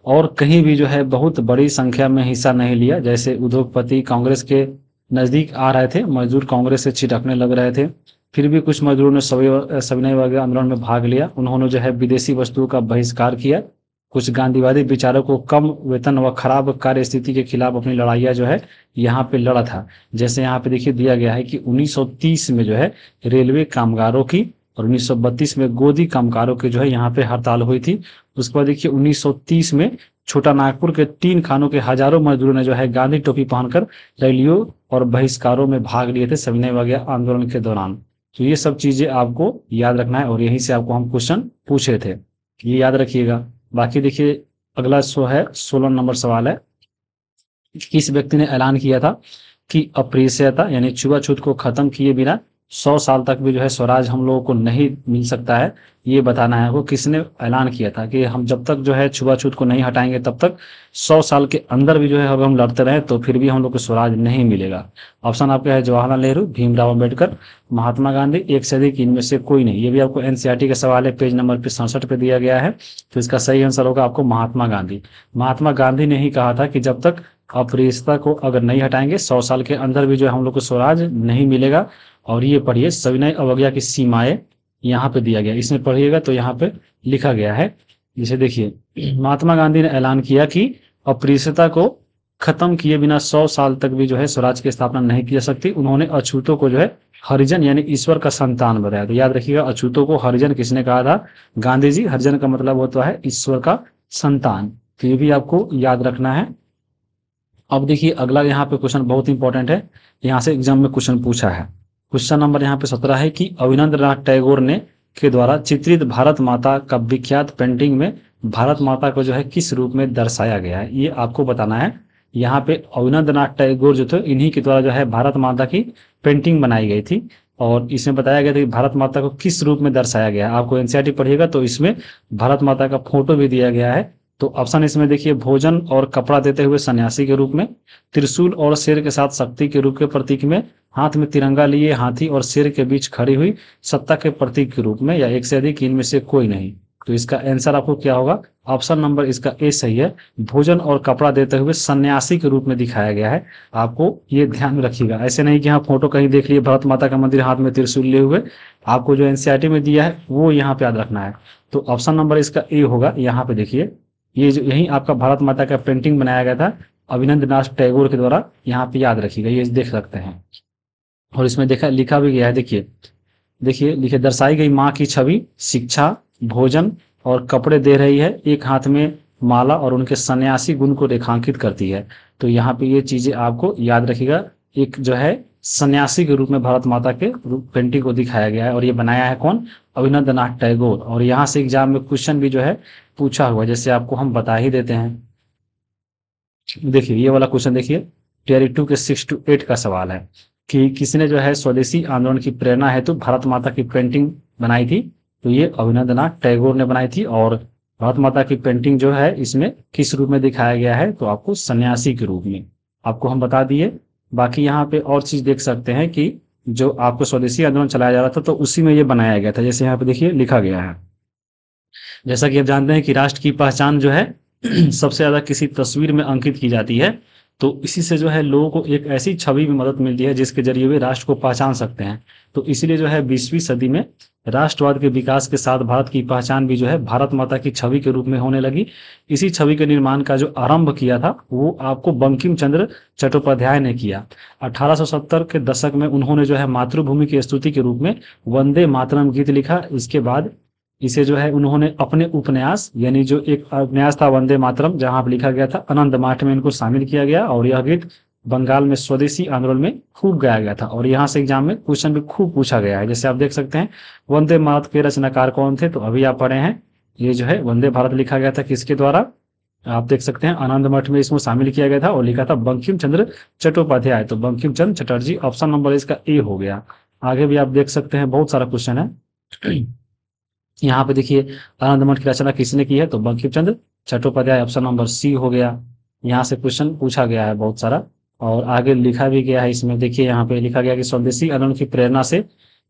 और कहीं भी जो है बहुत बड़ी संख्या में हिस्सा नहीं लिया। जैसे उद्योगपति कांग्रेस के नजदीक आ रहे थे, मजदूर कांग्रेस से छिटकने लग रहे थे, फिर भी कुछ मजदूरों ने सविनय अवज्ञा आंदोलन में भाग लिया। उन्होंने जो है विदेशी वस्तुओं का बहिष्कार किया। कुछ गांधीवादी विचारों को कम वेतन व खराब कार्य स्थिति के खिलाफ अपनी लड़ाइयाँ जो है यहाँ पे लड़ा था। जैसे यहाँ पे देखिए दिया गया है कि 1930 में जो है रेलवे कामगारों की और 1932 में गोदी कामगारों की जो है यहाँ पे हड़ताल हुई थी। उसके बाद देखिए 1930 में छोटा नागपुर के 3 खानों के हजारों मजदूरों ने जो है गांधी टोपी पहनकर रैलियों और बहिष्कारों में भाग लिए थे सविनय अवज्ञा आंदोलन के दौरान। तो ये सब चीजें आपको याद रखना है और यहीं से आपको हम क्वेश्चन पूछे थे, ये याद रखिएगा। बाकी देखिए अगला 16 नंबर सवाल है, किस व्यक्ति ने ऐलान किया था कि अस्पृश्यता यानी छुआछूत को खत्म किए बिना 100 साल तक भी जो है स्वराज हम लोगों को नहीं मिल सकता है। ये बताना है वो किसने ऐलान किया था कि हम जब तक जो है छुआछूत को नहीं हटाएंगे तब तक 100 साल के अंदर भी जो है अगर हम लड़ते रहे तो फिर भी हम लोग को स्वराज नहीं मिलेगा। ऑप्शन आपका है जवाहरलाल नेहरू, भीमराव अम्बेडकर, महात्मा गांधी, एक से अधिक इनमें से कोई नहीं। ये भी आपको एनसीईआरटी का सवाल है, पेज नंबर 67 पे दिया गया है। तो इसका सही आंसर होगा आपको महात्मा गांधी। महात्मा गांधी ने ही कहा था कि जब तक अस्पृश्यता को अगर नहीं हटाएंगे 100 साल के अंदर भी जो है हम लोग को स्वराज नहीं मिलेगा। और ये पढ़िए सविनय अवज्ञा की सीमाएं यहाँ पे दिया गया, इसमें पढ़िएगा तो यहाँ पे लिखा गया है। जिसे देखिए महात्मा गांधी ने ऐलान किया कि अस्पृश्यता को खत्म किए बिना 100 साल तक भी जो है स्वराज की स्थापना नहीं की जा सकती। उन्होंने अछूतों को जो है हरिजन यानी ईश्वर का संतान बताया। तो याद रखिएगा अछूतों को हरिजन किसने कहा था? गांधी जी। हरिजन का मतलब होता है ईश्वर का संतान। तो ये भी आपको याद रखना है। अब देखिए अगला यहाँ पे क्वेश्चन बहुत इंपॉर्टेंट है, यहाँ से एग्जाम में क्वेश्चन पूछा है। क्वेश्चन नंबर यहाँ पे 17 है कि अवनींद्रनाथ टैगोर ने के द्वारा चित्रित भारत माता का विख्यात पेंटिंग में भारत माता को जो है किस रूप में दर्शाया गया है, ये आपको बताना है। यहाँ पे अवनींद्रनाथ टैगोर जो थे इन्हीं के द्वारा जो है भारत माता की पेंटिंग बनाई गई थी और इसमें बताया गया था कि भारत माता को किस रूप में दर्शाया गया है। आपको एनसीईआरटी पढ़िएगा तो इसमें भारत माता का फोटो भी दिया गया है तो ऑप्शन इसमें देखिए भोजन और कपड़ा देते हुए सन्यासी के रूप में, त्रिशूल और शेर के साथ शक्ति के रूप के प्रतीक में, हाथ में तिरंगा लिए हाथी और शेर के बीच खड़ी हुई सत्ता के प्रतीक के रूप में, या एक से अधिक इनमें से कोई नहीं। तो इसका आंसर आपको क्या होगा? ऑप्शन नंबर इसका ए सही है, भोजन और कपड़ा देते हुए सन्यासी के रूप में दिखाया गया है। आपको ये ध्यान में रखिएगा, ऐसे नहीं कि हाँ फोटो कहीं देख लिए भारत माता का मंदिर हाथ में त्रिशूल लिए हुए, आपको जो एनसीईआरटी में दिया है वो यहाँ पे याद रखना है। तो ऑप्शन नंबर इसका ए होगा। यहाँ पे देखिए ये जो यही आपका भारत माता का पेंटिंग बनाया गया था अभिनंदनाथ टैगोर के द्वारा, यहाँ पे याद रखिएगा, ये देख सकते हैं। और इसमें देखा लिखा भी गया है, देखिए देखिए लिखे दर्शाई गई माँ की छवि शिक्षा, भोजन और कपड़े दे रही है, एक हाथ में माला और उनके सन्यासी गुण को रेखांकित करती है। तो यहाँ पे ये चीजें आपको याद रखिएगा। एक जो है सन्यासी के रूप में भारत माता के पेंटिंग को दिखाया गया है, और ये बनाया है कौन? अभिनंदनाथ टैगोर। और यहाँ से एग्जाम में क्वेश्चन भी जो है पूछा हुआ, जैसे आपको हम बता ही देते हैं। देखिए ये वाला क्वेश्चन देखिए, टियर 2 के 6 to 8 का सवाल है कि किसने जो है स्वदेशी आंदोलन की प्रेरणा हेतु भारत माता की पेंटिंग बनाई थी? तो ये अभिनंदनाथ टैगोर ने बनाई थी। और भारत माता की पेंटिंग जो है इसमें किस रूप में दिखाया गया है? तो आपको सन्यासी के रूप में आपको हम बता दिए। बाकी यहाँ पे और चीज देख सकते हैं कि जो आपको स्वदेशी आंदोलन चलाया जा रहा था तो उसी में ये बनाया गया था। जैसे यहाँ पे देखिए लिखा गया है, जैसा कि आप जानते हैं कि राष्ट्र की पहचान जो है सबसे ज्यादा किसी तस्वीर में अंकित की जाती है, तो इसी से जो है लोगों को एक ऐसी छवि में मदद मिलती है जिसके जरिए वे राष्ट्र को पहचान सकते हैं। तो इसीलिए जो है 20वीं सदी में राष्ट्रवाद के विकास के साथ भारत की पहचान भी जो है भारत माता की छवि के रूप में होने लगी। इसी छवि के निर्माण का जो आरंभ किया था वो आपको बंकिम चंद्र चट्टोपाध्याय ने किया। 1870 के दशक में उन्होंने जो है मातृभूमि की स्तुति के रूप में वंदे मातरम गीत लिखा। इसके बाद इसे जो है उन्होंने अपने उपन्यास, यानी जो एक उपन्यास था वंदे मातरम, जहां पर लिखा गया था, आनंद माठ में इनको शामिल किया गया। और यह गीत बंगाल में स्वदेशी आंदोलन में खूब गाया गया था, और यहाँ से एग्जाम में क्वेश्चन भी खूब पूछा गया है। जैसे आप देख सकते हैं वंदे मातरम के रचनाकार कौन थे? तो अभी आप पढ़े हैं, ये जो है वंदे भारत लिखा गया था किसके द्वारा? आप देख सकते हैं आनंद मठ में इसको शामिल किया गया था और लिखा था बंकिम चंद्र चट्टोपाध्याय। तो बंकिम चंद्र चटर्जी, ऑप्शन नंबर इसका ए हो गया। आगे भी आप देख सकते हैं बहुत सारा क्वेश्चन है। यहाँ पे देखिए आनंद मठ की रचना किसने की है? तो बंकिम चंद्र चट्टोपाध्याय, ऑप्शन नंबर सी हो गया। यहाँ से क्वेश्चन पूछा गया है बहुत सारा, और आगे लिखा भी गया है इसमें। देखिए यहाँ पे लिखा गया कि स्वदेशी आंदोलन की प्रेरणा से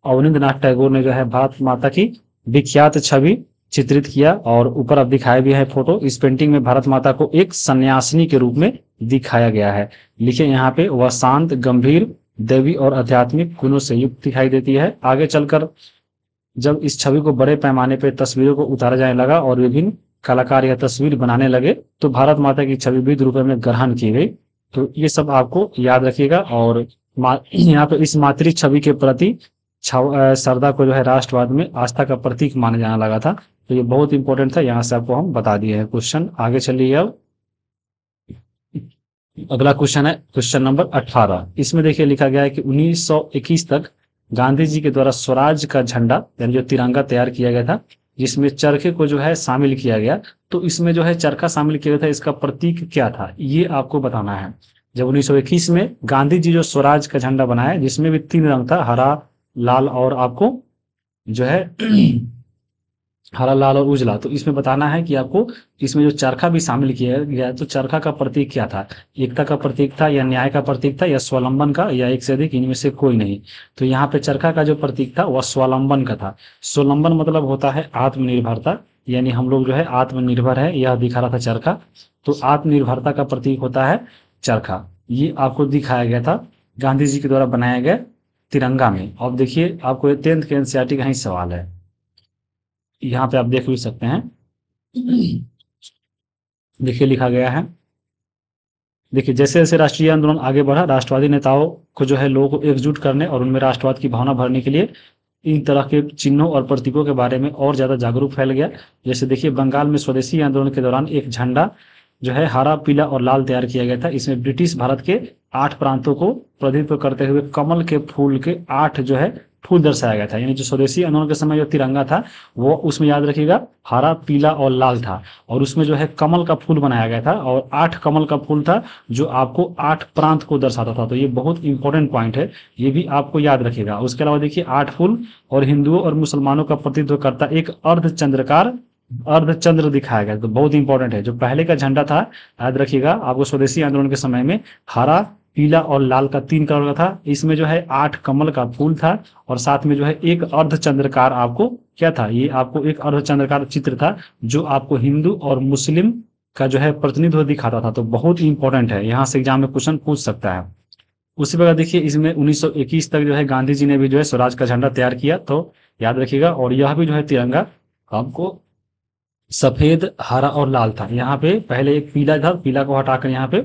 अवनींद्रनाथ टैगोर ने जो है भारत माता की विख्यात छवि चित्रित किया, और ऊपर अब दिखाया भी है फोटो। इस पेंटिंग में भारत माता को एक सन्यासिनी के रूप में दिखाया गया है। लिखे यहाँ पे वह शांत, गंभीर, देवी और आध्यात्मिक गुणों से युक्त दिखाई देती है। आगे चलकर जब इस छवि को बड़े पैमाने पर तस्वीरों को उतारा जाने लगा और विभिन्न कलाकार यह तस्वीर बनाने लगे, तो भारत माता की छवि विविध रूपों में ग्रहण की गई। तो ये सब आपको याद रखिएगा। और यहाँ पे इस मातृ छवि के प्रति सरदा को जो है राष्ट्रवाद में आस्था का प्रतीक माना जाने लगा था। तो ये बहुत इंपॉर्टेंट था, यहाँ से आपको हम बता दिए हैं क्वेश्चन। आगे चलिए अब अगला क्वेश्चन है क्वेश्चन नंबर 18। इसमें देखिए लिखा गया है कि 1921 तक गांधी जी के द्वारा स्वराज का झंडा यानी जो तिरंगा तैयार किया गया था, जिसमें चरखे को जो है शामिल किया गया। तो इसमें जो है चरखा शामिल किया गया था, इसका प्रतीक क्या था ये आपको बताना है। जब 1921 में गांधी जी जो स्वराज का झंडा बनाया, जिसमें भी 3 रंग था, हरा, लाल और आपको जो है हरा, लाल और उजला। तो इसमें बताना है कि आपको इसमें जो चरखा भी शामिल किया गया, तो चरखा का प्रतीक क्या था? एकता का प्रतीक था, या न्याय का प्रतीक था, या स्वावलंबन का, या एक से अधिक इनमें से कोई नहीं? तो यहाँ पे चरखा का जो प्रतीक था वह स्वावलंबन का था। स्वावलंबन मतलब होता है आत्मनिर्भरता, यानी हम लोग जो है आत्मनिर्भर है, यह दिखा रहा था चरखा। तो आत्मनिर्भरता का प्रतीक होता है चरखा। ये आपको दिखाया गया था गांधी जी के द्वारा बनाया गया तिरंगा में। अब देखिए आपको 10th के एनसीईआरटी का ही सवाल है, यहाँ पे आप देख भी सकते हैं। देखिए लिखा गया है, देखिए जैसे जैसे राष्ट्रीय आंदोलन आगे बढ़ा, राष्ट्रवादी नेताओं को जो है लोगों को एकजुट करने और उनमें राष्ट्रवाद की भावना भरने के लिए इन तरह के चिन्हों और प्रतीकों के बारे में और ज्यादा जागरूक फैल गया। जैसे देखिए बंगाल में स्वदेशी आंदोलन के दौरान एक झंडा जो है हरा, पीला और लाल तैयार किया गया था। इसमें ब्रिटिश भारत के 8 प्रांतों को प्रतिनिधित्व करते हुए कमल के फूल के 8 जो है फूल दर्शाया गया था। यानी जो स्वदेशी आंदोलन के समय जो तिरंगा था वो उसमें याद रखिएगा हरा, पीला और लाल था, और उसमें जो है कमल का फूल बनाया गया था, और 8 कमल का फूल था जो आपको 8 प्रांत को दर्शाता था। तो ये बहुत इंपॉर्टेंट पॉइंट है, ये भी आपको याद रखिएगा। उसके अलावा देखिए 8 फूल और हिंदुओं और मुसलमानों का प्रतिनिधित्व करता एक अर्धचंद्राकार अर्धचंद्र दिखाया गया, तो बहुत इंपॉर्टेंट है। जो पहले का झंडा था, याद रखिएगा, आपको स्वदेशी आंदोलन के समय में हरा, पीला और लाल का 3 कलर का था। इसमें जो है 8 कमल का फूल था और साथ में जो है एक अर्धचंद्रकार, आपको क्या था, ये आपको एक अर्धचंद्रकार चित्र था जो आपको हिंदू और मुस्लिम का जो है प्रतिनिधित्व दिखाता था। तो बहुत इंपॉर्टेंट है, यहाँ से एग्जाम में क्वेश्चन पूछ सकता है। उसी प्रकार देखिए, इसमें 1921 तक जो है गांधी जी ने भी जो है स्वराज का झंडा तैयार किया, तो याद रखिएगा। और यह भी जो है तिरंगा आपको सफेद, हरा और लाल था। यहाँ पे पहले एक पीला था, पीला को हटाकर यहाँ पे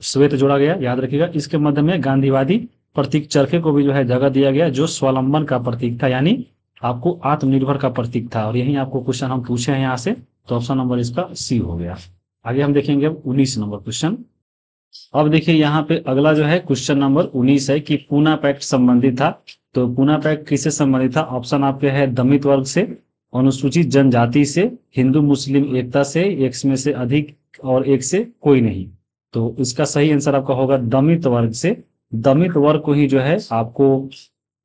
श्वेत जोड़ा गया, याद रखिएगा। इसके मध्य में गांधीवादी प्रतीक चरखे को भी जो है जगह दिया गया, जो स्वावलंबन का प्रतीक था, यानी आपको आत्मनिर्भर का प्रतीक था। और यही आपको क्वेश्चन हम पूछे हैं यहाँ से, तो ऑप्शन नंबर इसका सी हो गया। आगे हम देखेंगे अब 19 नंबर क्वेश्चन। अब देखिए यहाँ पे अगला जो है क्वेश्चन नंबर 19 है कि पूना पैक्ट संबंधित था। तो पूना पैक्ट किससे संबंधित था? ऑप्शन आपके है दमित वर्ग से, अनुसूचित जनजाति से, हिंदू मुस्लिम एकता से, एक में से अधिक और एक से कोई नहीं। तो इसका सही आंसर आपका होगा दमित वर्ग से। दमित वर्ग को ही जो है आपको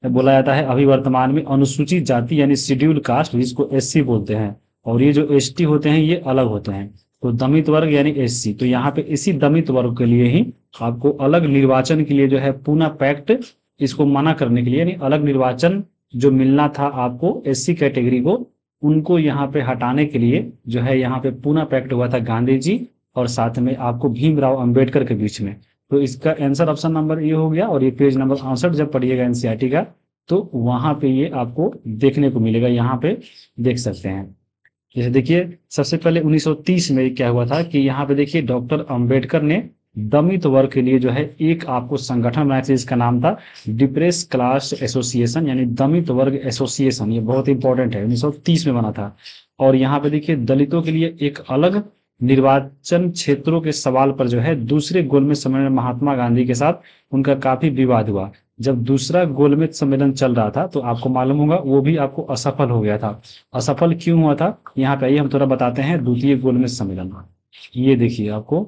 बोला जाता है अभी वर्तमान में अनुसूचित जाति यानी शेड्यूल कास्ट, जिसको एससी बोलते हैं। और ये जो एसटी होते हैं ये अलग होते हैं। तो दमित वर्ग यानी एससी। तो यहाँ पे इसी दमित वर्ग के लिए ही आपको अलग निर्वाचन के लिए जो है पूना पैक्ट, इसको मना करने के लिए, यानी अलग निर्वाचन जो मिलना था आपको एससी कैटेगरी को, उनको यहाँ पे हटाने के लिए जो है यहाँ पे पूना पैक्ट हुआ था गांधी जी और साथ में आपको भीमराव अंबेडकर के बीच में। तो इसका आंसर ऑप्शन नंबर ये हो गया। और ये पेज नंबर 68 जब पढ़िएगा एनसीईआरटी का, तो वहां पे ये आपको देखने को मिलेगा, यहाँ पे देख सकते हैं। जैसे देखिए सबसे पहले 1930 में क्या हुआ था कि यहाँ पे देखिए डॉक्टर अंबेडकर ने दमित वर्ग के लिए जो है एक आपको संगठन बनाया था, जिसका नाम था डिप्रेस क्लास एसोसिएशन, यानी दमित वर्ग एसोसिएशन। ये बहुत इंपॉर्टेंट है, 1930 में बना था। और यहाँ पे देखिए दलितों के लिए एक अलग निर्वाचन क्षेत्रों के सवाल पर जो है दूसरे गोलमेज सम्मेलन में महात्मा गांधी के साथ उनका काफी विवाद हुआ। जब दूसरा गोलमेज सम्मेलन चल रहा था तो आपको मालूम होगा वो भी आपको असफल हो गया था। असफल क्यों हुआ था, यहाँ पे आइए हम थोड़ा बताते हैं। द्वितीय गोलमेज सम्मेलन, ये देखिए आपको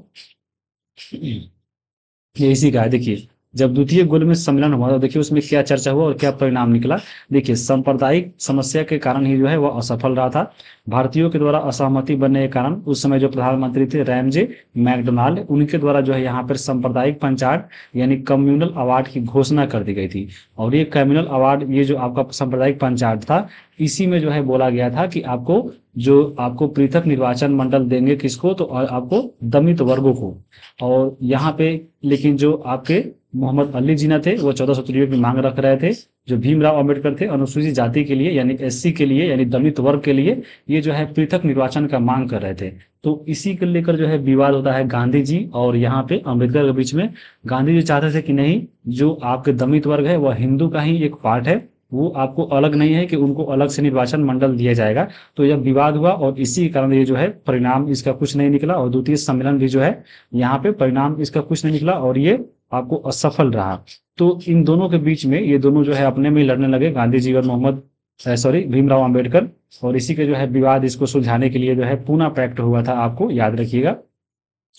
ये इसी का है। देखिए जब द्वितीय गोलमेज सम्मेलन हुआ तो देखिए उसमें क्या चर्चा हुआ और क्या परिणाम निकला। देखिए सांप्रदायिक समस्या के कारण ही जो है वह असफल रहा था। भारतीयों के द्वारा असहमति बनने के कारण उस समय जो प्रधानमंत्री थे रैमजे मैकडोनाल्ड, उनके द्वारा जो है यहाँ पर सांप्रदायिक पंचायत यानी कम्युनल अवार्ड की घोषणा कर दी गई थी। और ये कम्युनल अवार्ड, ये जो आपका सांप्रदायिक पंचायत था, इसी में जो है बोला गया था कि आपको पृथक निर्वाचन मंडल देंगे, किसको, तो आपको दमित वर्गों को। और यहाँ पे लेकिन जो आपके मोहम्मद अली जिन्ना थे वो 1403 की मांग रख रहे थे। जो भीमराव अंबेडकर थे अनुसूचित जाति के लिए यानी एससी के लिए यानी दलित वर्ग के लिए ये जो है पृथक निर्वाचन का मांग कर रहे थे। तो इसी को लेकर जो है विवाद होता है गांधी जी और यहाँ पे अंबेडकर के बीच में। गांधी जी चाहते थे कि नहीं, जो आपके दलित वर्ग है वह हिंदू का ही एक पार्ट है, वो आपको अलग नहीं है कि उनको अलग से निर्वाचन मंडल दिया जाएगा। तो यह विवाद हुआ और इसी के कारण ये जो है परिणाम इसका कुछ नहीं निकला। और द्वितीय सम्मेलन भी जो है यहाँ पे परिणाम इसका कुछ नहीं निकला और ये आपको असफल रहा। तो इन दोनों के बीच में ये दोनों जो है अपने में लड़ने लगे, गांधी जी और भीमराव अंबेडकर। और इसी के जो है विवाद इसको सुलझाने के लिए जो है पूना पैक्ट हुआ था, आपको याद रखिएगा।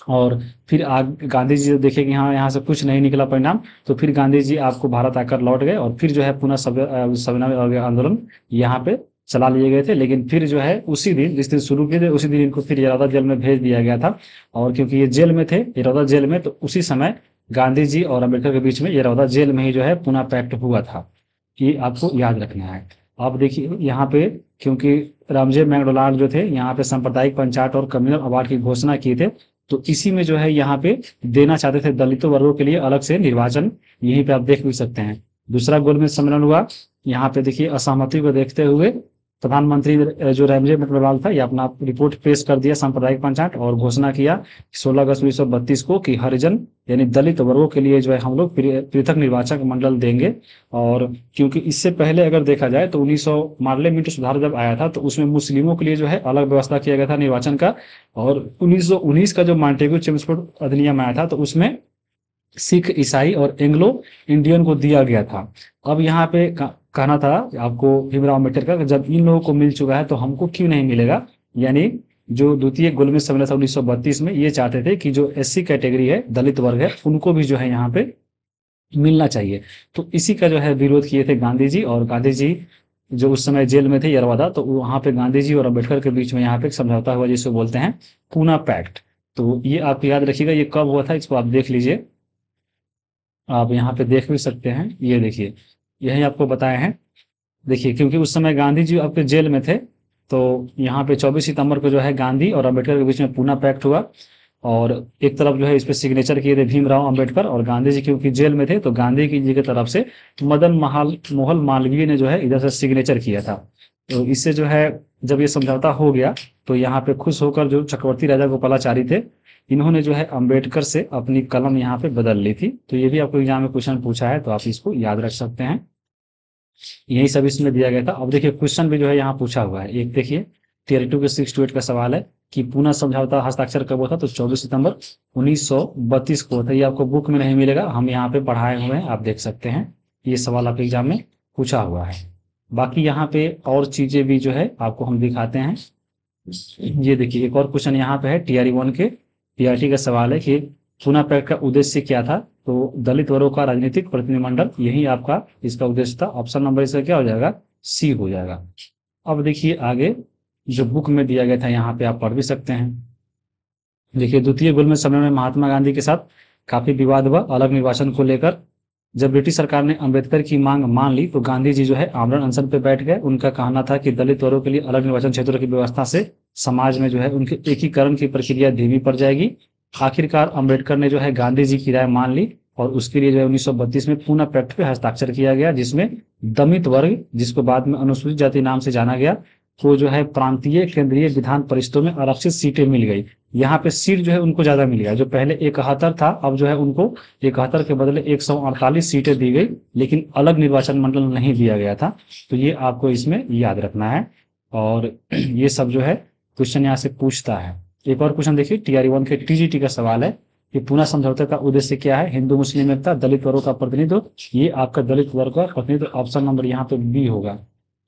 और फिर गांधी जी देखे कि हाँ यहाँ से कुछ नहीं निकला परिणाम, तो फिर गांधी जी आपको भारत आकर लौट गए और फिर जो है पुनः संविधान आंदोलन यहाँ पे चला लिए गए थे। लेकिन फिर जो है उसी दिन जिस दिन शुरू किए थे उसी दिन इनको फिर यरौदा जेल में भेज दिया गया था। और क्योंकि ये जेल में थे, यरौदा जेल में, तो उसी समय गांधी जी और अम्बेडकर के बीच में यरौदा जेल में ही जो है पुनः पैक्ट हुआ था। ये आपको याद रखना है। अब देखिए यहाँ पे क्योंकि रामजे मैकडोनाल्ड जो थे यहाँ पे सांप्रदायिक पंचायत और कम्युनल अवार्ड की घोषणा की थे, तो इसी में जो है यहाँ पे देना चाहते थे दलितों वर्गों के लिए अलग से निर्वाचन। यहीं पे आप देख भी सकते हैं। दूसरा गोलमेज सम्मेलन हुआ, यहाँ पे देखिए असहमति को देखते हुए प्रधानमंत्री जो रैमजे मैकडोनाल्ड था ये अपना रिपोर्ट पेश कर दिया सांप्रदायिक पंचायत और घोषणा किया 16 अगस्त 1932 को कि हरिजन यानी दलित वर्गों के लिए जो है हम लोग पृथक निर्वाचक मंडल देंगे। और क्योंकि इससे पहले अगर देखा जाए तो 1900 पार्लियामेंट सुधार जब आया था तो उसमें मुस्लिमों के लिए जो है अलग व्यवस्था किया गया था निर्वाचन का। और 1919 का जो मॉन्टेग्यू चेम्सफोर्ड अधिनियम आया था तो उसमें सिख, ईसाई और एंग्लो इंडियन को दिया गया था। अब यहाँ पे कहना था आपको भीमराव अम्बेडकर का, जब इन लोगों को मिल चुका है तो हमको क्यों नहीं मिलेगा। यानी जो द्वितीय गोलमेज सम्मेलन था 1932 में ये चाहते थे कि जो एससी कैटेगरी है, दलित वर्ग है, उनको भी जो है यहाँ पे मिलना चाहिए। तो इसी का जो है विरोध किए थे गांधी जी। और गांधी जी जो उस समय जेल में थे यरवादा, तो वहाँ पे गांधी जी और अम्बेडकर के बीच में यहाँ पे एक समझौता हुआ जिसको बोलते हैं पूना पैक्ट। तो ये आप याद रखिएगा, ये कब हुआ था इसको आप देख लीजिए, आप यहाँ पे देख भी सकते हैं। ये देखिए, यही आपको बताए हैं। देखिए, क्योंकि उस समय गांधी जी आपके जेल में थे, तो यहाँ पे 24 सितंबर को जो है गांधी और अम्बेडकर के बीच में पूना पैक्ट हुआ। और एक तरफ जो है इस पे सिग्नेचर किए थे भीमराव अम्बेडकर, और गांधी जी क्योंकि जेल में थे तो गांधी जी की तरफ से मदन मोहन मालवीय ने जो है इधर से सिग्नेचर किया था। तो इससे जो है जब ये समझौता हो गया तो यहाँ पे खुश होकर जो चक्रवर्ती राजा गोपालाचारी थे, इन्होंने जो है अम्बेडकर से अपनी कलम यहाँ पे बदल ली थी। तो ये भी आपको एग्जाम में क्वेश्चन पूछा है, तो आप इसको याद रख सकते हैं। यही सब इसमें दिया गया था। अब देखिए क्वेश्चन भी जो है यहाँ पूछा हुआ है। एक देखिए टियर 2 के 6 to 8 का सवाल है कि पूना समझौता हस्ताक्षर कब हुआ था, तो 24 सितंबर 1932 को था। ये आपको बुक में नहीं मिलेगा, हम यहाँ पे पढ़ाए हुए हैं, आप देख सकते हैं। ये सवाल आपके एग्जाम में पूछा हुआ है। बाकी यहाँ पे और चीजें भी जो है आपको हम दिखाते हैं। ये देखिए एक और क्वेश्चन यहाँ पे है टीआरई 1 के पीआरटी का सवाल है कि पूना पैक्ट का उद्देश्य क्या था, तो दलित वर्गों का राजनीतिक प्रतिनिधिमंडल, यही आपका इसका उद्देश्य था। ऑप्शन नंबर इसका क्या हो जाएगा, सी हो जाएगा। अब देखिए आगे जो बुक में दिया गया था यहाँ पे आप पढ़ भी सकते हैं। देखिए द्वितीय गोलमेज सम्मेलन में महात्मा गांधी के साथ काफी विवाद हुआ अलग निर्वाचन को लेकर। जब ब्रिटिश सरकार ने अंबेडकर की मांग मान ली तो गांधी जी जो है आमरण अनशन पे बैठ गए। उनका कहना था कि दलित वर्गों के लिए अलग निर्वाचन क्षेत्रों की व्यवस्था से समाज में जो है उनके एकीकरण की प्रक्रिया धीमी पड़ जाएगी। आखिरकार अंबेडकर ने जो है गांधी जी की राय मान ली और उसके लिए जो है 1932 में पूना पैक्ट पे हस्ताक्षर किया गया, जिसमें दलित वर्ग, जिसको बाद में अनुसूचित जाति नाम से जाना गया, को जो है प्रांतीय केंद्रीय विधान परिषदों में आरक्षित सीटें मिल गई। यहाँ पे सीट जो है उनको ज्यादा मिल गया। जो पहले 71 था, अब जो है उनको 71 के बदले 148 सीटें दी गई, लेकिन अलग निर्वाचन मंडल नहीं दिया गया था। तो ये आपको इसमें याद रखना है। और ये सब जो है क्वेश्चन यहाँ से पूछता है। एक और क्वेश्चन देखिए टीआरई 1 के टीजीटी का सवाल है कि पूना समझौते का उद्देश्य क्या है, हिंदू मुस्लिम एकता, दलित वर्गों का प्रतिनिधित्व। ये आपका दलित वर्ग का प्रतिनिधित्व ऑप्शन नंबर यहाँ पे बी होगा।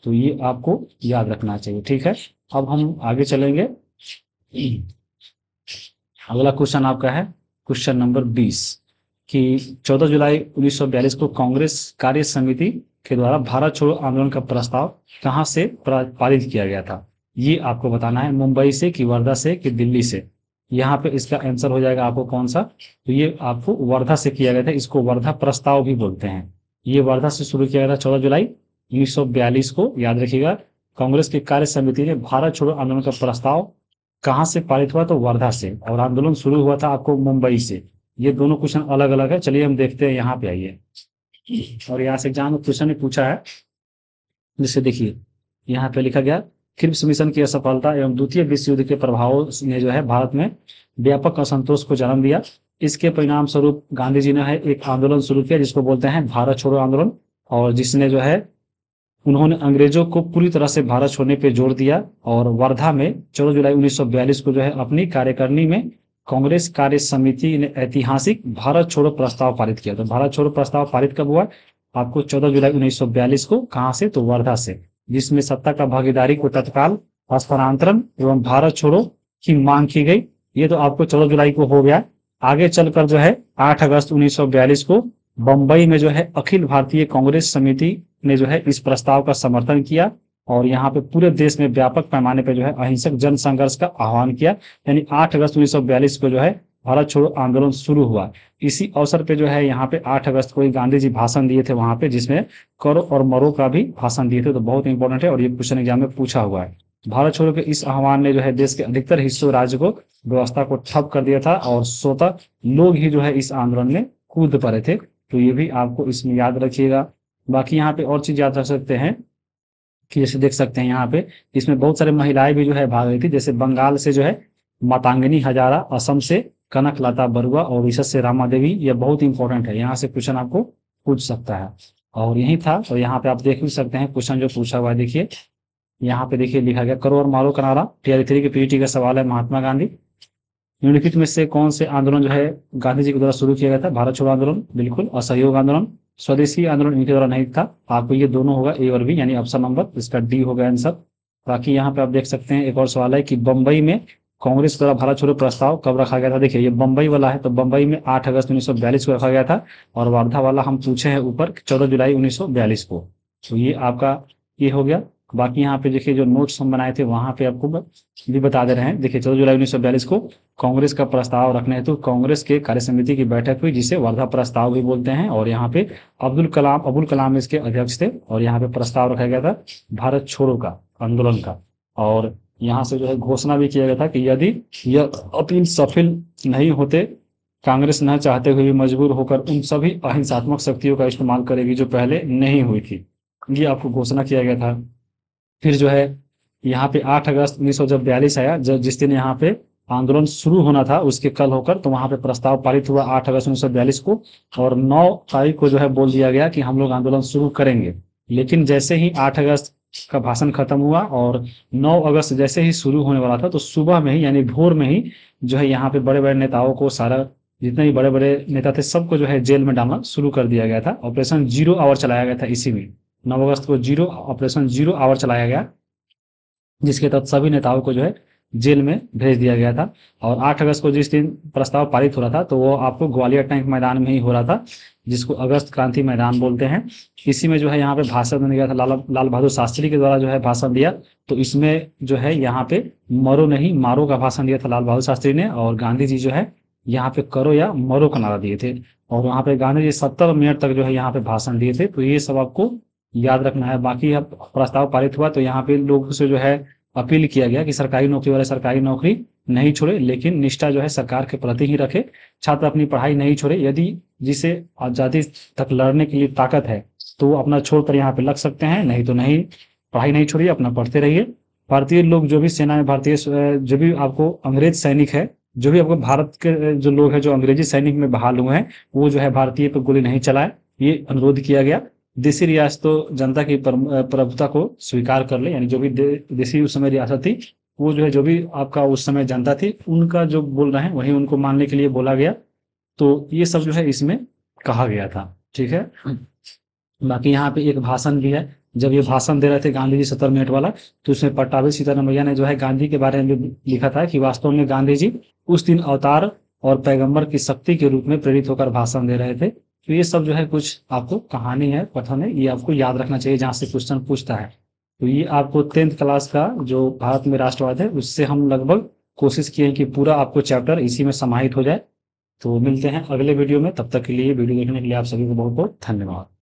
तो ये आपको याद रखना चाहिए, ठीक है। अब हम आगे चलेंगे। अगला क्वेश्चन आपका है क्वेश्चन नंबर 20 कि 14 जुलाई 1942 को कांग्रेस कार्य समिति के द्वारा भारत छोड़ो आंदोलन का प्रस्ताव कहां से पारित किया गया था। ये आपको बताना है, मुंबई से कि वर्धा से कि दिल्ली से। यहाँ पे इसका आंसर हो जाएगा आपको कौन सा, तो ये आपको वर्धा से किया गया था। इसको वर्धा प्रस्ताव भी बोलते हैं। ये वर्धा से शुरू किया गया था 14 जुलाई 1942 को, याद रखिएगा। कांग्रेस की कार्य समिति ने भारत छोड़ो आंदोलन का प्रस्ताव कहां से पारित हुआ, तो वर्धा से, और आंदोलन शुरू हुआ था आपको मुंबई से। ये दोनों क्वेश्चन अलग अलग है। चलिए हम देखते हैं, यहाँ पे आइए। और यहाँ से एग्जाम में क्वेश्चन पूछा है, जिससे देखिए यहाँ पे लिखा गया क्रिप्स मिशन की असफलता एवं द्वितीय विश्व युद्ध के प्रभावों ने जो है भारत में व्यापक असंतोष को जन्म दिया। इसके परिणाम स्वरूप गांधी जी ने है एक आंदोलन शुरू किया जिसको बोलते हैं भारत छोड़ो आंदोलन, और जिसने जो है उन्होंने अंग्रेजों को पूरी तरह से भारत छोड़ने पे जोर दिया। और वर्धा में 14 जुलाई 1942 को जो है अपनी कार्यकारिणी में कांग्रेस कार्य समिति ने ऐतिहासिक भारत छोड़ो प्रस्ताव पारित किया। तो भारत छोड़ो प्रस्ताव पारित कब हुआ, आपको 14 जुलाई 1942 को। कहां से, तो वर्धा से, जिसमें सत्ता का भागीदारी को तत्काल हस्तांतरण एवं भारत छोड़ो की मांग की गई। ये तो आपको 14 जुलाई को हो गया। आगे चलकर जो है 8 अगस्त 1942 को बंबई में जो है अखिल भारतीय कांग्रेस समिति ने जो है इस प्रस्ताव का समर्थन किया, और यहाँ पे पूरे देश में व्यापक पैमाने पे जो है अहिंसक जन संघर्ष का आह्वान किया। यानी 8 अगस्त 1942 को जो है भारत छोड़ो आंदोलन शुरू हुआ। इसी अवसर पे जो है यहाँ पे 8 अगस्त को गांधी जी भाषण दिए थे वहां पे, जिसमें करो और मरो का भी भाषण दिए थे। तो बहुत इंपॉर्टेंट है और ये क्वेश्चन एग्जाम में पूछा हुआ है। भारत छोड़ो के इस आह्वान ने जो है देश के अधिकतर हिस्सों राज्य को व्यवस्था को ठप कर दिया था, और स्वतः लोग ही जो है इस आंदोलन में कूद पड़े थे। तो ये भी आपको इसमें याद रखिएगा। बाकी यहाँ पे और चीज याद रख सकते हैं कि जैसे देख सकते हैं यहाँ पे इसमें बहुत सारे महिलाएं भी जो है भाग रही थी। जैसे बंगाल से जो है मातांगिनी हजारा, असम से कनक लता बरुआ, और ओडिशा से रामा देवी। ये बहुत इंपॉर्टेंट है, यहाँ से क्वेश्चन आपको पूछ सकता है। और यही था। तो यहाँ पे आप देख भी सकते हैं क्वेश्चन जो पूछा हुआ है। देखिए यहाँ पे देखिए लिखा गया करो और मारो का नारा। टीआरई 3 के पीईटी का सवाल है, महात्मा गांधी निम्नलिखित में से कौन से आंदोलन जो है गांधी जी के द्वारा शुरू किया गया था। भारत छोड़ो आंदोलन बिल्कुल, असहयोग आंदोलन, स्वदेशी आंदोलन इनके द्वारा नहीं था। आपको ये दोनों होगा ए और बी, यानी ऑप्शन नंबर इसका डी होगा आंसर। बाकी यहाँ पे आप देख सकते हैं एक और सवाल है कि बंबई में कांग्रेस द्वारा भारत छोड़ो प्रस्ताव कब रखा गया था। देखिए ये बंबई वाला है, तो बंबई में 8 अगस्त 1942 को रखा गया था, और वर्धा वाला हम पूछे हैं ऊपर 14 जुलाई 1942 को। तो ये आपका ये हो गया। बाकी यहाँ पे देखिए जो नोट्स हम बनाए थे वहां पे आपको भी बता दे रहे हैं। देखिए 14 जुलाई 1942 को कांग्रेस का प्रस्ताव रखने हेतु कांग्रेस के कार्य समिति की बैठक हुई, जिसे वर्धा प्रस्ताव भी बोलते हैं। और यहाँ पे अब्दुल कलाम इसके अध्यक्ष थे। और यहाँ पे प्रस्ताव रखा गया था भारत छोड़ो का आंदोलन का। और यहाँ से जो है घोषणा भी किया गया था कि यदि यह अपील सफल नहीं होते, कांग्रेस न चाहते हुए भी मजबूर होकर उन सभी अहिंसात्मक शक्तियों का इस्तेमाल करेगी जो पहले नहीं हुई थी। ये आपको घोषणा किया गया था। फिर जो है यहाँ पे 8 अगस्त 1942 आया, जब जिस दिन यहाँ पे आंदोलन शुरू होना था उसके कल होकर, तो वहां पे प्रस्ताव पारित हुआ 8 अगस्त 1942 को। और 9 तारीख को जो है बोल दिया गया कि हम लोग आंदोलन शुरू करेंगे। लेकिन जैसे ही 8 अगस्त का भाषण खत्म हुआ और 9 अगस्त जैसे ही शुरू होने वाला था, तो सुबह में ही यानी भोर में ही जो है यहाँ पे बड़े बड़े नेताओं को, सारा जितने भी बड़े बड़े नेता थे सबको जो है जेल में डालना शुरू कर दिया गया था। ऑपरेशन 0 आवर चलाया गया था इसी में। 9 अगस्त को ऑपरेशन 0 आवर चलाया गया, जिसके तहत सभी नेताओं को जो है जेल में भेज दिया गया था। और 8 अगस्त को जिस दिन प्रस्ताव पारित हो रहा था, तो वो आपको ग्वालियर टैंक मैदान में ही हो रहा था, जिसको अगस्त क्रांति मैदान बोलते हैं। इसी में जो है यहाँ पे भाषण दिया गया था, लाल बहादुर शास्त्री के द्वारा जो है भाषण दिया। तो इसमें जो है यहाँ पे मरो नहीं मारो का भाषण दिया था लाल बहादुर शास्त्री ने। और गांधी जी जो है यहाँ पे करो या मरो का नारा दिए थे। और वहाँ पे गांधी जी 70 मिनट तक जो है यहाँ पे भाषण दिए थे। तो ये सब आपको याद रखना है। बाकी अब प्रस्ताव पारित हुआ तो यहाँ पे लोगों से जो है अपील किया गया कि सरकारी नौकरी वाले सरकारी नौकरी नहीं छोड़े, लेकिन निष्ठा जो है सरकार के प्रति ही रखे। छात्र अपनी पढ़ाई नहीं छोड़े। यदि जिसे आजादी तक लड़ने के लिए ताकत है तो वो अपना छोड़कर यहाँ पे लग सकते हैं, नहीं तो नहीं। पढ़ाई नहीं छोड़िए, अपना पढ़ते रहिए। भारतीय लोग जो भी सेना में भारतीय जो भी आपको अंग्रेज सैनिक है, जो भी आपको भारत के जो लोग हैं जो अंग्रेजी सैनिक में बहाल हुए हैं, वो जो है भारतीय पर गोली नहीं चलाए, ये अनुरोध किया गया। देसी रियासतों जनता की प्रभुता को स्वीकार कर ले, यानी जो भी देसी उस समय रियासत थी, वो जो है जो भी आपका उस समय जनता थी उनका जो बोल रहे हैं वही उनको मानने के लिए बोला गया। तो ये सब जो है इसमें कहा गया था। ठीक है। बाकी यहाँ पे एक भाषण भी है। जब ये भाषण दे रहे थे गांधी जी 70 मिनट वाला, तो उसमें पट्टाभी सीतारामैया ने जो है गांधी के बारे में लिखा था कि वास्तव में गांधी जी उस दिन अवतार और पैगंबर की शक्ति के रूप में प्रेरित होकर भाषण दे रहे थे। तो ये सब जो है कुछ आपको कहानी है, कथन है, ये आपको याद रखना चाहिए जहाँ से क्वेश्चन पूछता है। तो ये आपको 10th क्लास का जो भारत में राष्ट्रवाद है उससे हम लगभग कोशिश किए कि पूरा आपको चैप्टर इसी में समाहित हो जाए। तो मिलते हैं अगले वीडियो में, तब तक के लिए वीडियो देखने के लिए आप सभी को बहुत बहुत धन्यवाद।